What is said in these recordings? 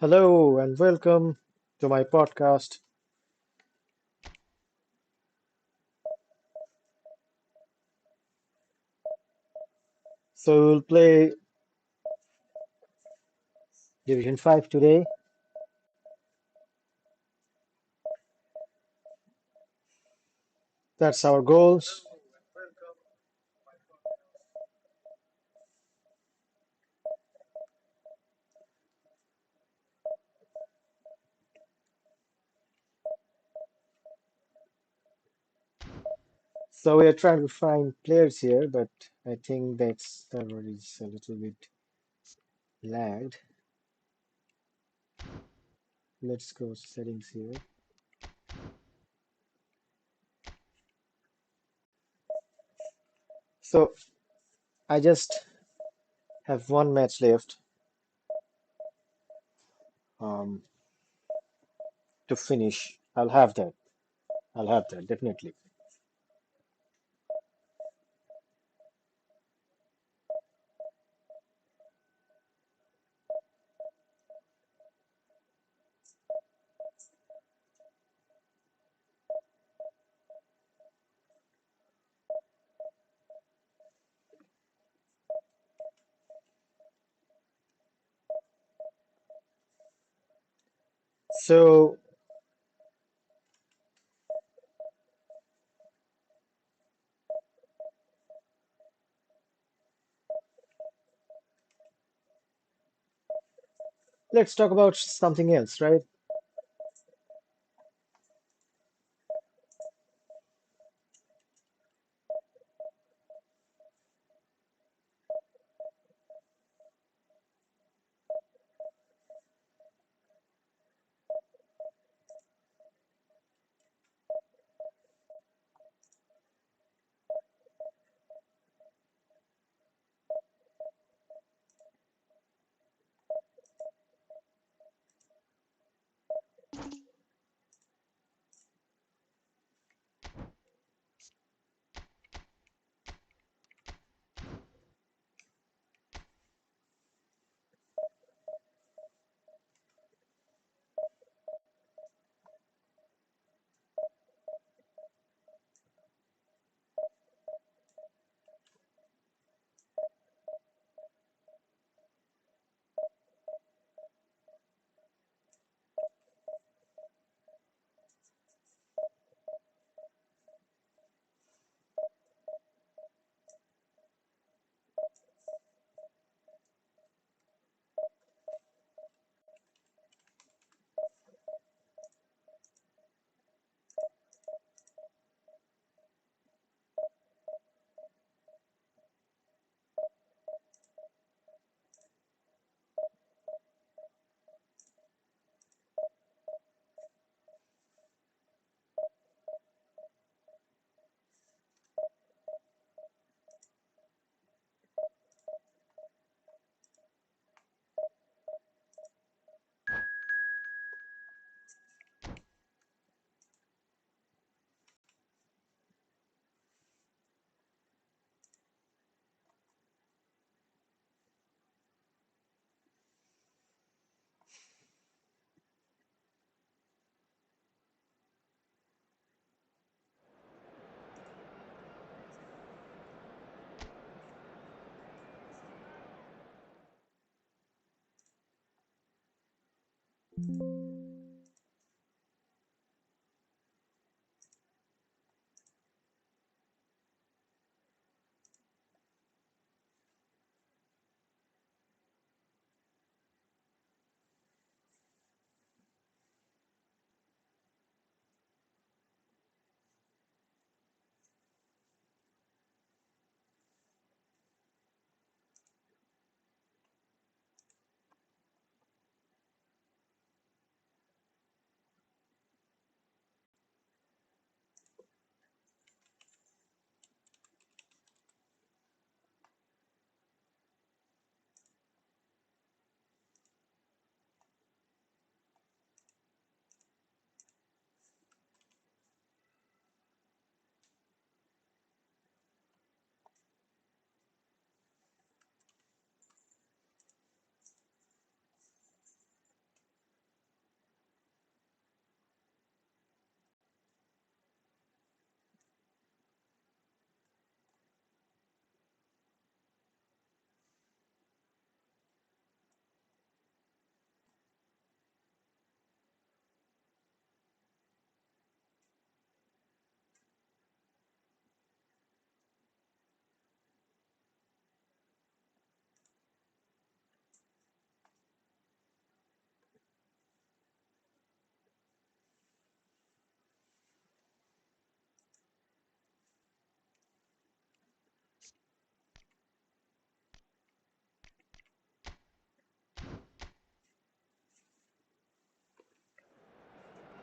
Hello and welcome to my podcast. So we'll play Division 5 today. That's our goals. So we are trying to find players here, but I think that server is a little bit lagged. Let's go settings here. So I just have one match left um, to finish. I'll have that. I'll have that definitely. So let's talk about something else, right?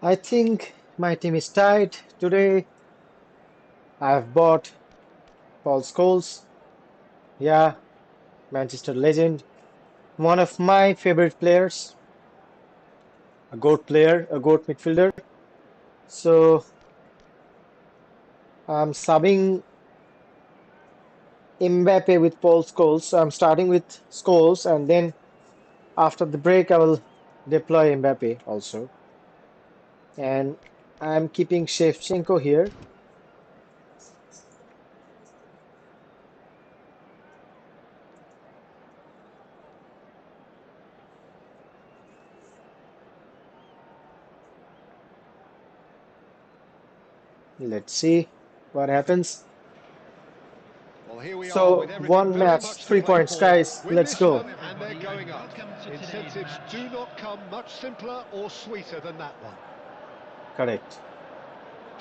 I think my team is tied. Today I've bought Paul Scholes. Yeah, Manchester legend. One of my favorite players, a GOAT player, a GOAT midfielder. So I'm subbing Mbappe with Paul Scholes. So I'm starting with Scholes and then after the break I will deploy Mbappe also. And I'm keeping Shevchenko here. Let's see what happens. Well, here we are with So everything one very match, much to three play points, for. guys. Win Let's this go. one and they're going up. Incentives do not come much simpler or sweeter than that one. Correct.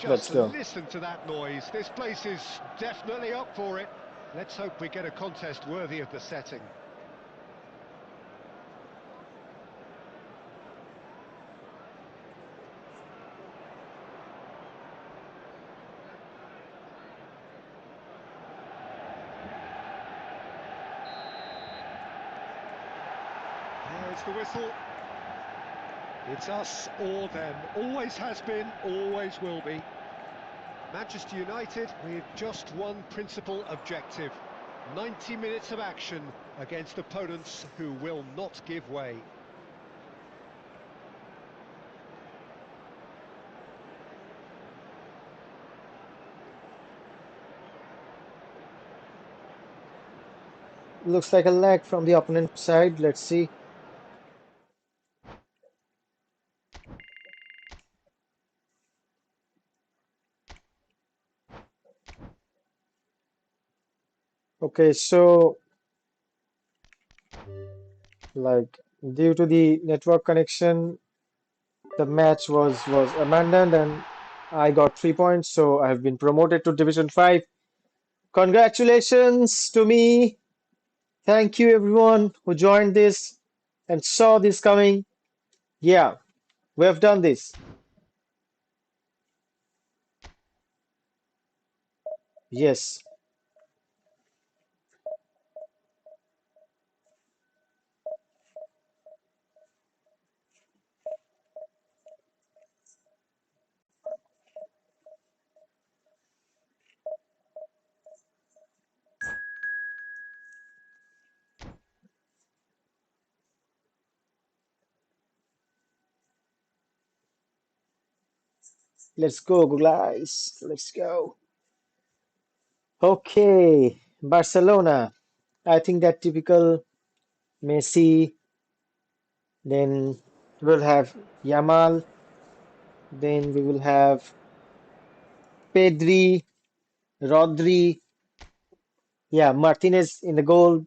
Let's Just go. listen to that noise. This place is definitely up for it. Let's hope we get a contest worthy of the setting. There's the whistle. It's us or them. Always has been, always will be. Manchester United with just one principal objective. 90 minutes of action against opponents who will not give way. Looks like a lag from the opponent side. Let's see. Okay, so like due to the network connection, the match was abandoned and I got 3 points, so I have been promoted to Division 5. Congratulations to me. Thank you everyone who joined this and saw this coming. Yeah, we have done this. Yes, let's go, guys. Let's go. Okay, Barcelona. I think that typical Messi. Then we'll have Yamal. Then we will have Pedri, Rodri. Yeah, Martinez in the goal.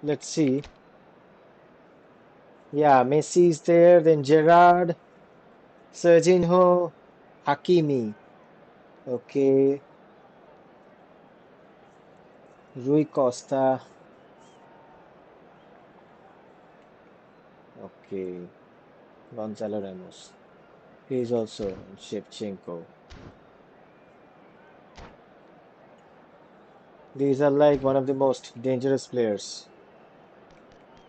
Let's see. Yeah, Messi is there. Then Gerrard, Serginho, Hakimi. Okay, Rui Costa. Okay, Gonzalo Ramos. He's also in Shevchenko. These are like one of the most dangerous players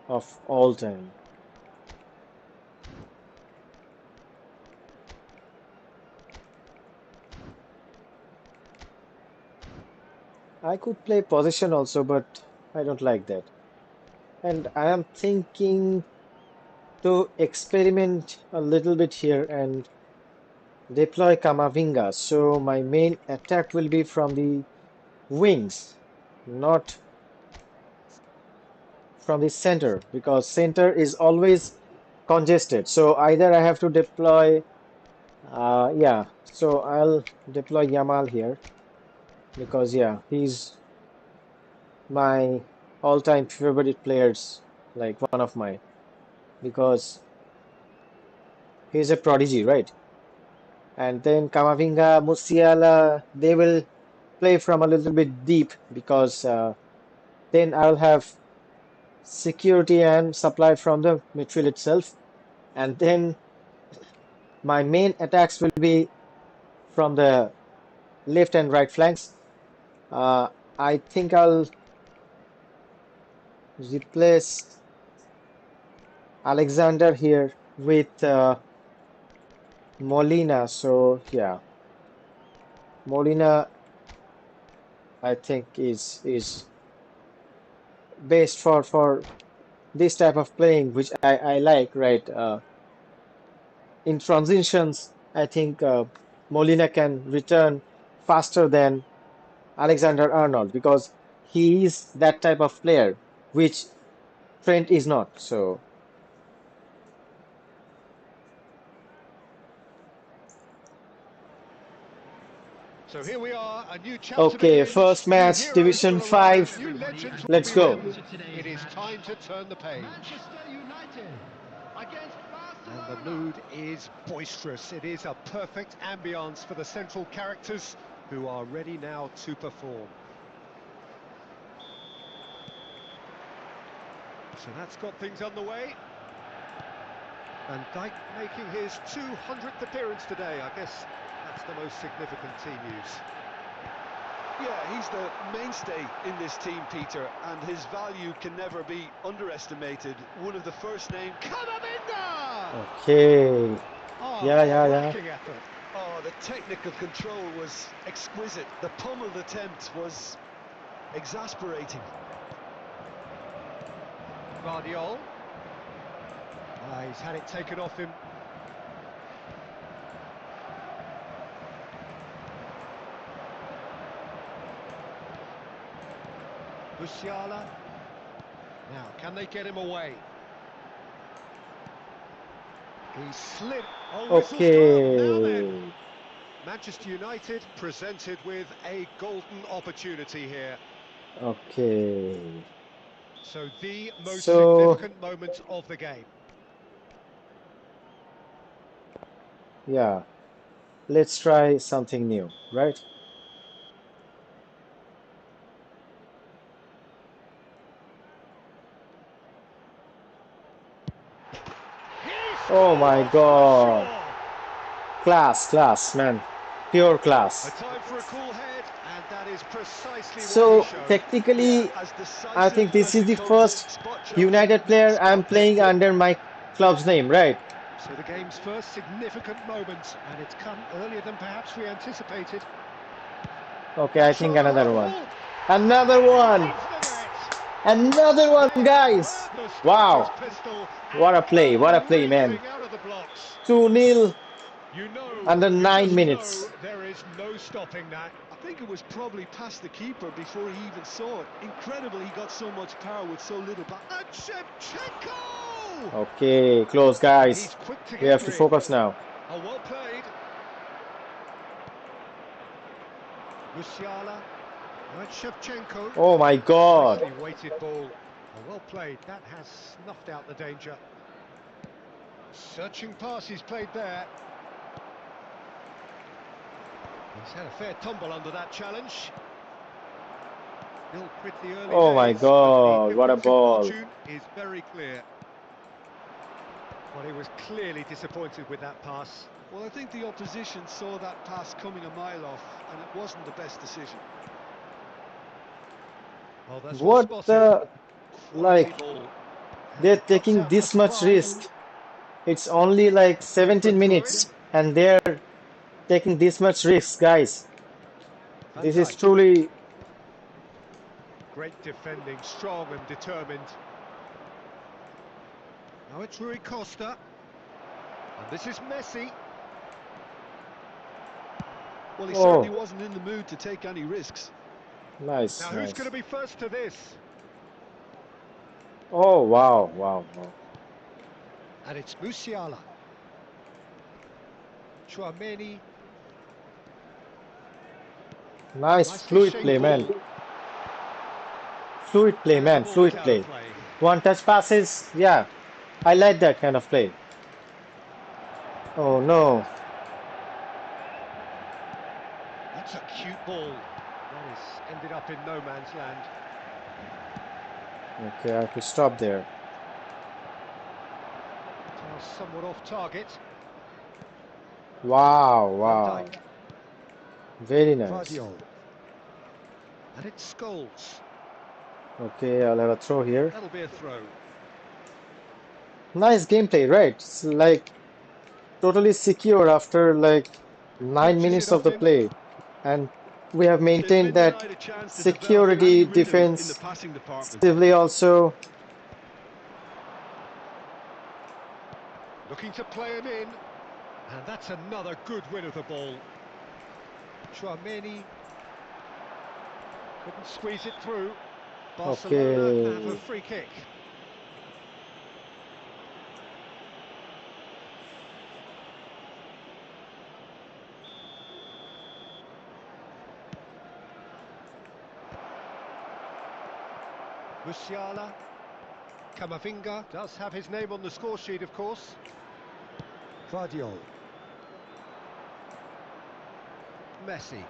of all time. I could play possession also, but I don't like that. And I am thinking to experiment a little bit here and deploy Kamavinga. So my main attack will be from the wings, not from the center, because center is always congested. So either I have to deploy, yeah, so I'll deploy Yamal here because, yeah, he's my all-time favorite players, like one of my, because he's a prodigy, right? And then Kamavinga, Musiala, they will play from a little bit deep because then I'll have security and supply from the midfield itself. and then my main attacks will be from the left and right flanks. Uh, I think I'll replace Alexander here with Molina. So yeah, Molina I think is best for this type of playing, which I like, right? In transitions, I think Molina can return faster than Alexander-Arnold because he is that type of player, which Trent is not. So, So here we are, a new chapter okay, begins. first New match, heroes Division will arrive, 5. new legends will Let's be go. written. It is time to turn the page. Manchester United against And the Barcelona. mood is boisterous. It is a perfect ambience for the central characters who are ready now to perform. So that's got things underway. Van Dijk making his 200th appearance today. I guess that's the most significant team news. Yeah, he's the mainstay in this team, Peter, and his value can never be underestimated. One of the first names. Kamavinga! Okay. Oh, Yeah. cracking effort. Oh, the technical control was exquisite. The pummeled attempt was exasperating. Guardiol. He's had it taken off him. Musiala. Now, can they get him away? He slid. Oh, whistle's blown. Now then. Okay. Manchester United presented with a golden opportunity here. Okay. So the most So, significant moment of the game. yeah, let's try something new, right? He Oh my scores for God. sure. Class, man. Pure A class. time for a cool head, and that is precisely what he So, showed. Yeah, technically, as I decisive think this as is he the comes, first spot chosen, United player I'm spot playing painted. under my club's name, right? So the game's first significant moment, and it's come earlier than perhaps we anticipated. Okay, I think Shot on another one. goal, Another and it's one. into the net. Another one, They have guys. heard the striker's Wow. pistol What and a play. What a come play, man. ripping out of the blocks. 2-0 You know, under you 9 just know minutes. there is no stopping that. I think it was probably past the keeper before he even saw it. Incredible he got so much power with so little back. And Shevchenko! Okay, close, He's guys. quick to We get have to rid. focus now. Oh, well played. Musiala. And Shevchenko. Oh my God. Nicely weighted ball. Oh, well played. That has snuffed out the danger. Searching pass he's played there. He's had a fair tumble under that challenge. Still pretty early Oh my days, but the God. What a difference in ball. fortune is very clear. Well, he was clearly disappointed with that pass. Well, I think the opposition saw that pass coming a mile off, and it wasn't the best decision. Oh, that's well What spotted. the, Quality like, ball. And they're he cuts taking out the this much surprise. risk. It's only like In for a 17 throw-in. minutes and they're taking this much risk, guys. Van This is Dijk. truly, Great defending, strong and determined. Now it's Rui Costa. And this is Messi. Well, he certainly oh, wasn't in the mood to take any risks. Now nice, who's going to nice. be first to this? Oh, wow. And it's Musiala. Chouameni. Nice Nicely fluid shaped play, man. ball. And the Man. ball is Fluid out of play. play. One touch passes. Yeah, I like that kind of play. Oh no. That's a cute ball. That has ended up in no man's land. Okay, I have to stop there. Well, somewhat off target. Wow, Van wow. Dijk. Very nice. Guardiola. And it's Scholes. Okay, I'll have a throw here. That'll be a throw. Nice gameplay, right? It's like totally secure after like Good 9 chase it minutes of off the him. play. And we have They've maintained been that denied a chance to develop security, any rhythm in the defense, passing department. Stively also. Looking to play him in. And that's another good win of the ball. Chouameni couldn't squeeze it through. Barcelona have a Okay. free kick. Musiala. Camavinga does have his name on the score sheet, of course. Guardiola. Messi.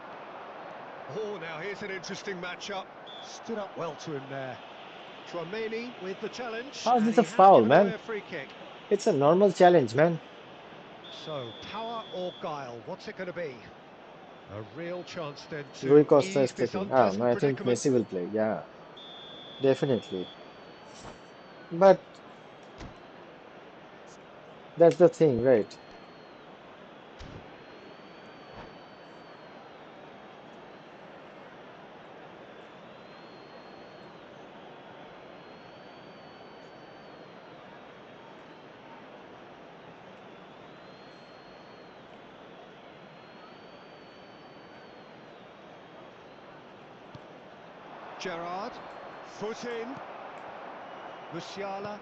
Oh, now here's an interesting matchup. Stood up well to him there. Chouameni with the challenge, How is and this he a has foul, given man? away a free kick. It's a normal challenge, man. So, power or guile, what's it going to be? A real chance then Rui to Costa is ease this taking. Ah, no, unpleasant I think predicament. Messi will play. Yeah, definitely. But that's the thing, right? Gerrard, foot in. Musiala.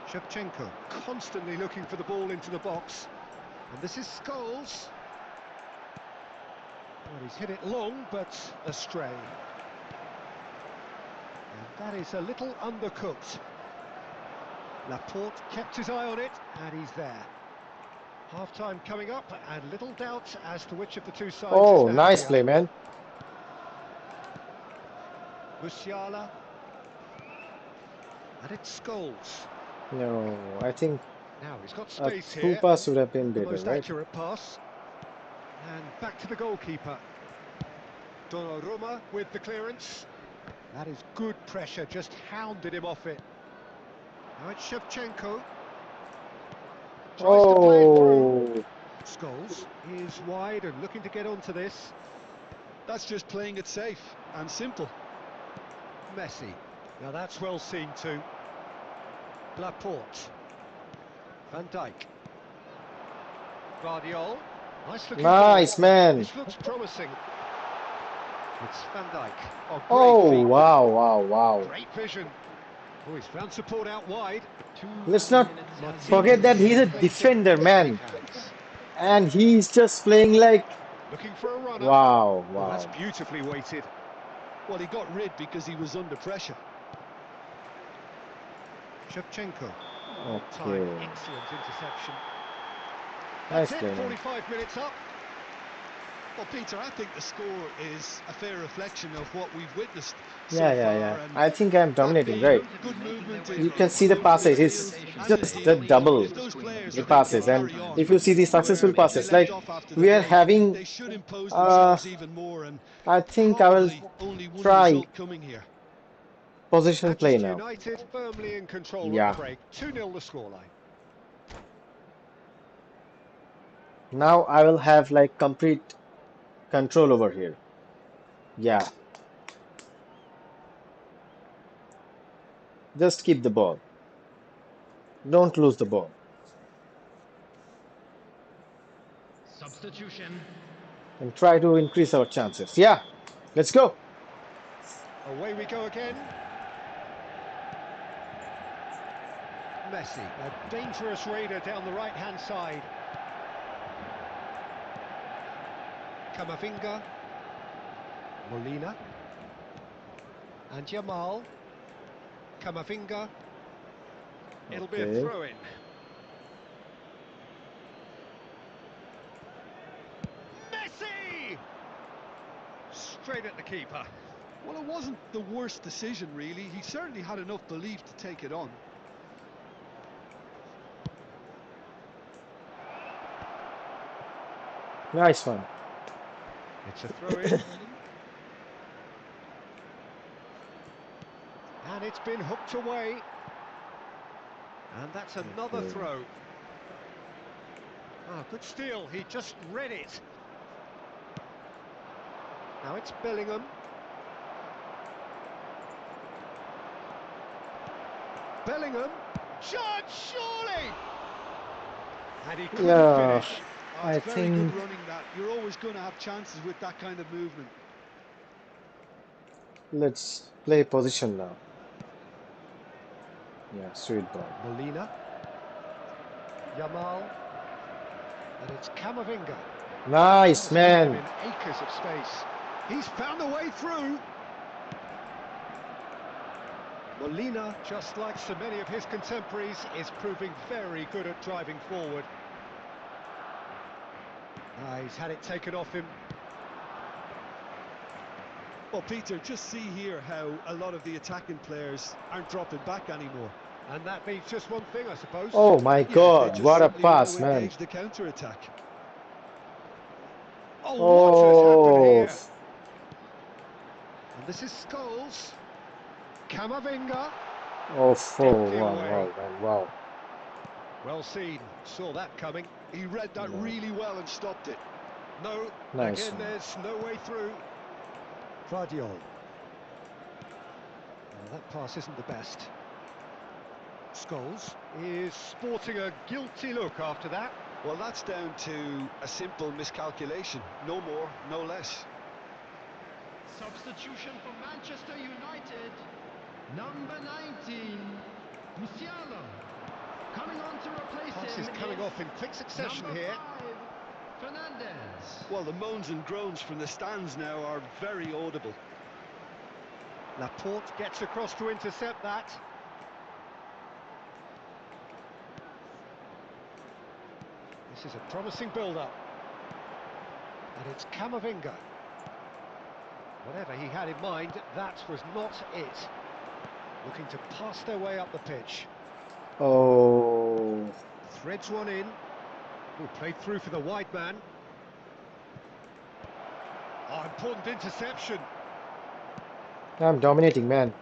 Shevchenko, constantly looking for the ball into the box. And this is Scholes. Well, he's hit it long, but astray. And that is a little undercooked. Laporte kept his eye on it, and he's there. Half-time coming up, and little doubt as to which of the two sides is Oh, the nice happier. play, man. Musiala. And it's Scholes. No, I think Now he's got a space through here. pass would have been Not the better, most right? accurate pass. And back to the goalkeeper. Donnarumma with the clearance. That is good pressure, just hounded him off it. Now it's Shevchenko. Tries to play it through. Oh, Scholes is wide and looking to get onto this. That's just playing it safe and simple. Messi. Now that's well seen too. Laporte. Van Dijk. Guardiola. Nice looking ball. nice, man. This looks promising. It's Van Dijk. Oh, great Oh, feet. wow, wow, wow. Great vision. Oh, he's found support out wide. Let's not forget that Martinez he's a plays it defender, into safe man. hands. And he's just playing like, Looking for a runner. wow, Oh, that's wow. beautifully weighted. Well, he got rid because he was under pressure. Shevchenko. Time, Okay. excellent interception. That's Nice it, play, man. 45 minutes up. Well, Peter, I think the score is a fair reflection of what we've witnessed so Yeah, yeah, far, yeah. and I think I'm that dominating, being right? good movement You in can see the both passes. midfield It's and just the indeed, double, if those players the are able to passes. And carry on if you see the where successful they passes, left like off after the we are break, having, they should impose uh, themselves even more, and I think I will probably only one try result coming here. position play Manchester now. United firmly in control at the Yeah. break. 2-0 the scoreline. Now I will have like complete control over here. Yeah. Just keep the ball. Don't lose the ball. Substitution. And try to increase our chances. Yeah. Let's go. Away we go again. Messi, a dangerous raider down the right-hand side. Camavinga. Molina. And Yamal. Camavinga. It'll be a Okay. throw-in. Messi! Straight at the keeper. Well, it wasn't the worst decision, really. He certainly had enough belief to take it on. Nice one. It's a throw in. And it's been hooked away. And that's another Okay. throw. Ah, good steal. He just read it. Now it's Bellingham. Bellingham. Shot, surely! And he couldn't Yeah, finish. Oh, I it's very good think running that. You're always going to have chances with that kind of movement. let's play position now. Yeah, sweet ball. Molina. Yamal. And it's Camavinga. Nice, That's given him man. in acres of space. He's found a way through. Molina, just like so many of his contemporaries, is proving very good at driving forward. He's had it taken off him. Well, Peter, just see here how a lot of the attacking players aren't dropping back anymore. And that means just one thing, I suppose. Oh my Yeah, they God, just what a simply want pass, to man. engage the counter-attack. Oh, what has happened Oh, here? And this is Scholes. Camavinga. oh, Deflected wow, away. wow, man, wow. Well seen. Saw that coming. He read that Yeah, really well and stopped it. No, nice again, one. there's no way through. Vardiol. Well, that pass isn't the best. Scholes is sporting a guilty look after that. Well, that's down to a simple miscalculation. No more, no less. Substitution for Manchester United. Number 19, Musiala. Coming on to replace Passes him coming is off in quick succession number here. 5, Fernandez. Well, the moans and groans from the stands now are very audible. Laporte gets across to intercept that. This is a promising build-up. And it's Camavinga. Whatever he had in mind, that was not it. Looking to pass their way up the pitch. Oh, Threads one in. Oh, played through for the wide man. Oh, important interception. I'm dominating, man.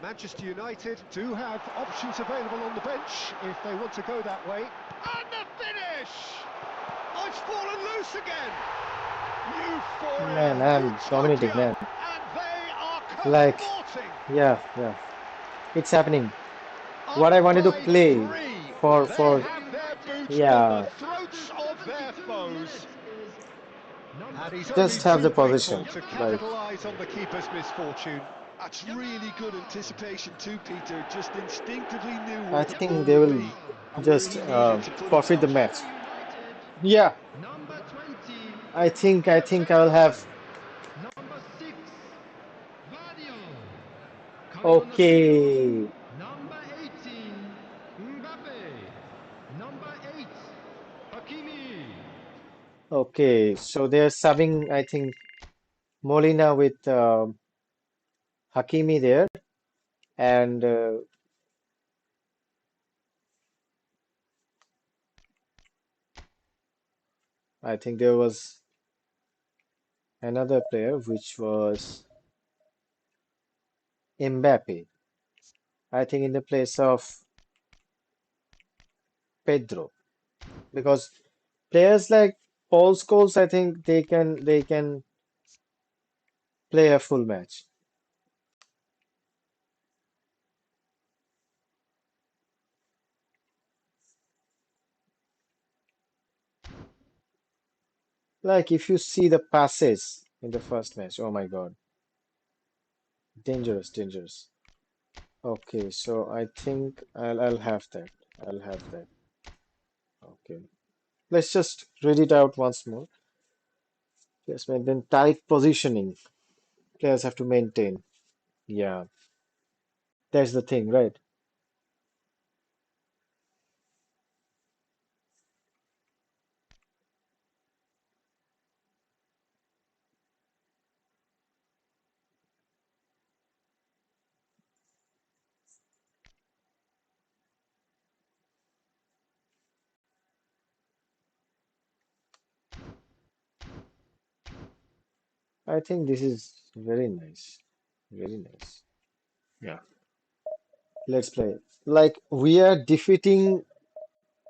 Manchester United do have options available on the bench if they want to go that way. And the finish! Oh, it's fallen loose again. Man, Euphoria, I'm dominating, utopia, man. and they are Like, cavorting yeah, it's happening. up What I wanted to by play 3. They for, have their boots on the yeah, throats of their 72 foes. minutes is number And he's 10, only just have too the grateful position. to Like, capitalise on the keeper's misfortune. That's really good anticipation too, Peter. Just instinctively knew I where the ball think they would will be and where just he needed to put forfeit the himself. match. Manchester United. Yeah, Number 20, I think I will have. number 6, Vardiol. Coming on the field, Okay, number 18, Mbappe. Number 8, Hakimi. okay. So they're subbing, I think, Molina with Hakimi there, and I think there was another player which was Mbappe. I think in the place of Pedro, because players like Paul Scholes, I think they can play a full match. Like if you see the passes in the first match, oh my God, dangerous, dangerous. Okay, so I think I'll have that. I'll have that. Okay, let's just read it out once more. Yes, maintain tight positioning. Players have to maintain. Yeah, that's the thing, right? I think this is very nice. Very nice. Yeah. Let's play. Like we are defeating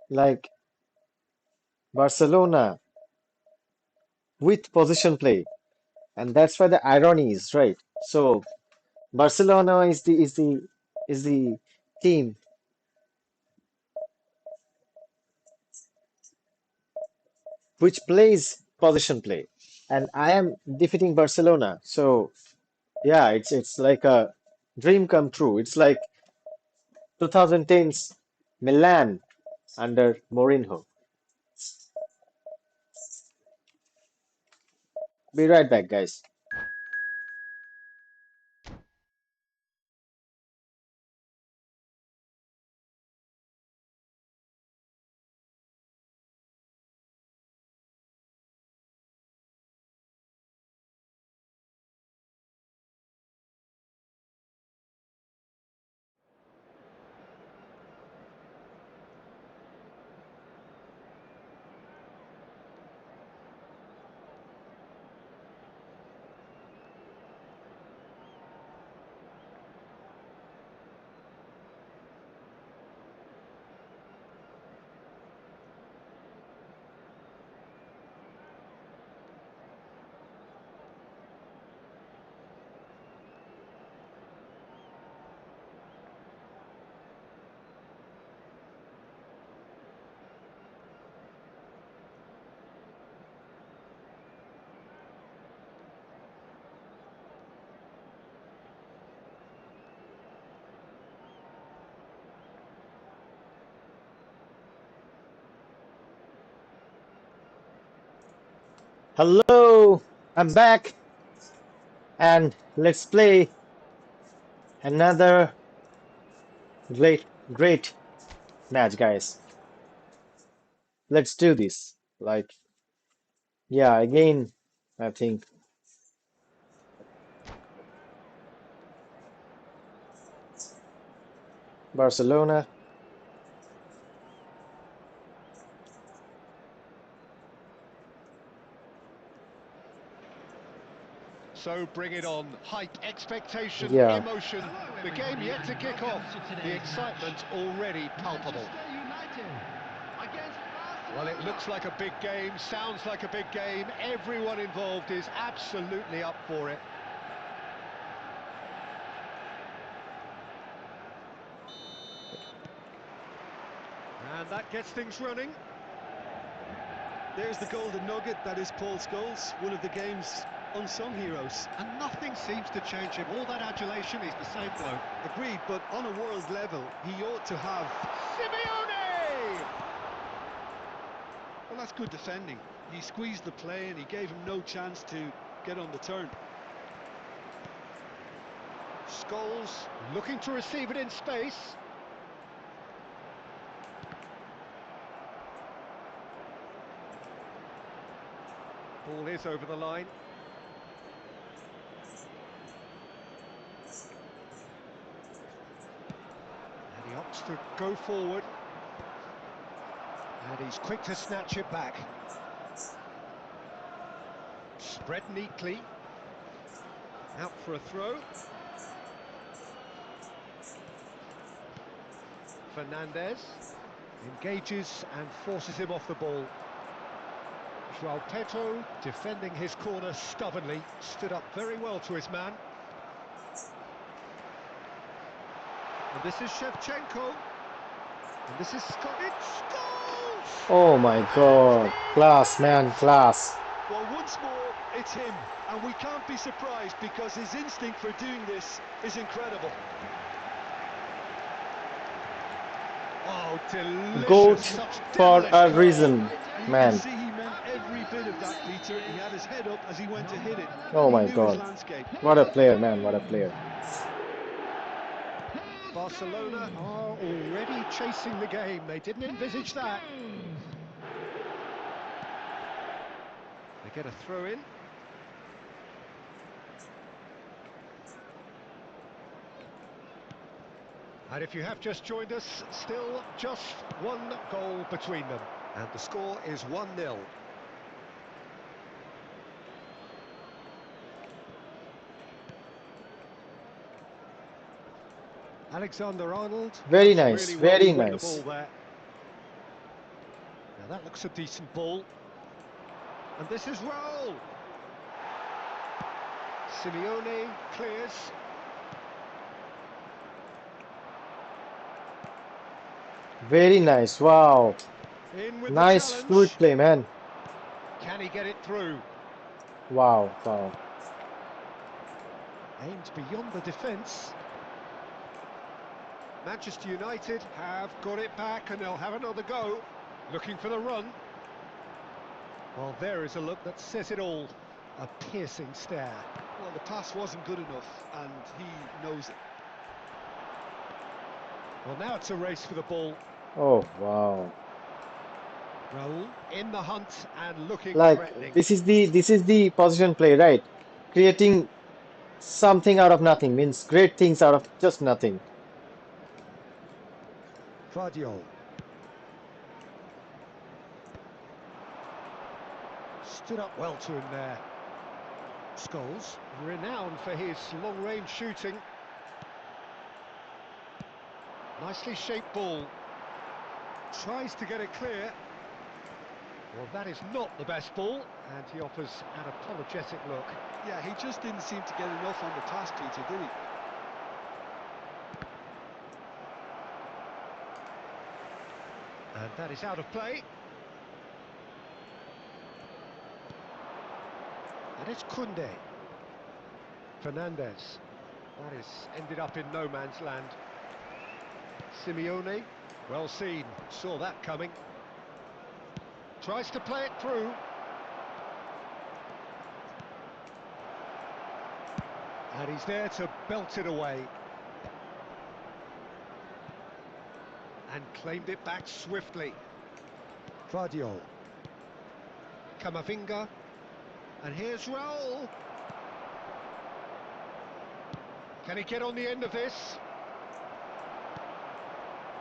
like Barcelona with possession play, and that's why the irony is right. So Barcelona is the team which plays possession play, and I am defeating Barcelona. So yeah, it's like a dream come true. It's like 2010's Milan under Mourinho. Be right back, guys. Hello, I'm back, and let's play another great match, guys. Let's do this. Like, yeah, again, I think Barcelona. So bring it on. Hype, expectation, Yeah. emotion. Hello, The game everybody, yet to and kick welcome off. to The today's excitement match. already palpable. Manchester United against Well, it Barcelona. looks like a big game, sounds like a big game. Everyone involved is absolutely up for it. And that gets things running. There's the golden nugget that is Paul Scholes, one of the game's unsung heroes. And nothing seems to change him. All that adulation, he's the same bloke. Agreed, but on a world level, he ought to have. Simeone! Well, that's good defending. He squeezed the play and he gave him no chance to get on the turn. Scholes looking to receive it in space. Ball is over the line. And he opts to go forward. And he's quick to snatch it back. Spread neatly. Out for a throw. Fernandez engages and forces him off the ball. Joao Pedro defending his corner stubbornly, stood up very well to his man. And this is Shevchenko. And this is Scott. It's Scholes! Oh my God. Class, man, class. Well, once more, it's him. And we can't be surprised because his instinct for doing this is incredible. Oh, delicious. GOAT Such for devilish a curl. reason, You can man. see he meant every bit of that, Peter. He had his head up as he went to hit it. Oh He my knew his God. landscape. What a player, man. What a player. Barcelona are already chasing the game. They didn't envisage that. They get a throw in. And if you have just joined us, still just one goal between them. And the score is 1-0. Alexander-Arnold Very does nice, really well very to win the ball nice. there. Now that looks a decent ball. And this is Raul. Simeone clears. Very nice. Wow. In with the Nice fluid challenge. play, man. Can he get it through? Wow, wow. Aimed beyond the defence. Manchester United have got it back and they'll have another go. Looking for the run. Well, there is a look that says it all. A piercing stare. Well, the pass wasn't good enough, and he knows it. Well, now it's a race for the ball. Oh, wow. Raul in the hunt and looking Like threatening. this is the position play, right? Creating something out of nothing means great things out of just nothing. Vardiol. Stood up well to him there. Scholes, renowned for his long-range shooting. Nicely shaped ball. Tries to get it clear. Well, that is not the best ball, and he offers an apologetic look. Yeah, he just didn't seem to get enough on the pass, Peter, did he? And that is out of play. And it's Kunde. Fernandez. That is ended up in no man's land. Simeone, well seen, saw that coming. Tries to play it through. And he's there to belt it away. And claimed it back swiftly. Vardiol. Camavinga. And here's Raul. Can he get on the end of this?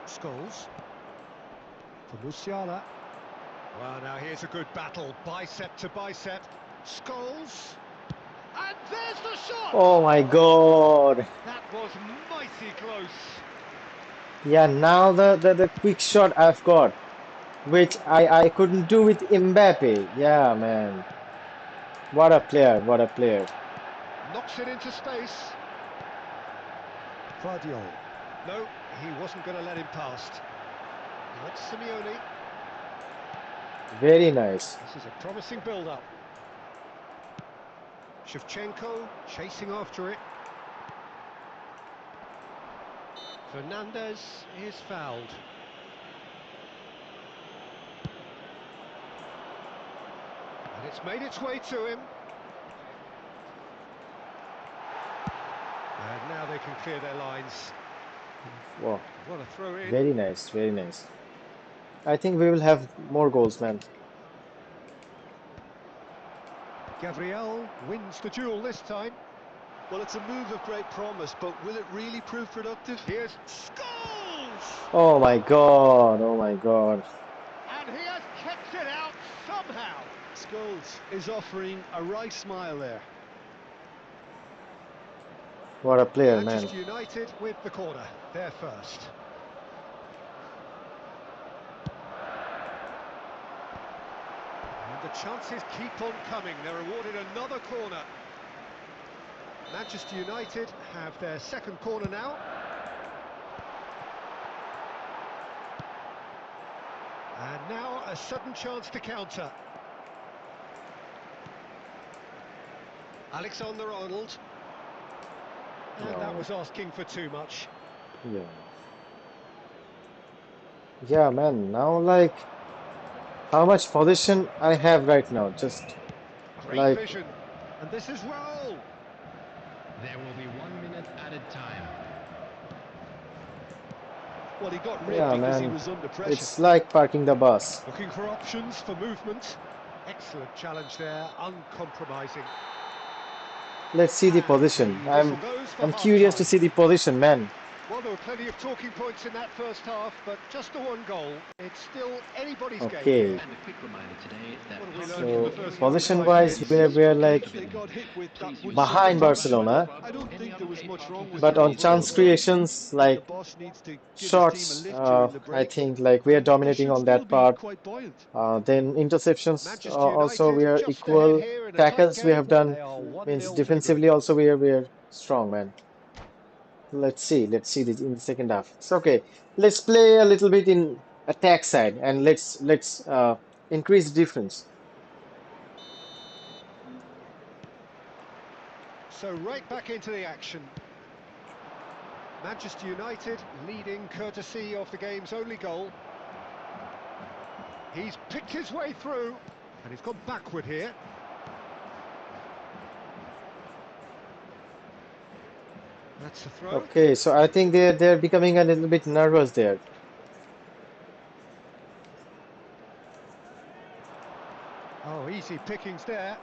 Scholes. For Musiala. Well, now here's a good battle. Bicep to bicep. Scholes. And there's the shot! Oh my God. That was mighty close. Yeah, now the quick shot I've got, which I couldn't do with Mbappe. Yeah, man. What a player, what a player. Knocks it into space. Vardiol. No, he wasn't going to let him past. Now it's Simeone. Very nice. This is a promising build-up. Shevchenko chasing after it. Fernandez is fouled. And it's made its way to him. And now they can clear their lines. Wow. What a throw in. Very nice, very nice. I think we will have more goals, man. Gabriel wins the duel this time. Well, it's a move of great promise, but will it really prove productive? Here's Scholes! Oh my God, oh my God. And he has kept it out somehow. Scholes is offering a right smile there. What a player, man. Manchester United with the corner. They're first. And the chances keep on coming. They're awarded another corner. Manchester United have their second corner now. And now a sudden chance to counter. Alexander-Arnold. And that No. was asking for too much. Yeah. Yeah, man. Now, like, how much position I have right now? Just Great like, vision. And this is Raul. There will be 1 minute added time. Well, he got rid yeah, because he man. was under pressure. It's like parking the bus. Looking for options for movement. Excellent challenge there, uncompromising. Let's see the And position. the whistle goes for I'm curious to half-time. see the position, man. Well, there were plenty of talking points in that first half, but just the one goal. It's still anybody's game Okay. here. And a quick reminder today that What have we learned from So the first position 45 wise, minutes? we're like They got hit with that would behind Barcelona, I don't think there was much wrong with but the on overall chance play. creations And the like boss needs to give his team a shots, lift during the I break. think like we are They dominating should on still that be part. quite buoyant. Then interceptions Manchester also United we are just ahead equal. here in a tight Tackles we game. have done They are means 1-0 to the good. defensively also we are strong, man. Let's see this in the second half. It's okay. Let's play a little bit in attack side and let's increase the difference. So right back into the action. Manchester United leading courtesy of the game's only goal. He's picked his way through, and he's gone backward here. That's the throw. Okay, so I think they're becoming a little bit nervous there. Oh, easy pickings there.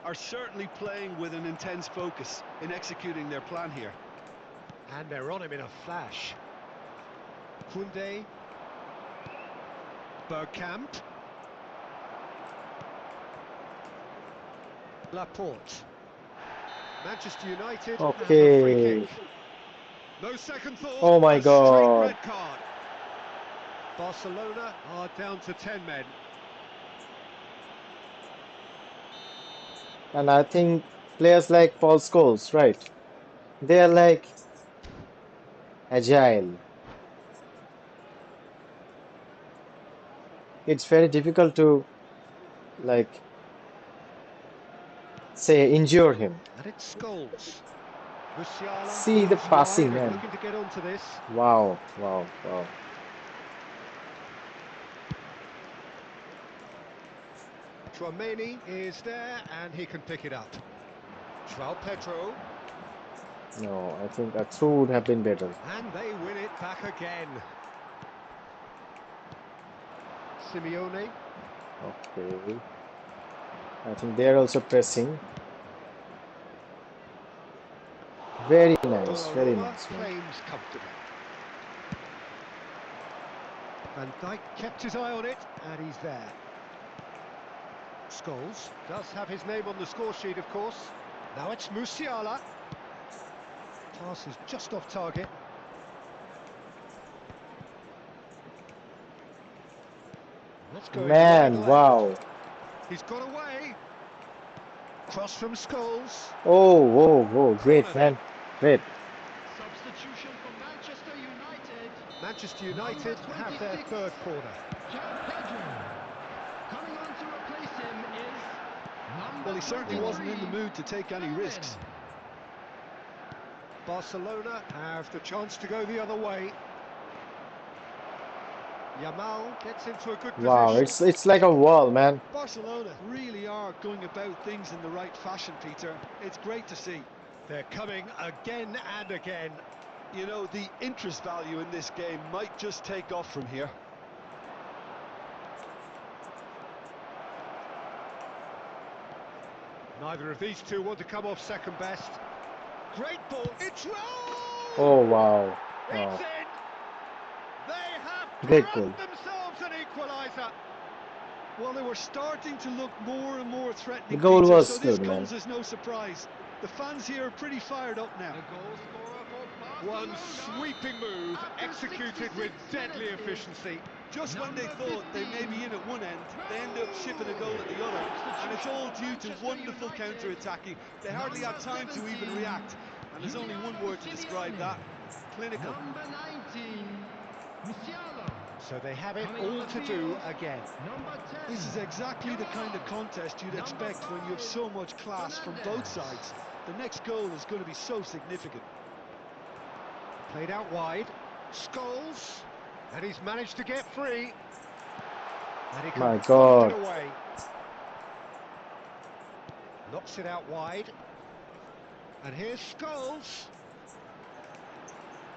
Are certainly playing with an intense focus in executing their plan here. And they're on him in a flash. Koundé. Bergkamp. Laporte. Manchester United have a free Okay. kick. No second thought, Oh my a straight God. red card. Barcelona are down to 10 men. And I think players like Paul Scholes, right? They're like agile. It's very difficult to like say injure him. And it's Scholes. Musiala See the goes wide passing, and man. looking to get onto this. Wow, wow, wow. Chouameni is there and he can pick it up. Joao Pedro. No, I think a throw would have been better. And they win it back again. Simeone. Okay. I think they're also pressing. Very nice, very Donnarumma nice, man. claims comfortably. Van Dijk kept his eye on it, and he's there. Scholes does have his name on the score sheet, of course. Now it's Musiala. Pass is just off target. That's going wide Man, left. wow. He's got away. Cross from Scholes. Oh, whoa, whoa, great, Corner then. man. Great. Substitution for Manchester United. Manchester United have their third corner. João Pedro. Coming on to replace him is number Well, he certainly 23, wasn't in the mood to take any risks. Barcelona have the chance to go the other way. Yamal gets into a good Wow, position. it's like a wall, man. Barcelona really are going about things in the right fashion, Peter. It's great to see. They're coming again and again. You know, the interest value in this game might just take off from here. Neither of these two want to come off second best. Great ball. It's Oh, rolled! wow. It's Wow. in! They have Great goal. grabbed themselves an equaliser. Well, they were starting to look more and more The threatening, goal Peter, so was this good, man. comes as no surprise. The fans here are pretty fired up now. The goal scorer for One Barcelona. sweeping move After executed with 66 deadly minutes is efficiency. Just when they number thought they may 15. be in at one end, they end up shipping a goal at the other. And it's all due to Manchester wonderful United. counter-attacking. They hardly Number had time to even 17, react. And there's only one word to describe Simeone. that: clinical. Number 19, Musiala. So they have it Coming on all the to do field, again. number 10, This is exactly the kind of Yamal. contest you'd Number expect when you have 5, so much class from both Fernandes. sides. The next goal is going to be so significant. Played out wide. Scholes. And he's managed to get free. And he can My waft God. it away. Knocks it out wide. And here's Scholes.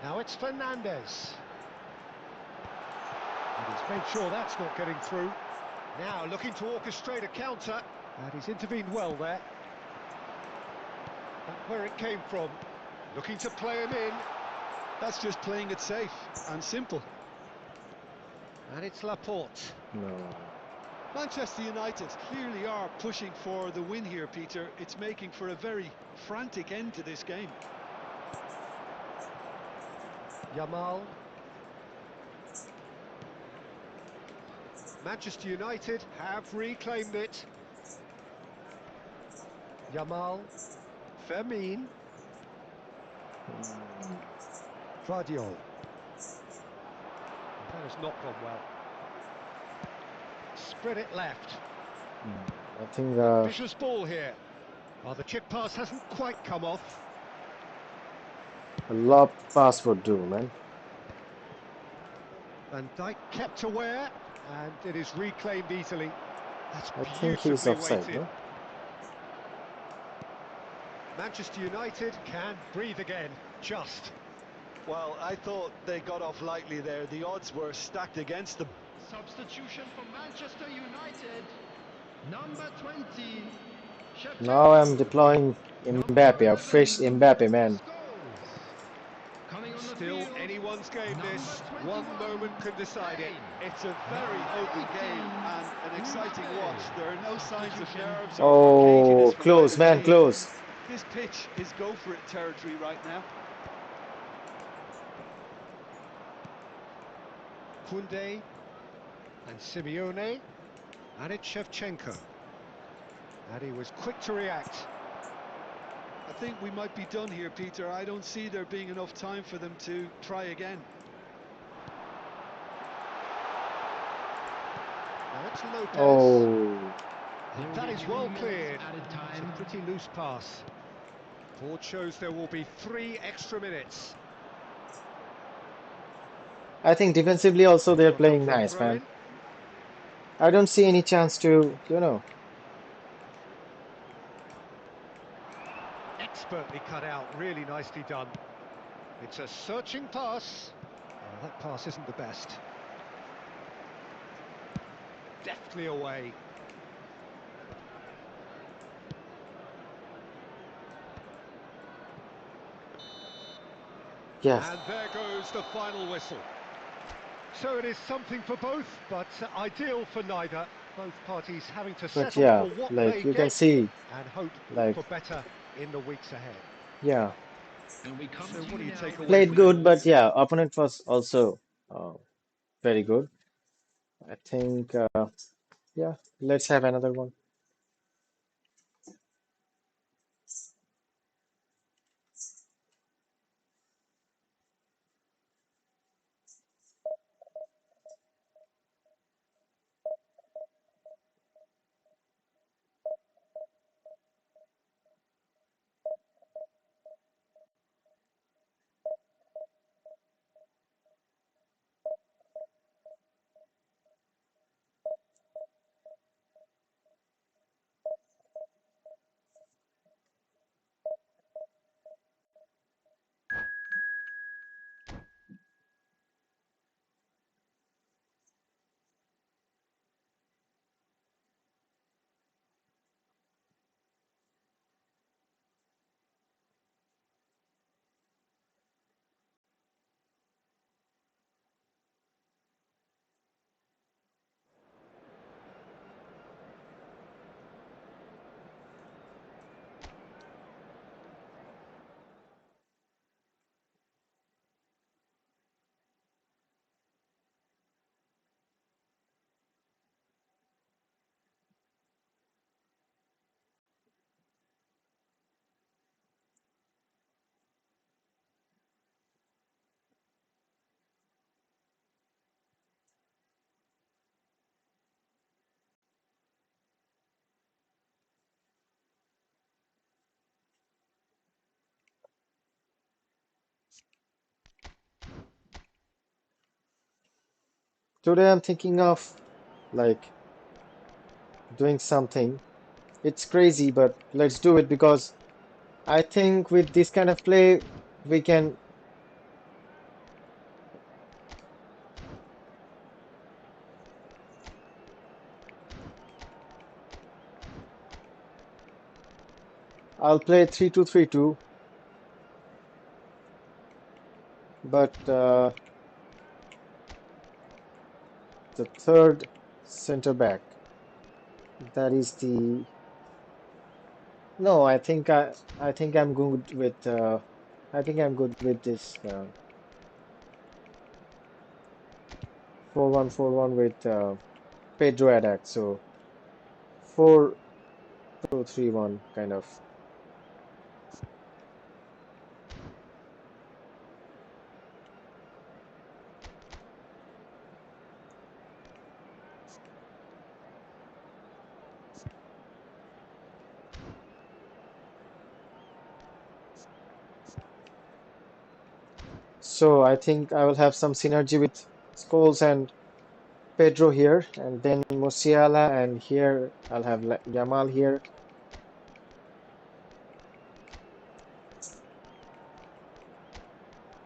Now it's Fernandes. And he's made sure that's not getting through. Now looking to orchestrate a counter. And he's intervened well there. But where it came from. Looking to play him in. That's just playing it safe and simple. And it's Laporte. No. Manchester United clearly are pushing for the win here, Peter. It's making for a very frantic end to this game. Yamal. Manchester United have reclaimed it. Yamal. Fermin. Vardiol. That has not gone well. Spread it left. I think Vicious ball here. Oh, the chip pass hasn't quite come off. a lob pass would do, man. Van Dijk kept aware, and it is reclaimed easily. That's I think he's beautifully offside, weighted. no? Manchester United can breathe again, just. Well, I thought they got off lightly there. The odds were stacked against them. Substitution for Manchester United. Number 20. Now I'm deploying Number Mbappe. I've 11, fished Mbappe, man. Scholes. Coming on the Still field, anyone's game this. number One 21, moment can decide it. Kane. It's a very open game and an exciting watch. There are no signs of nerves or Oh, caginess from close, either man, team. close. This pitch is go-for-it territory right now. Koundé and Simeone, and it's Shevchenko. And he was quick to react. I think we might be done here, Peter. I don't see there being enough time for them to try again. Now it's Lopez. Oh, And that is well cleared. It's a pretty loose pass. Board shows there will be 3 extra minutes. I think defensively also they're Gone out playing for a nice, throw man. in. I don't see any chance to, you know. Expertly cut out, really nicely done. It's a searching pass. Oh, that pass isn't the best. Deftly away. Yeah, And there goes the final whistle. So it is something for both, but ideal for neither. Both parties having to but settle yeah, for what like they you can get see, and hope like, for better in the weeks ahead. yeah, And we come So to what do you now take with away played from the it? good, but yeah, opponent was also uh, very good. I think, yeah, let's have another one. Today I'm thinking of like doing something. It's crazy, but let's do it because I think with this kind of play, we can. I'll play 3-2-3-2. but the third center back, that is the no. I think I'm good with I think I'm good with this 4-1-4-1 with Pedro attack. So 4-2-3-1 kind of. So I think I will have some synergy with Scholes and Pedro here, and then Musiala, and here I'll have Yamal here,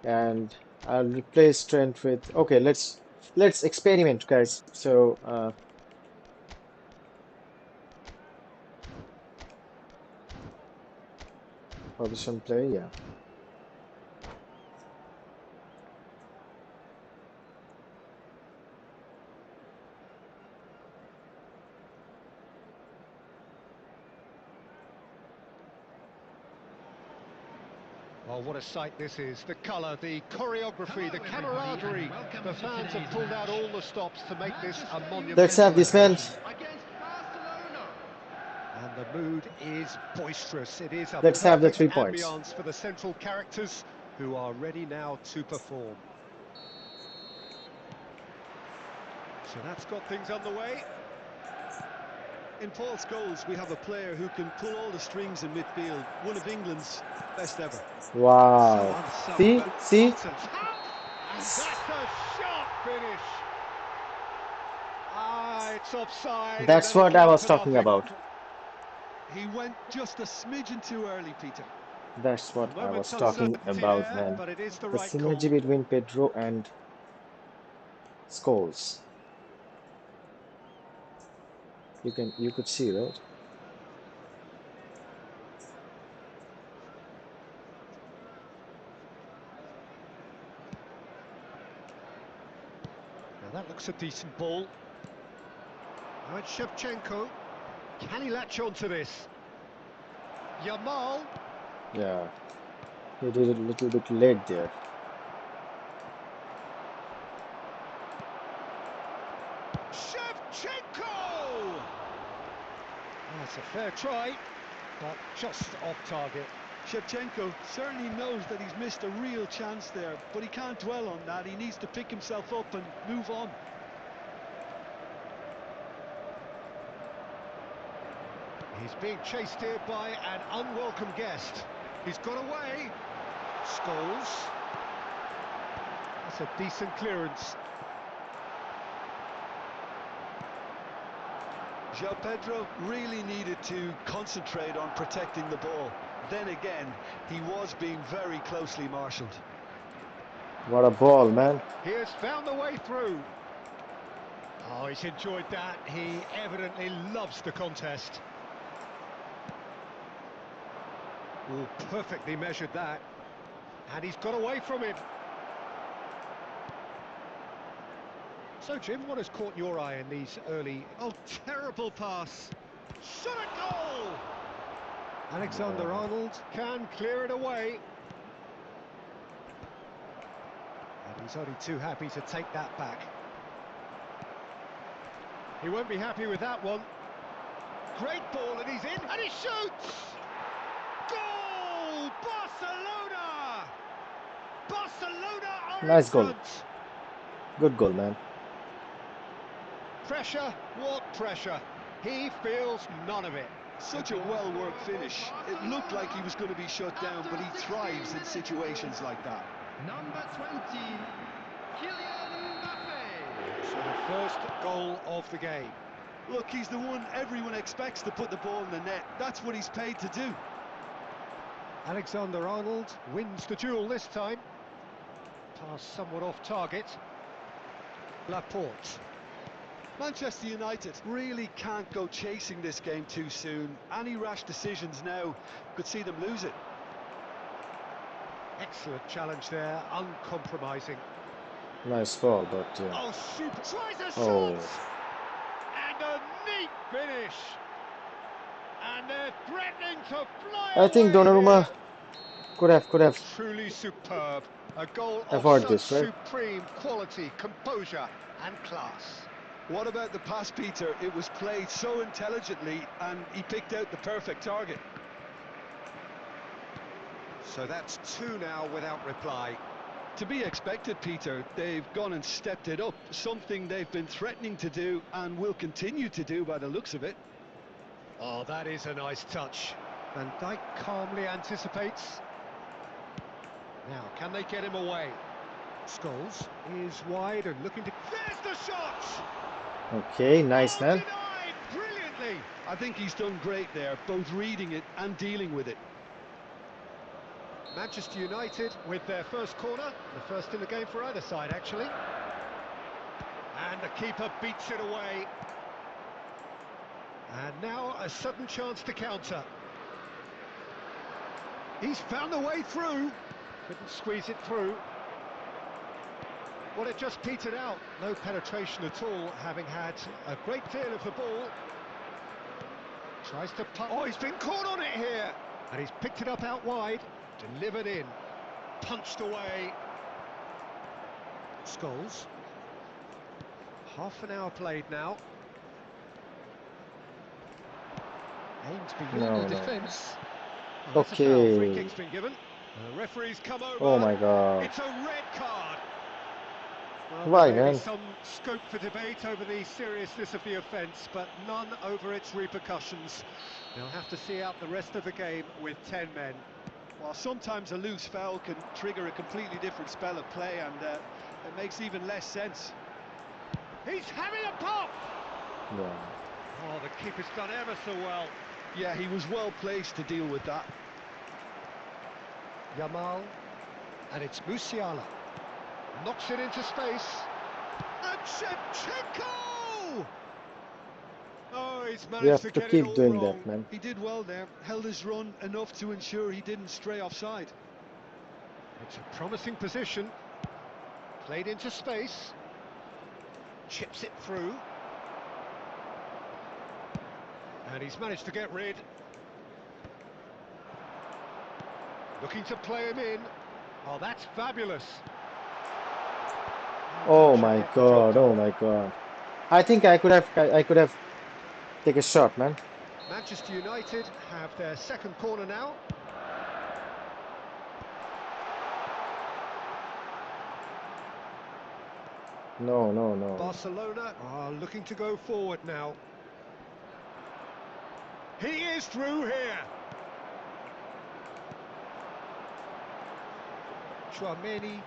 and I'll replace Trent with. Okay, let's experiment, guys. So position play, yeah. Oh, what a sight this is. The colour, the choreography, the Hello, everybody, camaraderie. and welcome The to fans have today's pulled out match. all the stops to make this a Manchester Let's monumental have United this, man. occasion. against Barcelona. And the mood is boisterous. It is a Let's have the perfect 3 points. ambience for the central characters who are ready now to perform. So that's got things underway. In Paul Scholes, we have a player who can pull all the strings in midfield, one of England's best ever. Wow. See, see, Nonsense. And that's a sharp finish. Ah, it's offside and that's then it's what I on was to talking nothing. about. He went just a smidgen too early, Peter. That's A what I moment's was talking uncertainty about, there, man. but it is the The right synergy call. between Pedro and Scholes. You could see, right? Now that looks a decent ball. Now it's Shevchenko. Can he latch onto this? Yamal. Yeah. He did it a little bit late there. Shevchenko! Oh, that's a fair try, but just off target. Shevchenko certainly knows that he's missed a real chance there, but he can't dwell on that. He needs to pick himself up and move on. He's being chased here by an unwelcome guest. He's got away. Scholes. That's a decent clearance. João Pedro really needed to concentrate on protecting the ball. Then again, he was being very closely marshalled. What a ball, man. He has found the way through. Oh, he's enjoyed that. He evidently loves the contest. Oh, perfectly measured that. And he's got away from him. So, Jim, what has caught your eye in these early... Oh, terrible pass. Shot a goal! Alexander-Arnold can clear it away. And he's only too happy to take that back. He won't be happy with that one. Great ball, and he's in, and he shoots! Goal! Barcelona! Barcelona are in Nice goal. front! Good goal, man. Pressure? What pressure? He feels none of it. Such a well-worked finish. It looked like he was going to be shut down, but he thrives in situations like that. Number 20, Kylian Mbappe. So the first goal of the game. Look, he's the one everyone expects to put the ball in the net. That's what he's paid to do. Alexander-Arnold wins the duel this time. Pass somewhat off target. Laporte. Manchester United really can't go chasing this game too soon. Any rash decisions now could see them lose it. Excellent challenge there, uncompromising. Nice ball, but yeah. Oh, super! Tries a shot! Oh, And a neat finish! And they're threatening to fly I think away here! Donnarumma could have Truly superb. A goal of avoided such this, right? supreme quality, composure and class. What about the pass, Peter? It was played so intelligently and he picked out the perfect target. So that's two now without reply. To be expected, Peter. They've gone and stepped it up, something they've been threatening to do and will continue to do by the looks of it. Oh, that is a nice touch. Van Dijk calmly anticipates. Now, can they get him away? Scholes is wide and looking to... There's the shot! Okay, nice, Oh, man. denied brilliantly! I think he's done great there, both reading it and dealing with it. Manchester United with their first corner, the first in the game for either side, actually. And the keeper beats it away. And now a sudden chance to counter. He's found the way through. Couldn't squeeze it through. Well, it just petered out. No penetration at all, having had a great feel of the ball. Tries to punt. Oh, he's been caught on it here. And he's picked it up out wide. Delivered in. Punched away. Scholes. Half an hour played now. Aims beyond the No. defence. Oh, that's a foul. Free kick's been given. The referee's come over. Oh my God. It's a red card. Well, Why, there may be man? some scope for debate over the seriousness of the offence, but none over its repercussions. They'll have to see out the rest of the game with 10 men. While sometimes a loose foul can trigger a completely different spell of play, and it makes even less sense. He's having a pop! Yeah. Oh, the keeper's done ever so well. Yeah, he was well placed to deal with that. Yamal, and it's Musiala. Knocks it into space. And Shevchenko! Oh, he's You managed have to to get it keep all doing wrong. that, man. He did well there, held his run enough to ensure he didn't stray offside. It's a promising position. Played into space. Chips it through. And he's managed to get rid. Looking to play him in. Oh, that's fabulous. Oh That should my get the job God. Oh done. my God. I think I could have take a shot, man. Manchester United have their second corner now. No. Barcelona are looking to go forward now. He is through here. Chouameni.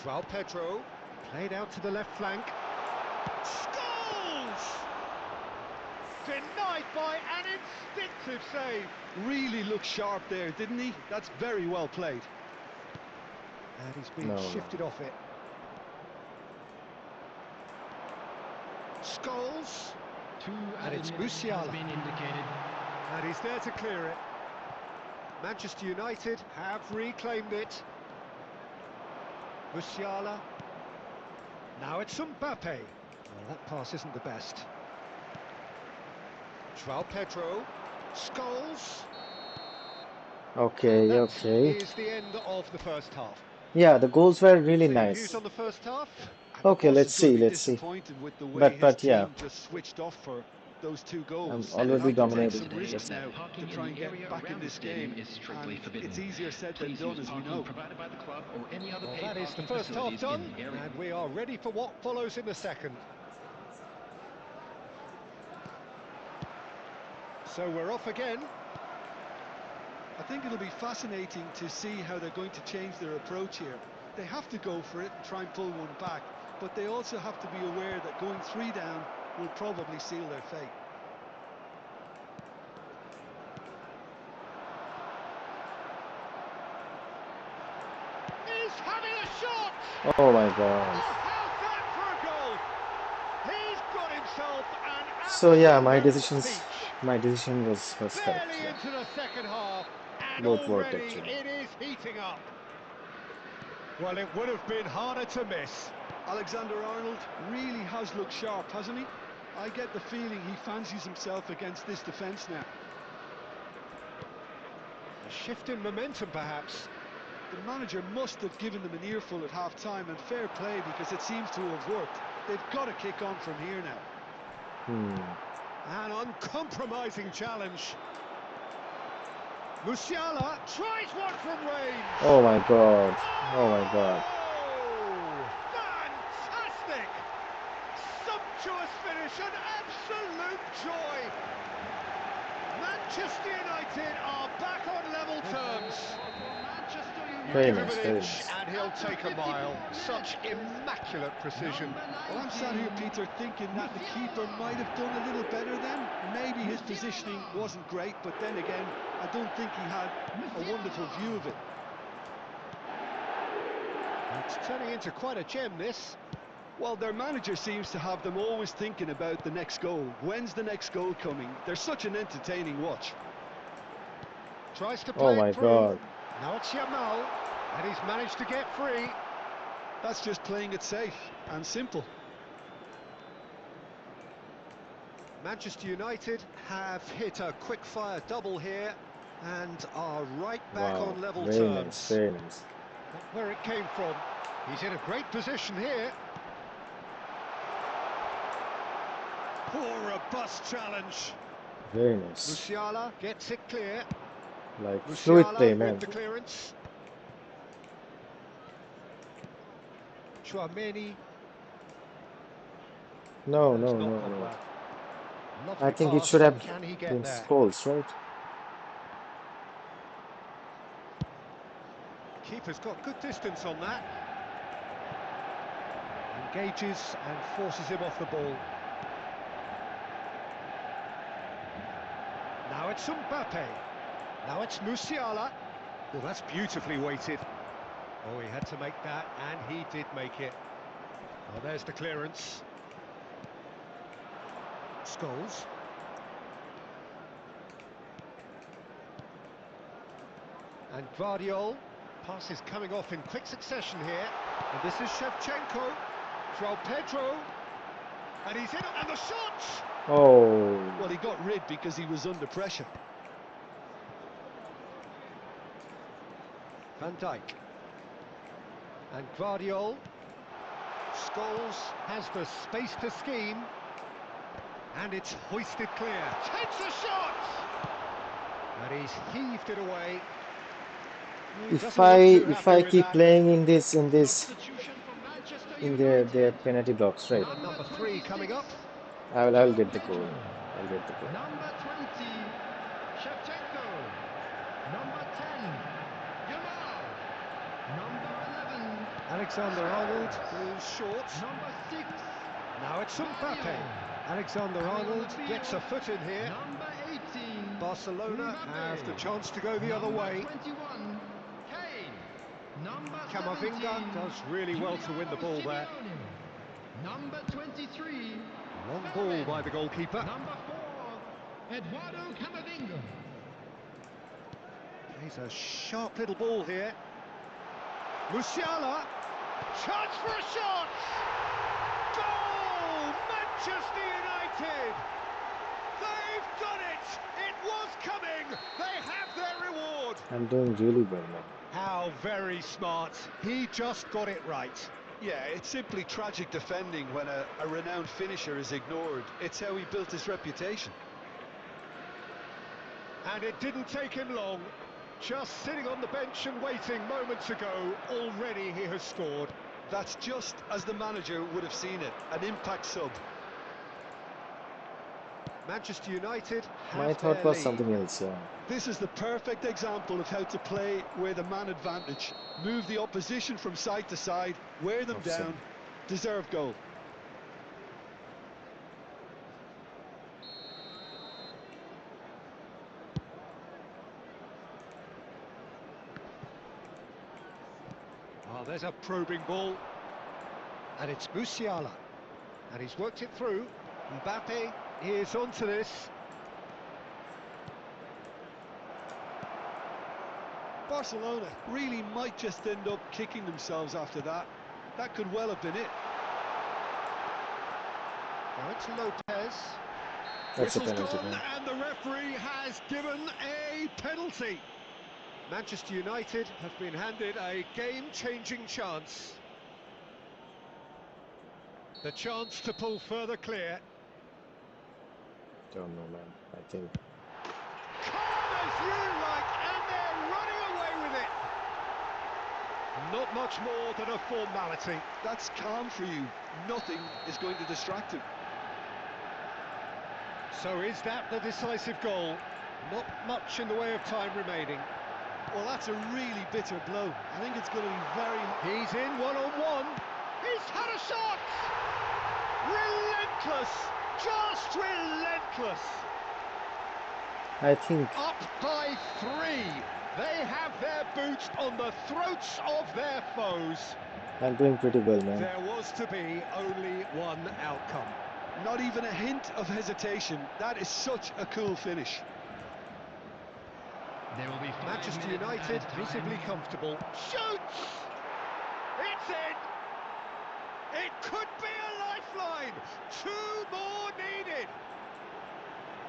João Pedro. Played out to the left flank. Scholes! Denied by an instinctive save. Really looked sharp there, didn't he? That's very well played. And he's been No. shifted off it. Scholes. And it's Musiala. Has been indicated. And he's there to clear it. Manchester United have reclaimed it. Musiala. Now it's Mbappe. Well, that pass isn't the best. João Pedro. Scholes. Okay, That okay. is the end of the first half. Yeah, the goals were really So your views nice. on the first half? And the Okay, boss let's is going see, to be let's see. disappointed with the way But his but yeah, team just switched off for those two I'm goals. They'll already have to take dominated. some risks Let's now Parking to in try the and get area back in around the this stadium game. is strictly And forbidden. it's easier said than Please done, use as we parking know. provided by the club or any other Well, paid that is the parking first half facilities done, in the area. and we are ready for what follows in the second. So we're off again. I think it'll be fascinating to see how they're going to change their approach here. They have to go for it and try and pull one back, but they also have to be aware that going 3 down will probably seal their fate. He's having a shot! Oh my God. Oh, how's that for a goal? He's got himself an So yeah, absolute peach. my decision was correct. Barely Yeah. into the second half, And Both worked already actually. it is heating up. Well, it would have been harder to miss. Alexander-Arnold really has looked sharp, hasn't he? I get the feeling he fancies himself against this defence now. A shift in momentum, perhaps. The manager must have given them an earful at half-time, and fair play, because it seems to have worked. They've got to kick on from here now. An uncompromising challenge. Musiala tries one from range. Oh my God. Oh my God. Oh, fantastic! Sumptuous finish, an absolute joy. Manchester United are back on level terms. Manchester United. Very Give him nice, an very inch nice. and he'll take a mile. Such immaculate precision. Well, I'm sat here, Peter, thinking that the keeper might have done a little better then. Maybe his positioning wasn't great, but then again, I don't think he had a wonderful view of it. It's turning into quite a gem, this. Well, their manager seems to have them always thinking about the next goal. When's the next goal coming? They're such an entertaining watch. Tries to Oh play my it through. God. Now it's Yamal, and he's managed to get free. That's just playing it safe and simple. Manchester United have hit a quick-fire double here and are right back Wow. on level Very terms. nice, very nice. Not where it came from. He's in a great position here. Poor robust challenge. Very nice. Musiala gets it clear. Like fluid play, Musiala man. with the clearance. Chouameni. No, It's no, not no, gone no. well. I Lovely think it pass, should but have can he get been there? Scholes, right? Keeper's got good distance on that. Engages and forces him off the ball. Now it's Mbappe. Now it's Musiala. Well, that's beautifully weighted. Oh, he had to make that, and he did make it. Oh, there's the clearance. Scholes. And Guardiola. Pass is coming off in quick succession here. And this is Shevchenko. João Pedro. And he's in, and the shot! Oh. Well, he got rid because he was under pressure. Van Dijk. And Guardiola. Scholes has the space to scheme. And it's hoisted clear. Takes a shot! And he's heaved it away. He doesn't look too If I happy with keep that. playing in this Substitution for Manchester in United. their penalty box, right? And number 3 coming up. I'll get the goal. I'll get the goal. Number 20, Shevchenko. Number 10, Yamal. Number 11, Alexander-Arnold is short. number 6, Now it's Mbappe. Mario. Alexander-Arnold gets a foot in here. Number 18, Barcelona Mbappe. have the chance to go the other way. Number 21, Kane. Number Camavinga 17, does really well to win the ball there. Simeone. Number 23, Long ball by the goalkeeper. Number 4, Eduardo Camavinga. He's a sharp little ball here. Musiala. Chance for a shot! Goal! Manchester United! They've done it! It was coming! They have their reward! I'm doing really well, man. How very smart. He just got it right. Yeah, it's simply tragic defending when a renowned finisher is ignored. It's how he built his reputation. And it didn't take him long. Just sitting on the bench and waiting moments ago, already he has scored. That's just as the manager would have seen it, an impact sub. Manchester United have My thought their was lead. something else, yeah. This is the perfect example of how to play with a man advantage. Move the opposition from side to side, wear them Offside. down, deserve goal. Oh, there's a probing ball. And it's Musiala. And he's worked it through. Mbappe is onto this. Barcelona really might just end up kicking themselves after that. That could well have been it. Now it's Lopez. That's a Whistle's penalty, gone, man. and the referee has given a penalty. Manchester United have been handed a game-changing chance. The chance to pull further clear. Don't know, man. I think. Calm as you like, and they're running away with it. Not much more than a formality. That's calm for you. Nothing is going to distract him. So is that the decisive goal? Not much in the way of time remaining. Well, that's a really bitter blow. I think it's going to be very... He's in one-on-one. He's had a shot! Relentless! Just relentless! I think. Up by 3. They have their boots on the throats of their foes. I'm doing pretty well, man. There was to be only one outcome. Not even a hint of hesitation. That is such a cool finish. There will be 5 Manchester minutes United added time. visibly comfortable. Shoots! It's in! It could be a lifeline! 2 more needed!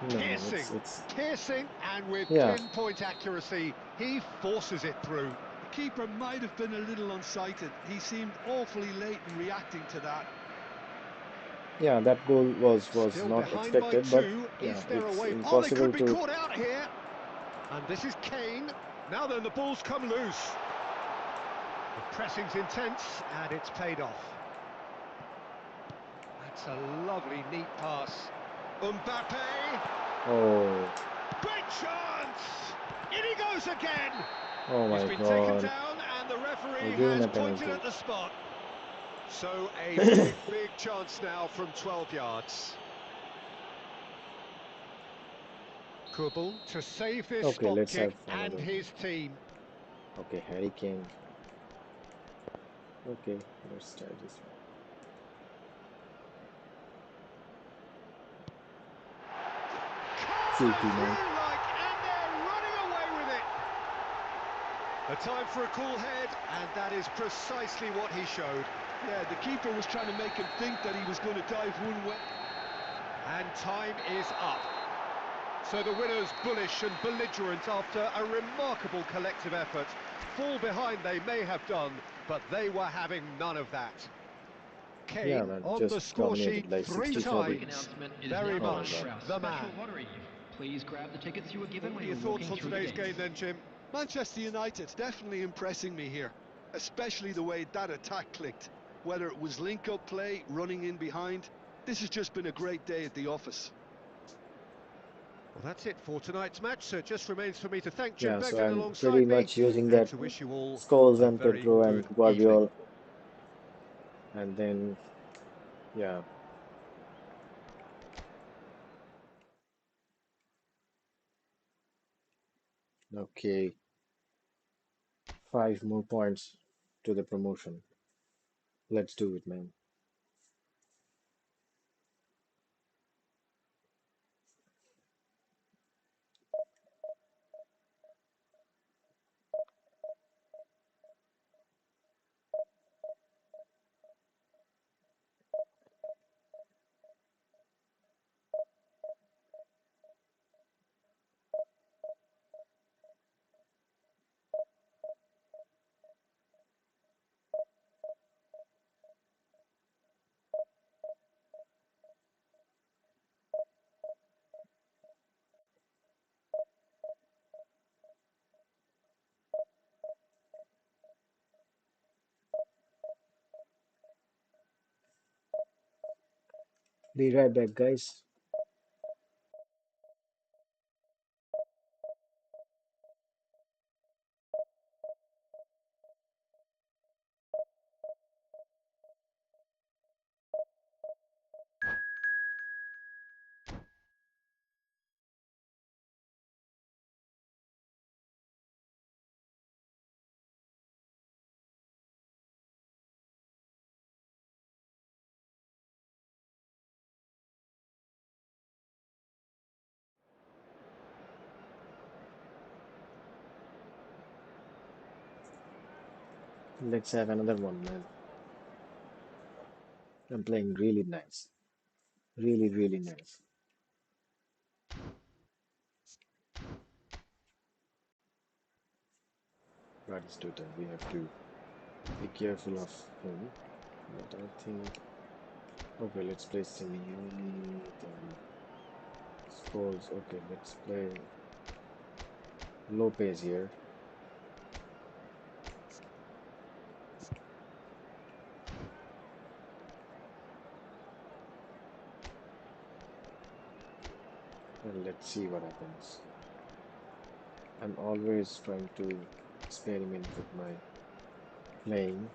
No, man, Piercing, it's piercing, and with Yeah. pinpoint accuracy, he forces it through. The keeper might have been a little unsighted. He seemed awfully late in reacting to that. Yeah, that goal was Still not behind by expected, but 2. yeah, Is there a it's way? Oh, they impossible could be to. caught out here. And this is Kane. Now then, the ball's come loose. The pressing's intense, and it's paid off. That's a lovely, neat pass. Mbappe. Oh, Great chance! In he goes again! oh He's my been taken God! down, and the referee Again has a pointed penalty. at the spot. So a big, big chance now from 12 yards. Kubel to save this Okay, spot let's kick have and another. his team. Okay, Harry Kane. Okay, let's try this one. Calm Cheeky, as man. you like, and they're running away with it. A time for a cool head, and that is precisely what he showed. Yeah, the keeper was trying to make him think that he was going to dive one way. And time is up. So the winners bullish and belligerent after a remarkable collective effort. Fall behind they may have done, but they were having none of that. Yeah, Kane man, on the just score sheet dominated like 3 60-40. Quick times. announcement is Very now Oh my on much for God. our the special man. lottery. Please grab the tickets you were given What when are you your were thoughts walking on through the today's game gates. then, Jim? Manchester United definitely impressing me here, especially the way that attack clicked. Whether it was link-up play, running in behind, this has just been a great day at the office. Well, that's it for tonight's match, so it just remains for me to thank Jim Yeah, so Beglin I'm pretty alongside me much using and that to wish you all Scholes a and very Pedro and good evening. Guardiola, and then yeah. Okay, 5 more points to the promotion. Let's do it, man. Be right back, guys. Let's have another one, man. I'm playing really nice. Really, really nice. Batistuta, we have to be careful of him. But I think, okay, let's play Simeone, then Scholes. Okay, let's play Lopez here. And let's see what happens. I'm always trying to experiment with my playing.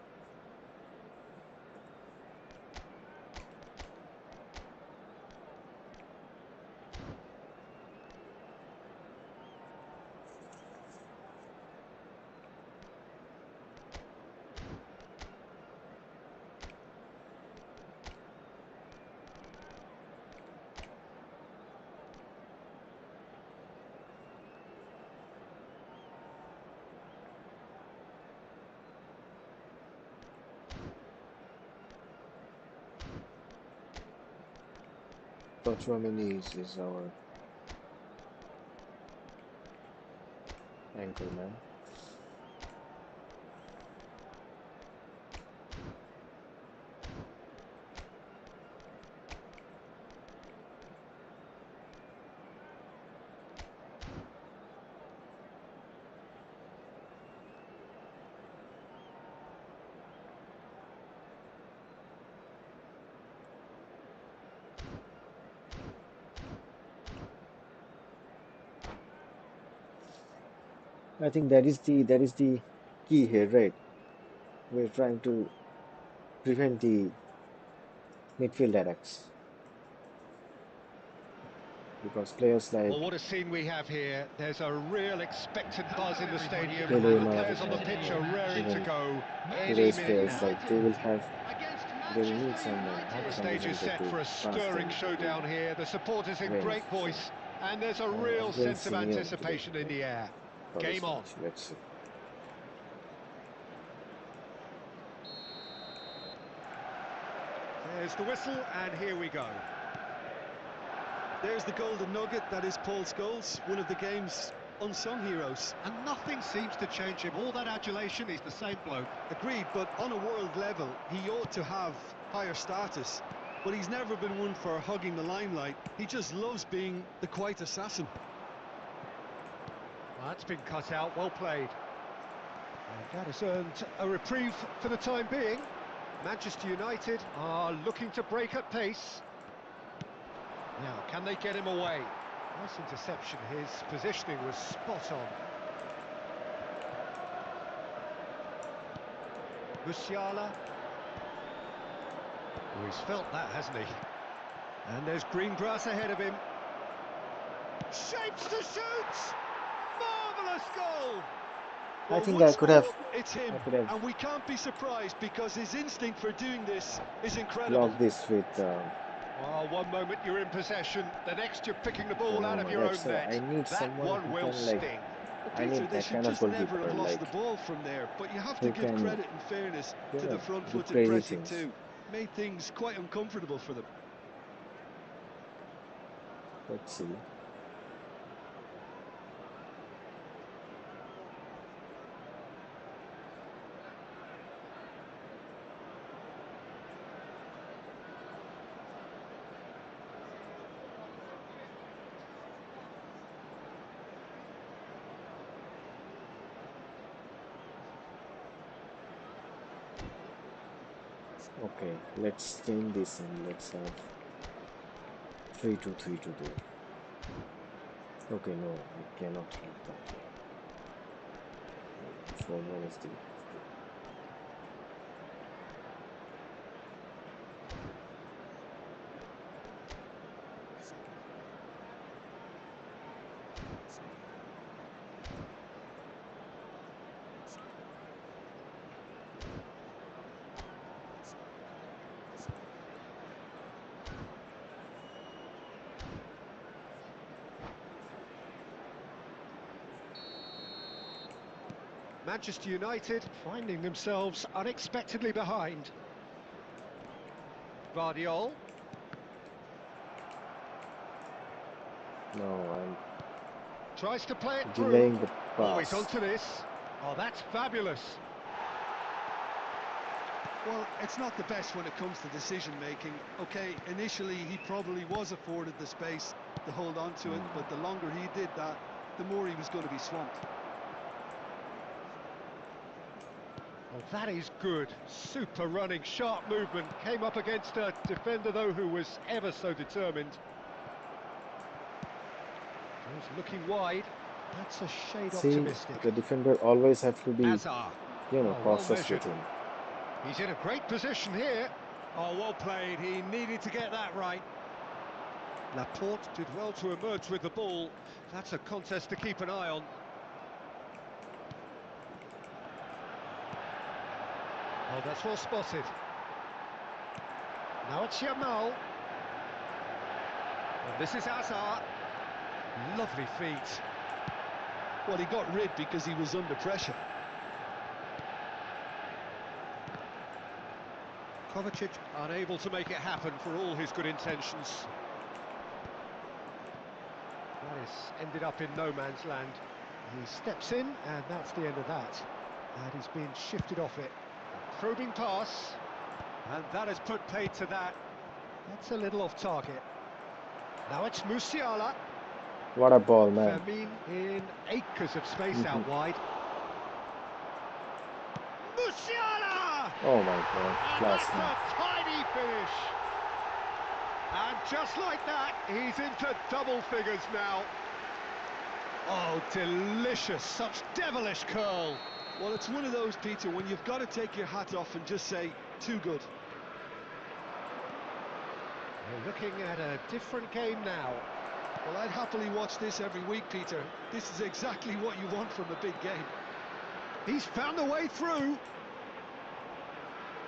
Tchouaméni is our anchor man. I think that is the key here, right? We're trying to prevent the midfield attacks because players like Well, what a scene we have here. There's a real expectant buzz in Hello the everybody, stadium, and and the Pelema welcome players to on the and pitch today's are match. raring to even go any today's Manchester minute players, now. like United they will have, against they will need Manchester The United. some stage is defender set to for a pass stirring them to the showdown here. The supporters in wings. great So voice, and there's a I'm real going sense of Simeone today, anticipation in right, the air. for Game this on. match. Let's see. There's the whistle, and here we go. There's the golden nugget, that is Paul Scholes, one of the game's unsung heroes. And nothing seems to change him. All that adulation, he's the same bloke. Agreed, but on a world level, he ought to have higher status. But he's never been one for hugging the limelight. He just loves being the quiet assassin. Well, that's been cut out, well played. And that has earned a reprieve for the time being. Manchester United are looking to break at pace. Now, can they get him away? Nice interception, his positioning was spot on. Musiala. Oh, he's felt that, hasn't he? And there's green grass ahead of him. Shapes to shoot! Marvellous goal! I Well, think once more, it's him. I could have And we can't be surprised because his instinct for doing this is incredible. blocked this with Well, one moment you're in possession, the next you're picking the ball out of Bonoma, your right? own So I net. need That someone one who will can, like, sting. Well, I Peter, need they that should kind of just never have goalkeeper, lost the like, ball from there. But you have to who give can, credit and fairness you to the know, do front-footed crazy pressing things. too. Made things quite uncomfortable for them. Let's see. Okay, let's change this and let's have 3-2-3-2 there. Okay, no, we cannot have that here. 4-1 is the Manchester United finding themselves unexpectedly behind. Guardiola. No, I'm Tries to play it through. delaying the Oh, he's pass. onto this. Oh, that's fabulous. Well, it's not the best when it comes to decision making. Okay, initially he probably was afforded the space to hold on to it, but the longer he did that, the more he was going to be swamped. Oh, that is good. Super running, sharp movement. Came up against a defender, though, who was ever so determined. He's looking wide. That's a shade See, optimistic. the defender always have to be, Azar. Oh, well cautious measured. with him. He's in a great position here. Oh, well played. He needed to get that right. Laporte did well to emerge with the ball. That's a contest to keep an eye on. Oh, that's well spotted. Now it's Yamal. And this is Azar. Lovely feet. Well, he got rid because he was under pressure. Kovacic unable to make it happen for all his good intentions. That is ended up in no man's land. He steps in, and that's the end of that. And he's been shifted off it. Probing pass. And that has put paid to that. That's a little off target. Now it's Musiala. What a ball, man. Fermin in acres of space out wide. Musiala! Oh my God, And class, that's man. a tiny finish. And just like that, he's into double figures now. Oh, delicious, such devilish curl. Well, it's one of those, Peter, when you've got to take your hat off and just say, too good. We're looking at a different game now. Well, I'd happily watch this every week, Peter. This is exactly what you want from a big game. He's found a way through.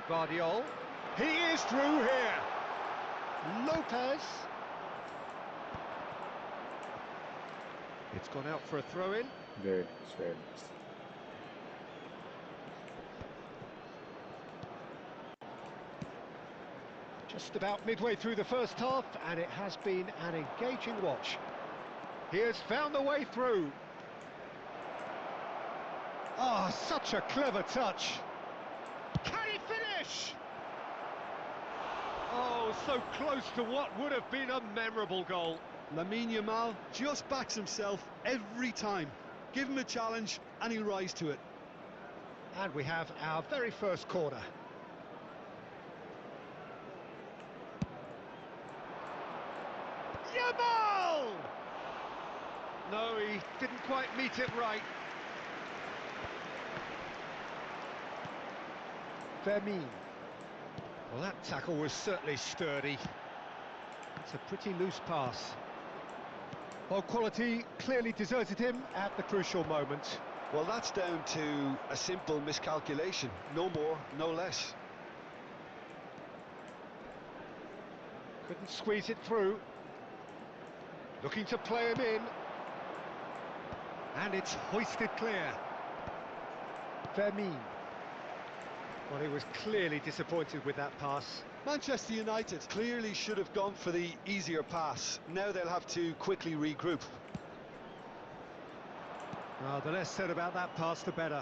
Guardiola. He is through here. Lopez. It's gone out for a throw-in. Very nice, very nice. Just about midway through the first half, and it has been an engaging watch. He has found a way through. Oh, such a clever touch. Can he finish? Oh, so close to what would have been a memorable goal. Lamine Yamal just backs himself every time. Give him a challenge and he'll rise to it. And we have our very first corner. Yamal! No, he didn't quite meet it right. Fermin. Well, that tackle was certainly sturdy. It's a pretty loose pass. Well, quality clearly deserted him at the crucial moment. Well, that's down to a simple miscalculation. No more, no less. Couldn't squeeze it through. Looking to play him in. And it's hoisted clear. Fermin. Well, he was clearly disappointed with that pass. Manchester United clearly should have gone for the easier pass. Now they'll have to quickly regroup. Well, the less said about that pass, the better.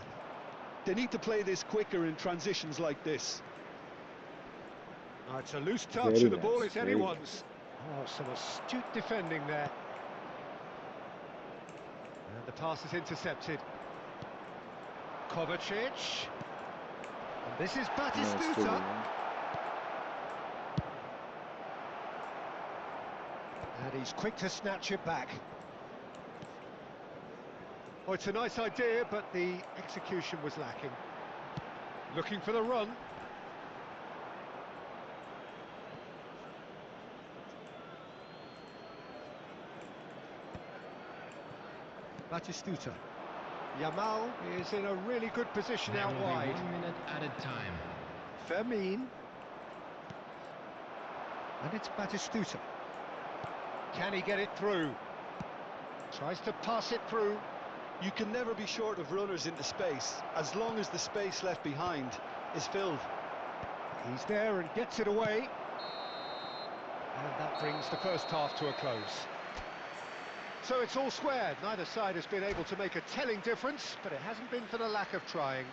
They need to play this quicker in transitions like this. Oh, it's a loose touch Very and the ball nice, is very anyone's. Oh, some astute defending there. And the pass is intercepted. Kovacic. And this is nice to be, Batistuta. man. And he's quick to snatch it back. Oh, it's a nice idea, but the execution was lacking. Looking for the run. Batistuta. Yamal is in a really good position There out will be wide. 1 minute added time. Fermin. And it's Batistuta. Can he get it through? Tries to pass it through. You can never be short of runners into space, as long as the space left behind is filled. He's there and gets it away. And that brings the first half to a close. So it's all squared. Neither side has been able to make a telling difference, but it hasn't been for the lack of trying.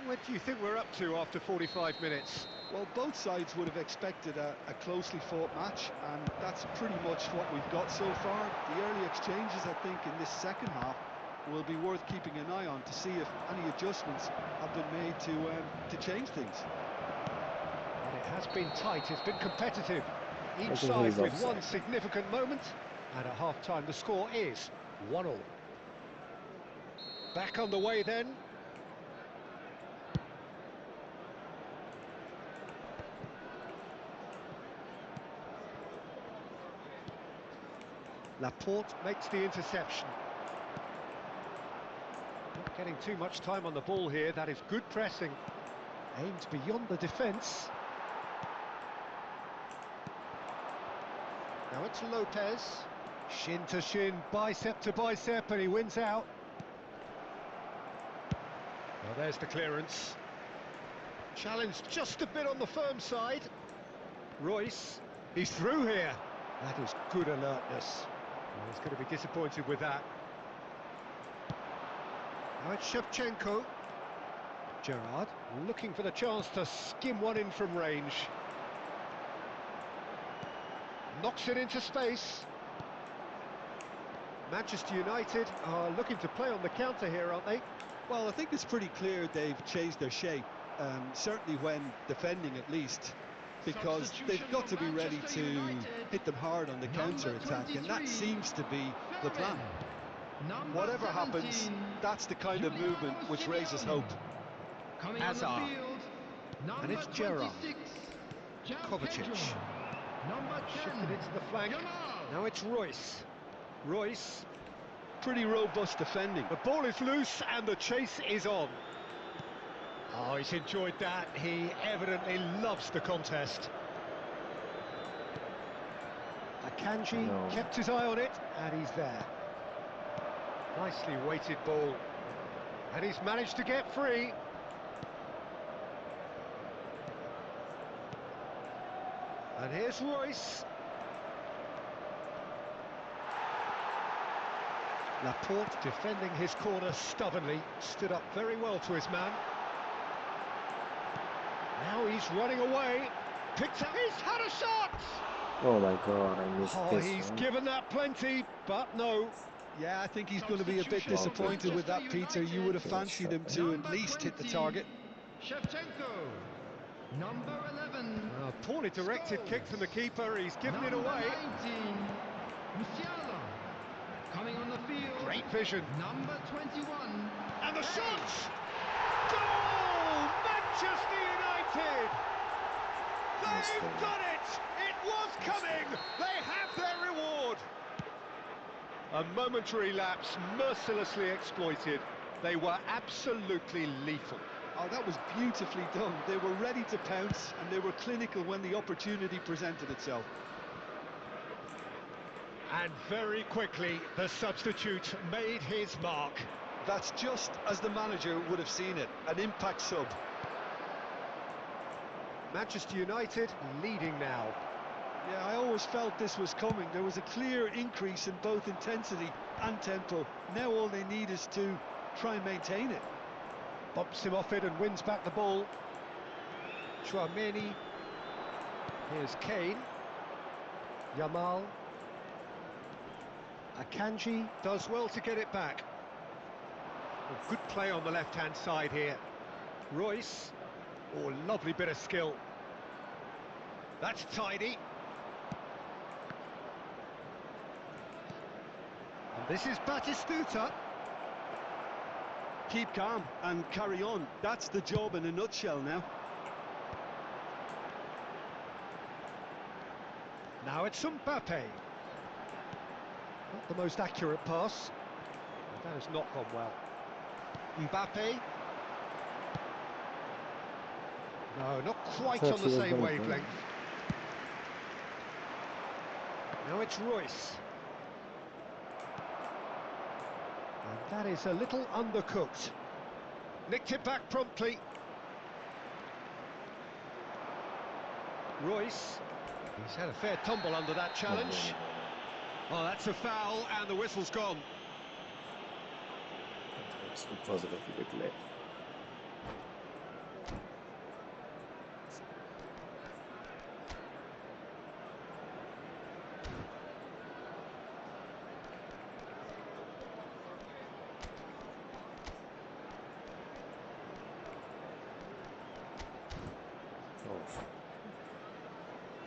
What do you think we're up to after 45 minutes? Well, both sides would have expected a closely fought match, and that's pretty much what we've got so far. The early exchanges, I think, in this second half will be worth keeping an eye on to see if any adjustments have been made to change things. But it has been tight, it's been competitive. I Each think side he's with offside. one significant moment, and at half-time the score is 1-1. Back on the way then. Laporte makes the interception. Not getting too much time on the ball here, that is good pressing. Aimed beyond the defence. Now it's Lopez. Shin to shin, bicep to bicep, and he wins out. Well, there's the clearance. Challenged just a bit on the firm side. Royce, he's through here. That is good alertness. Well, he's going to be disappointed with that. Now it's Shevchenko. Gerrard looking for the chance to skim one in from range. Knocks it into space. Manchester United are looking to play on the counter here, aren't they? Well, I think it's pretty clear they've changed their shape, certainly when defending at least, because they've got to be ready to hit them hard on the counter-attack, and that seems to be the plan. Whatever happens, that's the kind of movement which raises hope. Hazard. And it's Gerrard. Kovacic. Shifted into the flank. Now it's Royce. Royce. Pretty robust defending. The ball is loose and the chase is on. Oh, he's enjoyed that. He evidently loves the contest. Akanji kept his eye on it, and he's there. Nicely weighted ball. And he's managed to get free. And here's Royce. Laporte defending his corner stubbornly, stood up very well to his man. Now he's running away, picked up, he's had a shot! Oh my God, I missed Oh, this he's one. given that plenty, but no. Yeah, I think he's going to be a bit disappointed with that, Peter. You would have fancied him to at least hit the target. Shevchenko, number 11. Poorly directed kick from the keeper, he's given it away. 19, Musiala, coming on the field. Great vision. Number 21. And the shot! Goal! Manchester United! They've done it! It was coming! They have their reward! A momentary lapse, mercilessly exploited. They were absolutely lethal. Oh, that was beautifully done. They were ready to pounce, and they were clinical when the opportunity presented itself. And very quickly, the substitute made his mark. That's just as the manager would have seen it, an impact sub. Manchester United leading now. Yeah, I always felt this was coming. There was a clear increase in both intensity and tempo. Now all they need is to try and maintain it. Bumps him off it and wins back the ball. Chouameni. Here's Kane. Yamal. Akanji does well to get it back. A good play on the left-hand side here. Royce. Oh, lovely bit of skill. That's tidy. And this is Batistuta. Keep calm and carry on. That's the job in a nutshell now. Now it's Mbappe. Not the most accurate pass. That has not gone well. Mbappe. No, not quite on the same wavelength. Now it's Royce. That is a little undercooked. Nicked it back promptly. Royce. He's had a fair tumble under that challenge. Oh, that's a foul, and the whistle's gone. It was a little bit late.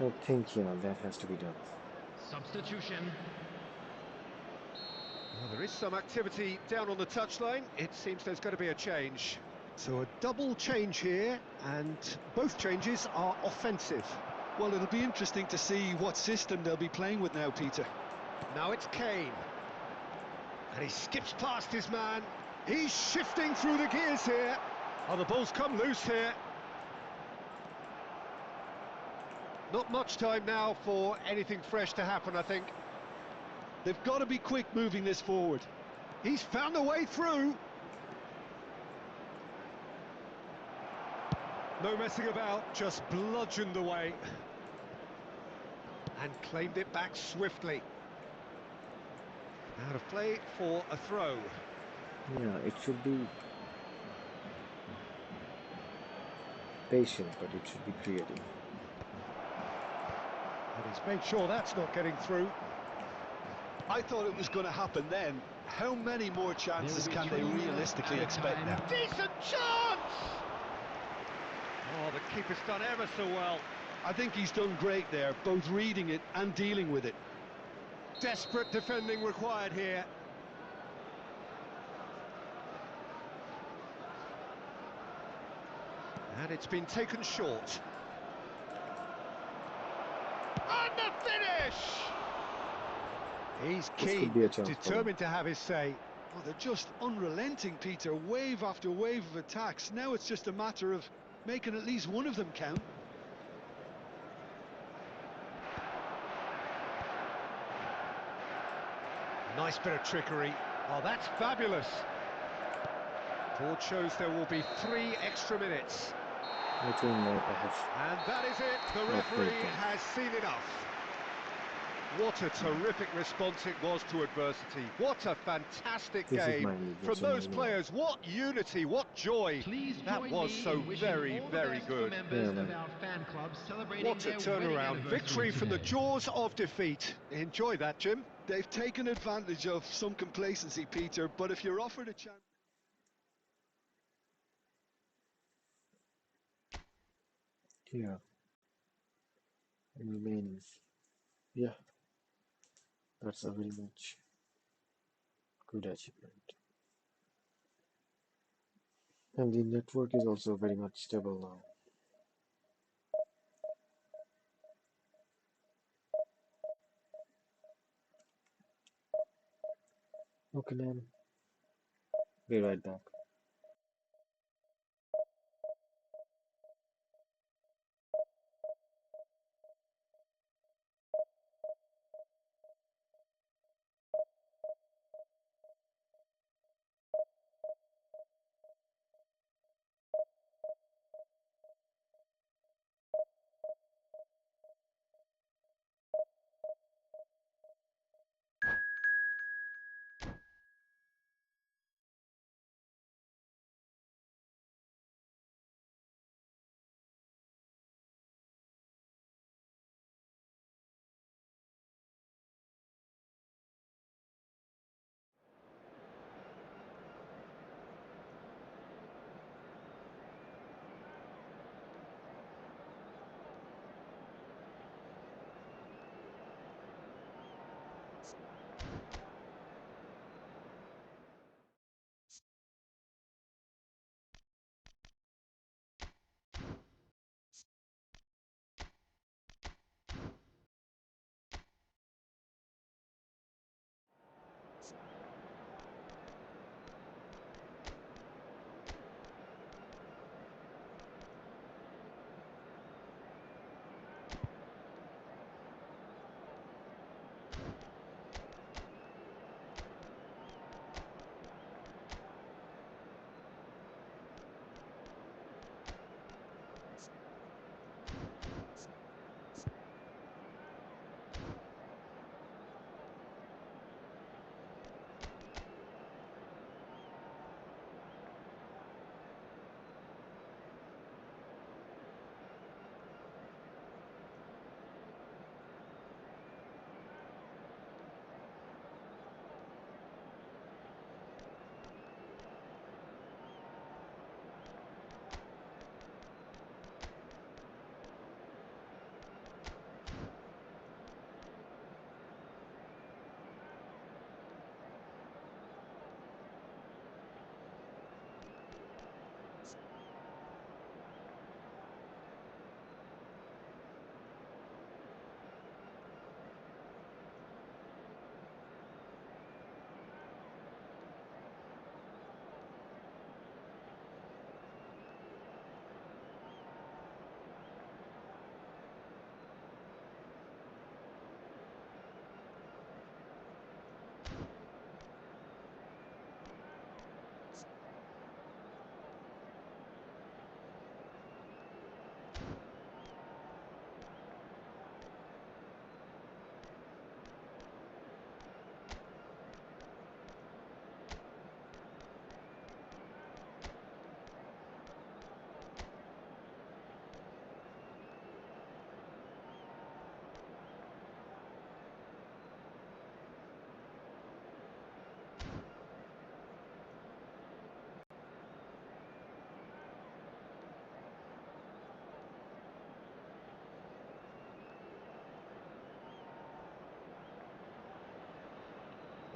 I think, that has to be done. Substitution. Well, there is some activity down on the touchline. It seems there's going to be a change. So a double change here, and both changes are offensive. Well, it'll be interesting to see what system they'll be playing with now, Peter. Now it's Kane. And he skips past his man. He's shifting through the gears here. Oh, the ball's come loose here. Not much time now for anything fresh to happen, I think. They've got to be quick moving this forward. He's found a way through. No messing about, just bludgeoned away. And claimed it back swiftly. Out of play for a throw. Yeah, it should be patient, but it should be creative. And he's made sure that's not getting through. I thought it was going to happen then. How many more chances can they realistically expect now? Decent chance! Oh, the keeper's done ever so well. I think he's done great there, both reading it and dealing with it. Desperate defending required here. And it's been taken short. And the finish! He's This could keen, be a chance for determined to have his say. Oh, they're just unrelenting, Peter. Wave after wave of attacks. Now it's just a matter of making at least one of them count. Nice bit of trickery. Oh, that's fabulous. Board shows there will be 3 extra minutes. I think I have. And that is it. The referee has seen enough. What a terrific response it was to adversity. What a fantastic This is game my league, from so I those know. players. What unity, what joy. Please That join was me so in wishing very, all the very best for good. members Yeah, of man. our fan club celebrating What a their wedding turnaround. anniversary Victory from the today. jaws of defeat. Enjoy that, Jim. They've taken advantage of some complacency, Peter, but if you're offered a chance... Yeah. Remaining. Yeah, that's a very much good achievement. And the network is also very much stable now. Okay, then. Be right back.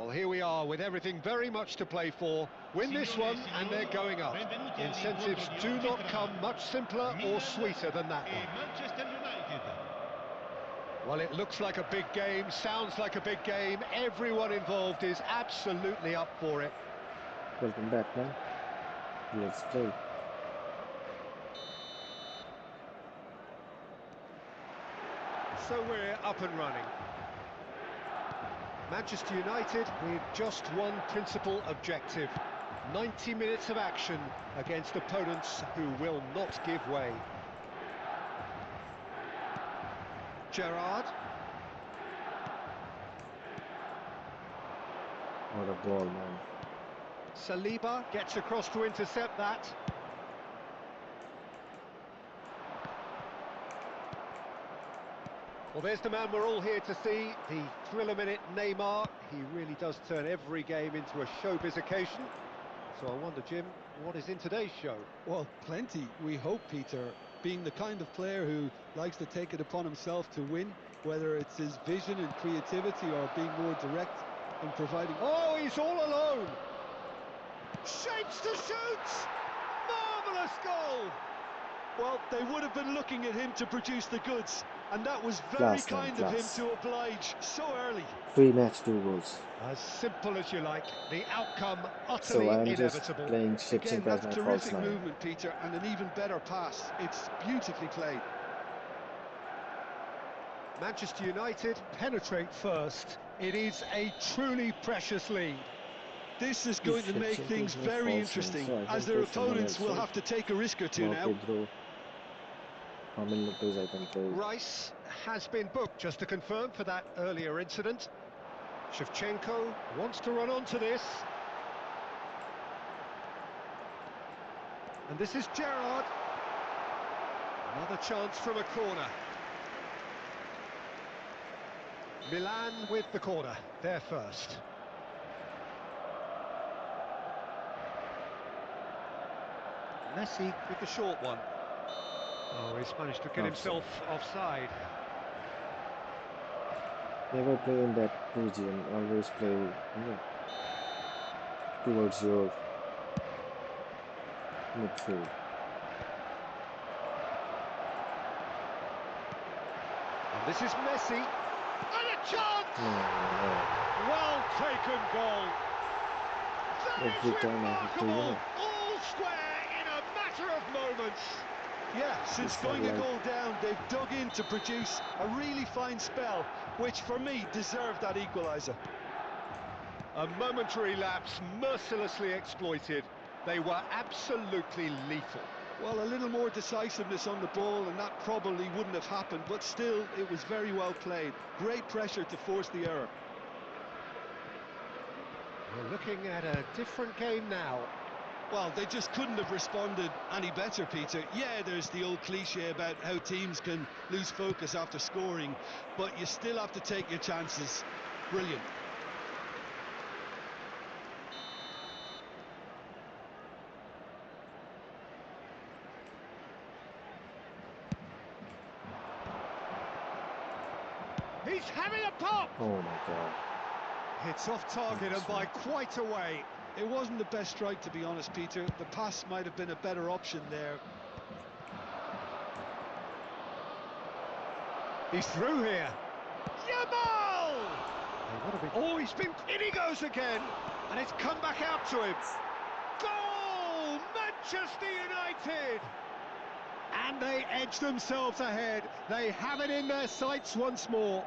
Well, here we are with everything very much to play for. Win this one and they're going up. Incentives do not come much simpler or sweeter than that one. Manchester United. Well, it looks like a big game, sounds like a big game. Everyone involved is absolutely up for it. Welcome back, man. Let's play. So we're up and running. Manchester United with just one principal objective. 90 minutes of action against opponents who will not give way. Gerrard. What a ball, man. Saliba gets across to intercept that. Well, there's the man we're all here to see, the thriller-minute Neymar. He really does turn every game into a showbiz occasion. So I wonder, Jim, what is in today's show? Well, plenty, we hope, Peter. Being the kind of player who likes to take it upon himself to win, whether it's his vision and creativity or being more direct in providing... Oh, he's all alone! Shapes to shoot! Marvellous goal! Well, they would have been looking at him to produce the goods, and that was very Class, man, kind of him class. to oblige so early. 3 match, 2 goals. As simple as you like, the outcome So utterly I'm just inevitable. playing Shipsink Again, as that's my false terrific 9. movement, Peter, and an even better pass. It's beautifully played. Manchester United penetrate first. It is a truly precious lead. This is going to make Shipsink things is my very false 9, interesting, so I can as their play someone opponents else, will right? have to take a risk or two Now now. Pedro. How many players I can play? Rice has been booked, just to confirm, for that earlier incident. Shevchenko wants to run onto this. And this is Gerrard. Another chance from a corner. Milan with the corner, they're first. Messi with the short one. Oh, he's managed to get himself offside. Never play in that region. Always play towards your midfield. And this is Messi. And a chance! No. Well taken goal. That Every is time I have to, remarkable. All square in a matter of moments. Yeah, since It's going a like- goal down, they've dug in to produce a really fine spell, which for me deserved that equaliser. A momentary lapse mercilessly exploited. They were absolutely lethal. Well, a little more decisiveness on the ball and that probably wouldn't have happened, but still, it was very well played. Great pressure to force the error. We're looking at a different game now. Well, they just couldn't have responded any better, Peter. Yeah, there's the old cliche about how teams can lose focus after scoring, but you still have to take your chances. Brilliant. He's having a pop! Oh my god. It's off target and by quite a way. It wasn't the best strike, to be honest, Peter. The pass might have been a better option there. He's through here. Yamal! Oh, he's been... In he goes again! And it's come back out to him. Goal! Manchester United! And they edge themselves ahead. They have it in their sights once more.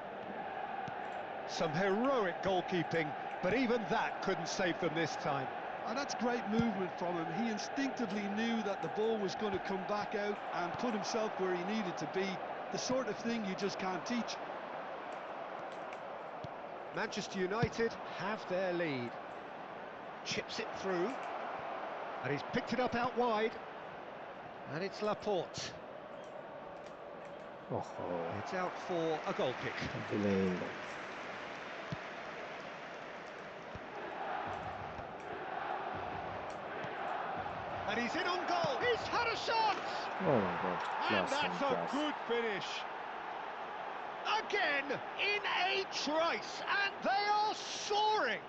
Some heroic goalkeeping, but even that couldn't save them this time. And that's great movement from him. He instinctively knew that the ball was going to come back out and put himself where he needed to be. The sort of thing you just can't teach. Manchester United have their lead. Chips it through. And he's picked it up out wide. And it's Laporte. Oh, It's out for a goal kick. delaying. And he's in on goal. He's had a shot. Oh my god. And Class, that's man, a class. good finish. Again, in a trice. And they are soaring.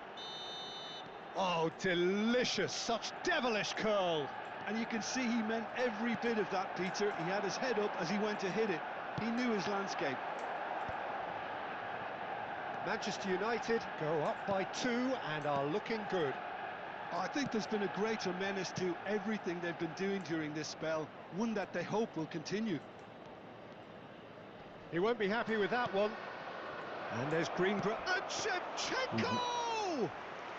Oh, delicious, such devilish curl. And you can see he meant every bit of that, Peter. He had his head up as he went to hit it. He knew his landscape. Manchester United go up by 2 and are looking good. I think there's been a greater menace to everything they've been doing during this spell, one that they hope will continue. He won't be happy with that one. And there's Greenbrook and Shevchenko!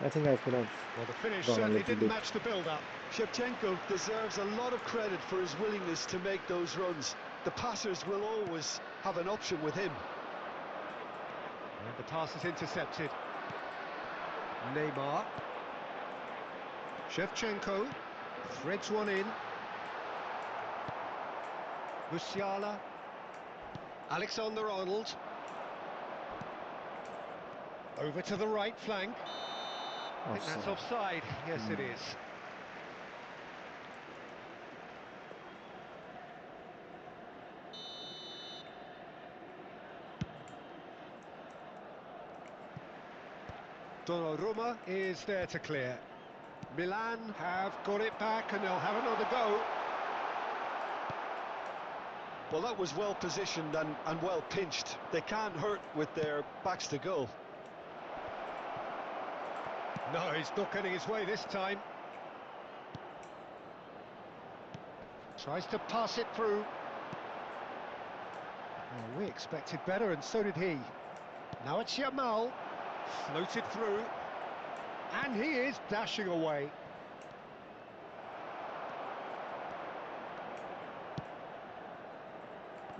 I think I could have Well, the finish gone a certainly little didn't bit. match the build-up. Shevchenko deserves a lot of credit for his willingness to make those runs. The passers will always have an option with him. And the pass is intercepted. Neymar. Shevchenko threads one in. Musiala. Alexander-Arnold. Over to the right flank. I think that's offside. Yes, it is. Donnarumma is there to clear. Milan have got it back and they'll have another go. Well, that was well positioned and well pinched. They can't hurt with their backs to goal. No, he's not getting his way this time. Tries to pass it through. Oh, we expected better, and so did he. Now it's Yamal. Floated through. And he is dashing away.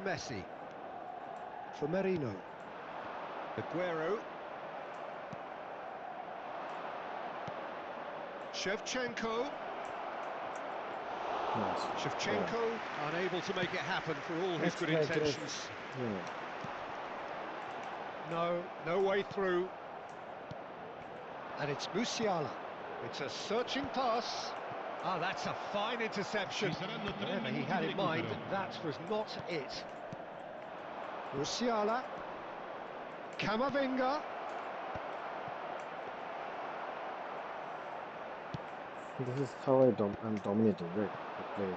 Messi. For Merino. Aguero. Shevchenko. Nice. Shevchenko unable to make it happen for all his good intentions. No way through. And it's Musiala. It's a searching pass. Ah, that's a fine interception. Whatever he had in mind, that was not it. Musiala. Camavinga. This is how I'm dominating, right? The play.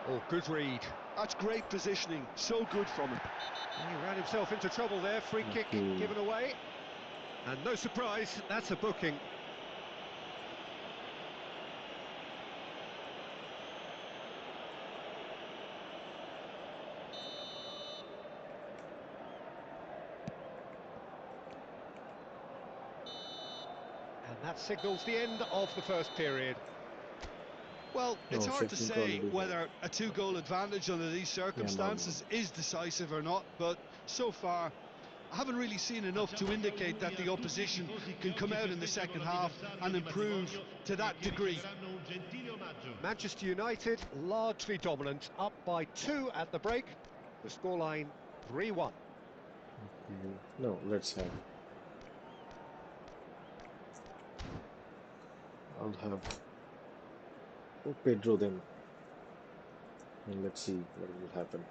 Oh, good read. That's great positioning. So good from him. He ran himself into trouble there. Free kick given away. And no surprise, that's a booking. And that signals the end of the first period. Well, it's hard to say Shevchenko whether a two-goal advantage under these circumstances is decisive or not, but so far I haven't really seen enough to indicate that the opposition can come out in the second half and improve to that degree. Manchester United largely dominant, up by 2 at the break. The scoreline 3-1. No, let's have. I'll have Pedro then. And let's see what will happen.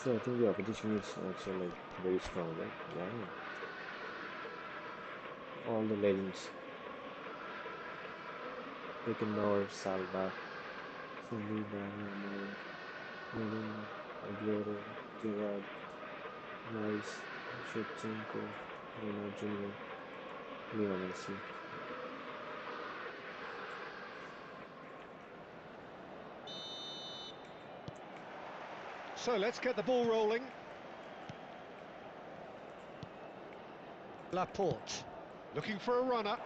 So I think the opposition is also like very strong, right? Yeah. All the legends. Beckenbauer, Salva, Saliba, Yamal, Merino, Aguero, Gerrard, Rice, Shevchenko, Neymar Jr., Leo Messi. So let's get the ball rolling. Laporte, looking for a runner.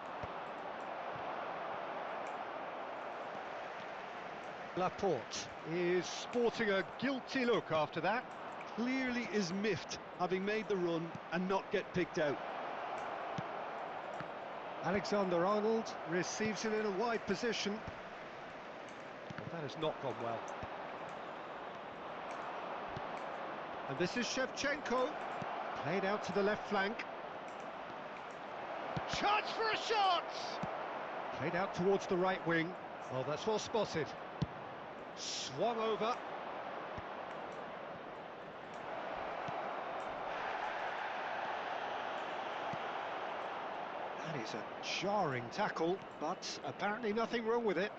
Laporte is sporting a guilty look after that. Clearly is miffed, having made the run and not get picked out. Alexander-Arnold receives it in a wide position. But that has not gone well. And this is Shevchenko. Played out to the left flank. Chance for a shot! Played out towards the right wing. Oh, that's well spotted. Swung over. That is a jarring tackle, but apparently nothing wrong with it.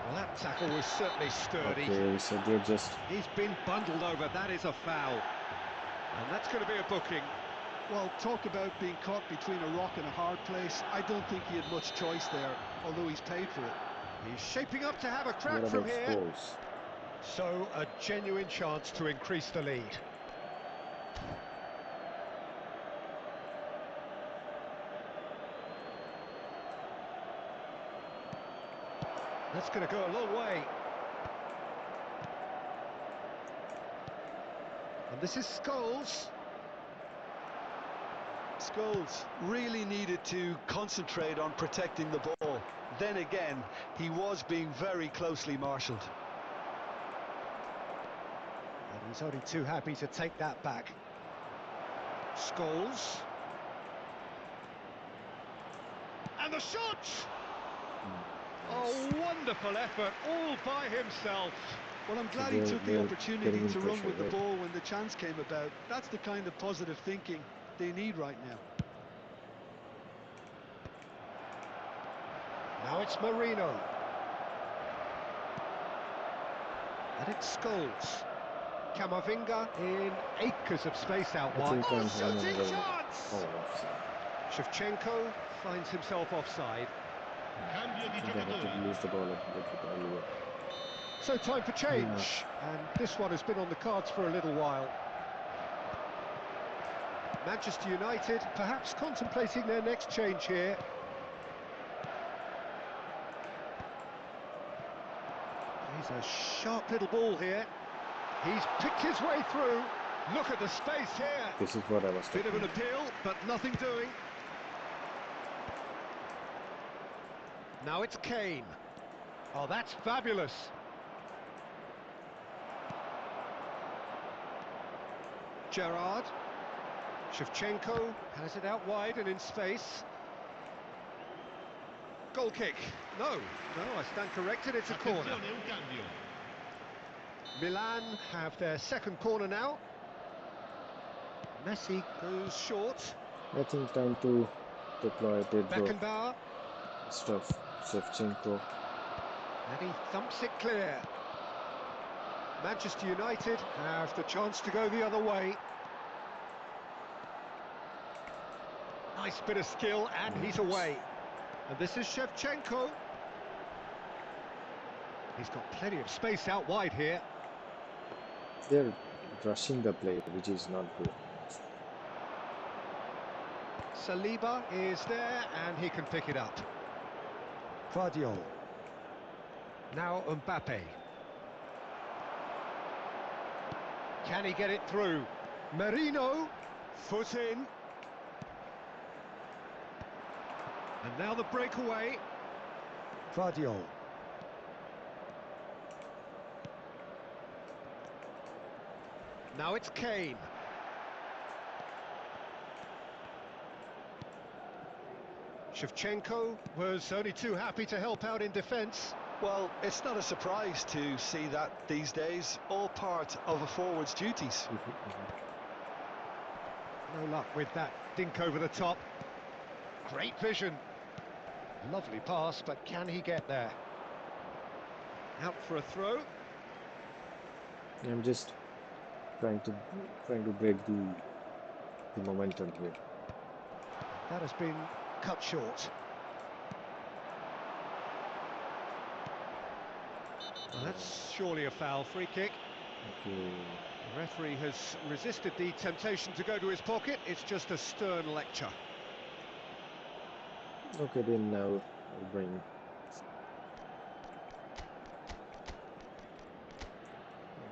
Well, that tackle was certainly sturdy. Okay, so they're just... He's been bundled over, that is a foul. And that's going to be a booking. Well, talk about being caught between a rock and a hard place. I don't think he had much choice there, although he's paid for it. He's shaping up to have a crack What from about here. Scholes? So, a genuine chance to increase the lead. That's going to go a long way. And this is Scholes. Scholes really needed to concentrate on protecting the ball. Then again, he was being very closely marshalled. And he's only too happy to take that back. Scholes. And the shot! A wonderful effort, all by himself. Well, I'm So glad he took the they're opportunity getting to in run pressure, with the right? ball when the chance came about. That's the kind of positive thinking they need right now. Now it's Marino. And it's Scholes. Camavinga in acres of space out I wide. think Oh, I'm shooting going... chance! Oh, offside. Shevchenko finds himself offside. Cambio I di think I had to giocatori. lose the ball a little bit earlier. So time for change. And this one has been on the cards for a little while. Manchester United perhaps contemplating their next change here. He's a sharp little ball here. He's picked his way through. Look at the space here. This is what I was Bit talking of an about. appeal, but nothing doing. Now it's Kane. Oh, that's fabulous. Gerrard. Shevchenko has it out wide and in space. Goal kick. No, I stand corrected, it's a corner. Attenzione, un cambio. Milan have their second corner now. Messi goes short. I think time to deploy Pedro Beckenbauer. stuff. Shevchenko. And he thumps it clear. Manchester United have the chance to go the other way. Nice bit of skill, and he's away. And this is Shevchenko. He's got plenty of space out wide here. They're rushing the play, which is not good. Saliba is there, and he can pick it up. Guardiola. Now Mbappe. Can he get it through? Marino, foot in. And now the breakaway. Guardiola. Now it's Kane. Shevchenko was only too happy to help out in defence. Well, it's not a surprise to see that these days, all part of a forward's duties. No luck with that dink over the top. Great vision. Lovely pass, but can he get there? Out for a throw. I'm just trying to break the momentum here. That has been cut short. Well, that's surely a foul. Free kick. Okay. The referee has resisted the temptation to go to his pocket. It's just a stern lecture. Okay, then now I'll bring...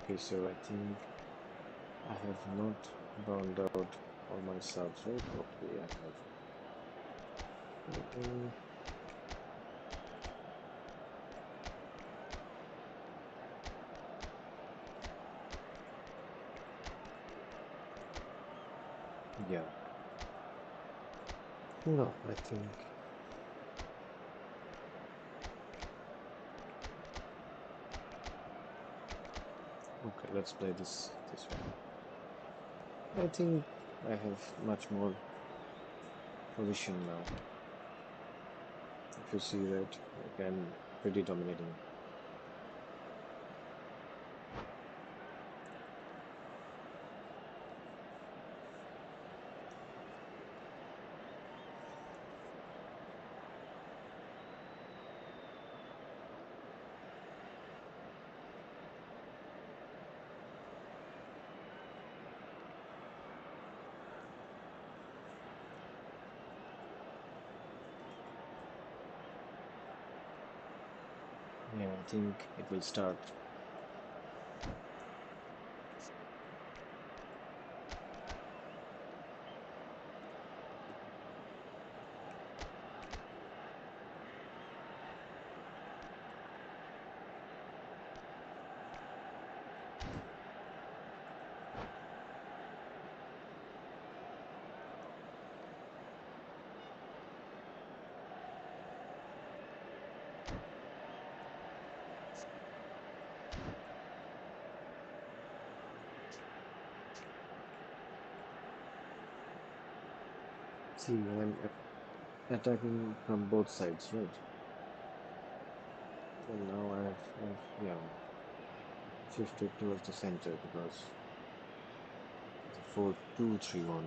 Okay, so I think I have not burned out all my subs, right? Okay, I have. Yeah. No, I think... Okay, let's play this one. I think I have much more position now. If you see that, I can pretty dominating. Yeah, I think it will start. See, I'm attacking from both sides, right? Well, now I've yeah shifted towards the center because it's a 4-2-3-1.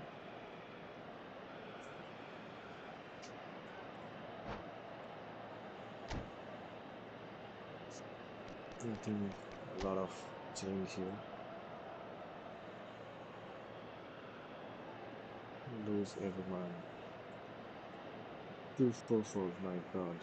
Nothing, a lot of change here. Lose everyone. 2-4-4. My God.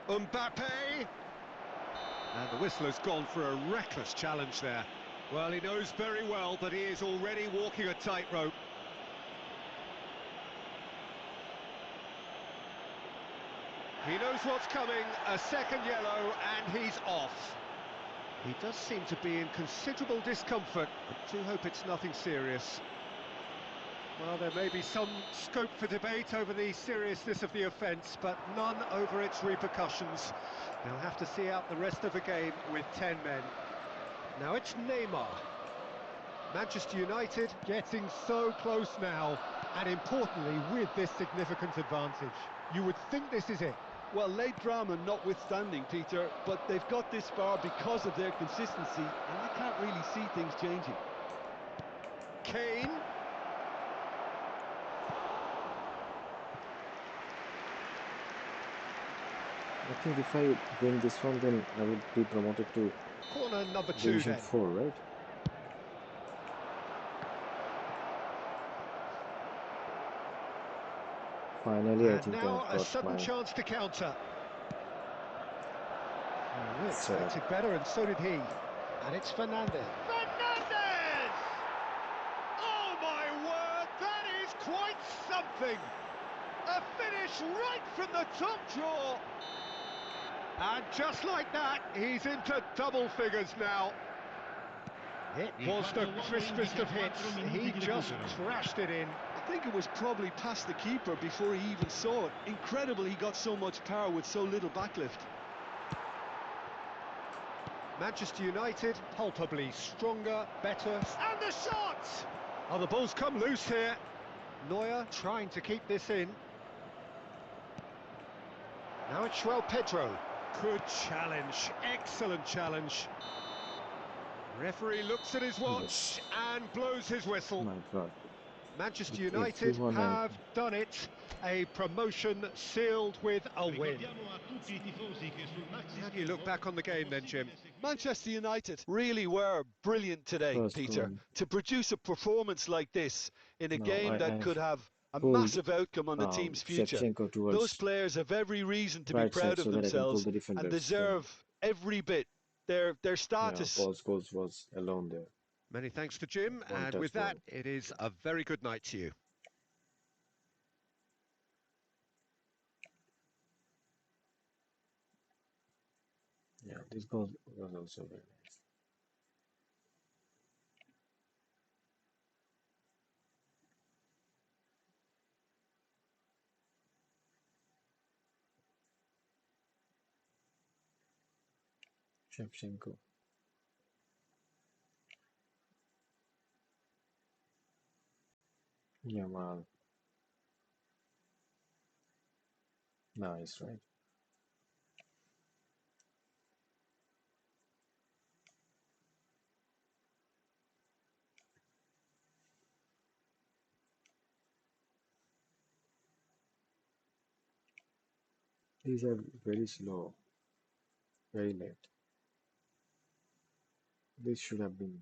Mbappe! And the whistle has gone for a reckless challenge there. Well, he knows very well that he is already walking a tightrope. He knows what's coming, a second yellow, and he's off. He does seem to be in considerable discomfort. I do hope it's nothing serious. Well, there may be some scope for debate over the seriousness of the offence, but none over its repercussions. They'll have to see out the rest of the game with 10 men. Now it's Neymar. Manchester United getting so close now, and importantly with this significant advantage. You would think this is it. Well, late drama notwithstanding, Peter, but they've got this far because of their consistency, and I can't really see things changing. Kane. I think if I win this one, then I would be promoted to Corner number 2 Division then. 4, right? Finally, I And think now I've a got sudden my chance to counter. Well, we setup. expected better, and so did he. And it's Fernandez. Fernandez! Oh my word, that is quite something! A finish right from the top draw. And just like that, he's into double figures now. It was the crispest of hits. He just crashed it in. I think it was probably past the keeper before he even saw it. Incredible he got so much power with so little backlift. Manchester United, palpably stronger, better, and the shot! Oh, the ball's come loose here. Neuer trying to keep this in. Now it's João Pedro. Good challenge, excellent challenge. Referee looks at his watch and blows his whistle. My God. Manchester With United everyone have done it. A promotion sealed with a win. How do you look back on the game then, Jim? Manchester United really were brilliant today, first Peter, goal. to produce a performance like this in a Now game I that have could have a pulled massive outcome on the team's future. Shevchenko Those towards players have every reason to be right side proud of so that I can pull themselves the and defenders. Then, deserve every bit their yeah, status. Paul Scholes was alone there. Many thanks to Jim, One and with touch that, ball. it is a very good night to you. Yeah, this goal was also very nice. Shevchenko. Yamal. Nice, right? These are very slow, very late. This should have been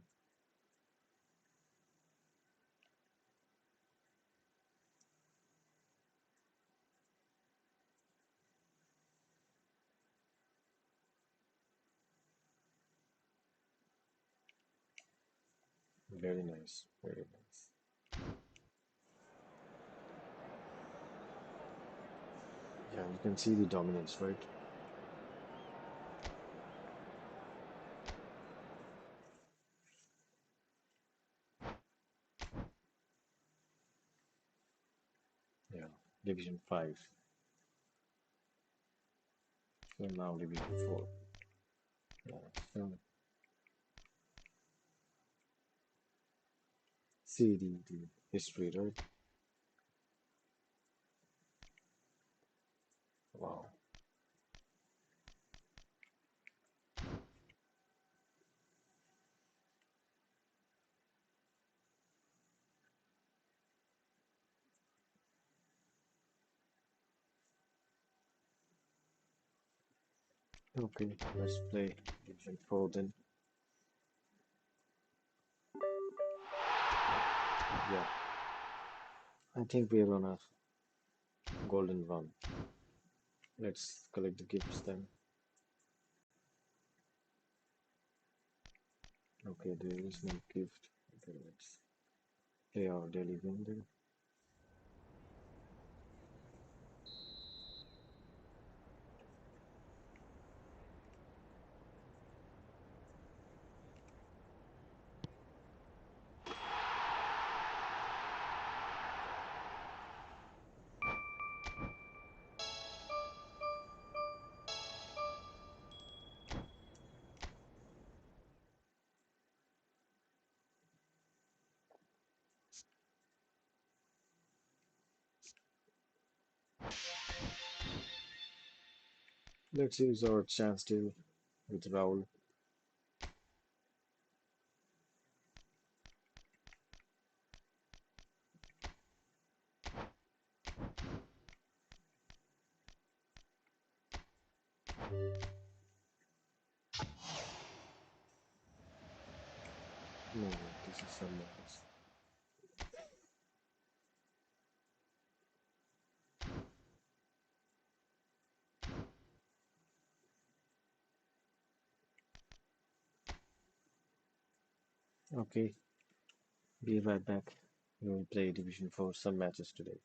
very nice, very nice. Yeah, you can see the dominance, right? Yeah, Division 5. So now Division 4. Yeah, so see the history, right? Wow. Okay, let's play Division 4 then. Yeah, I think we're on a golden run. Let's collect the gifts then. Okay, there is no gift. Okay, let's play our daily win then. Let's use our chance deal with Raul. No, no, this is someone else. Okay, be right back. We will play Division 4 some matches today.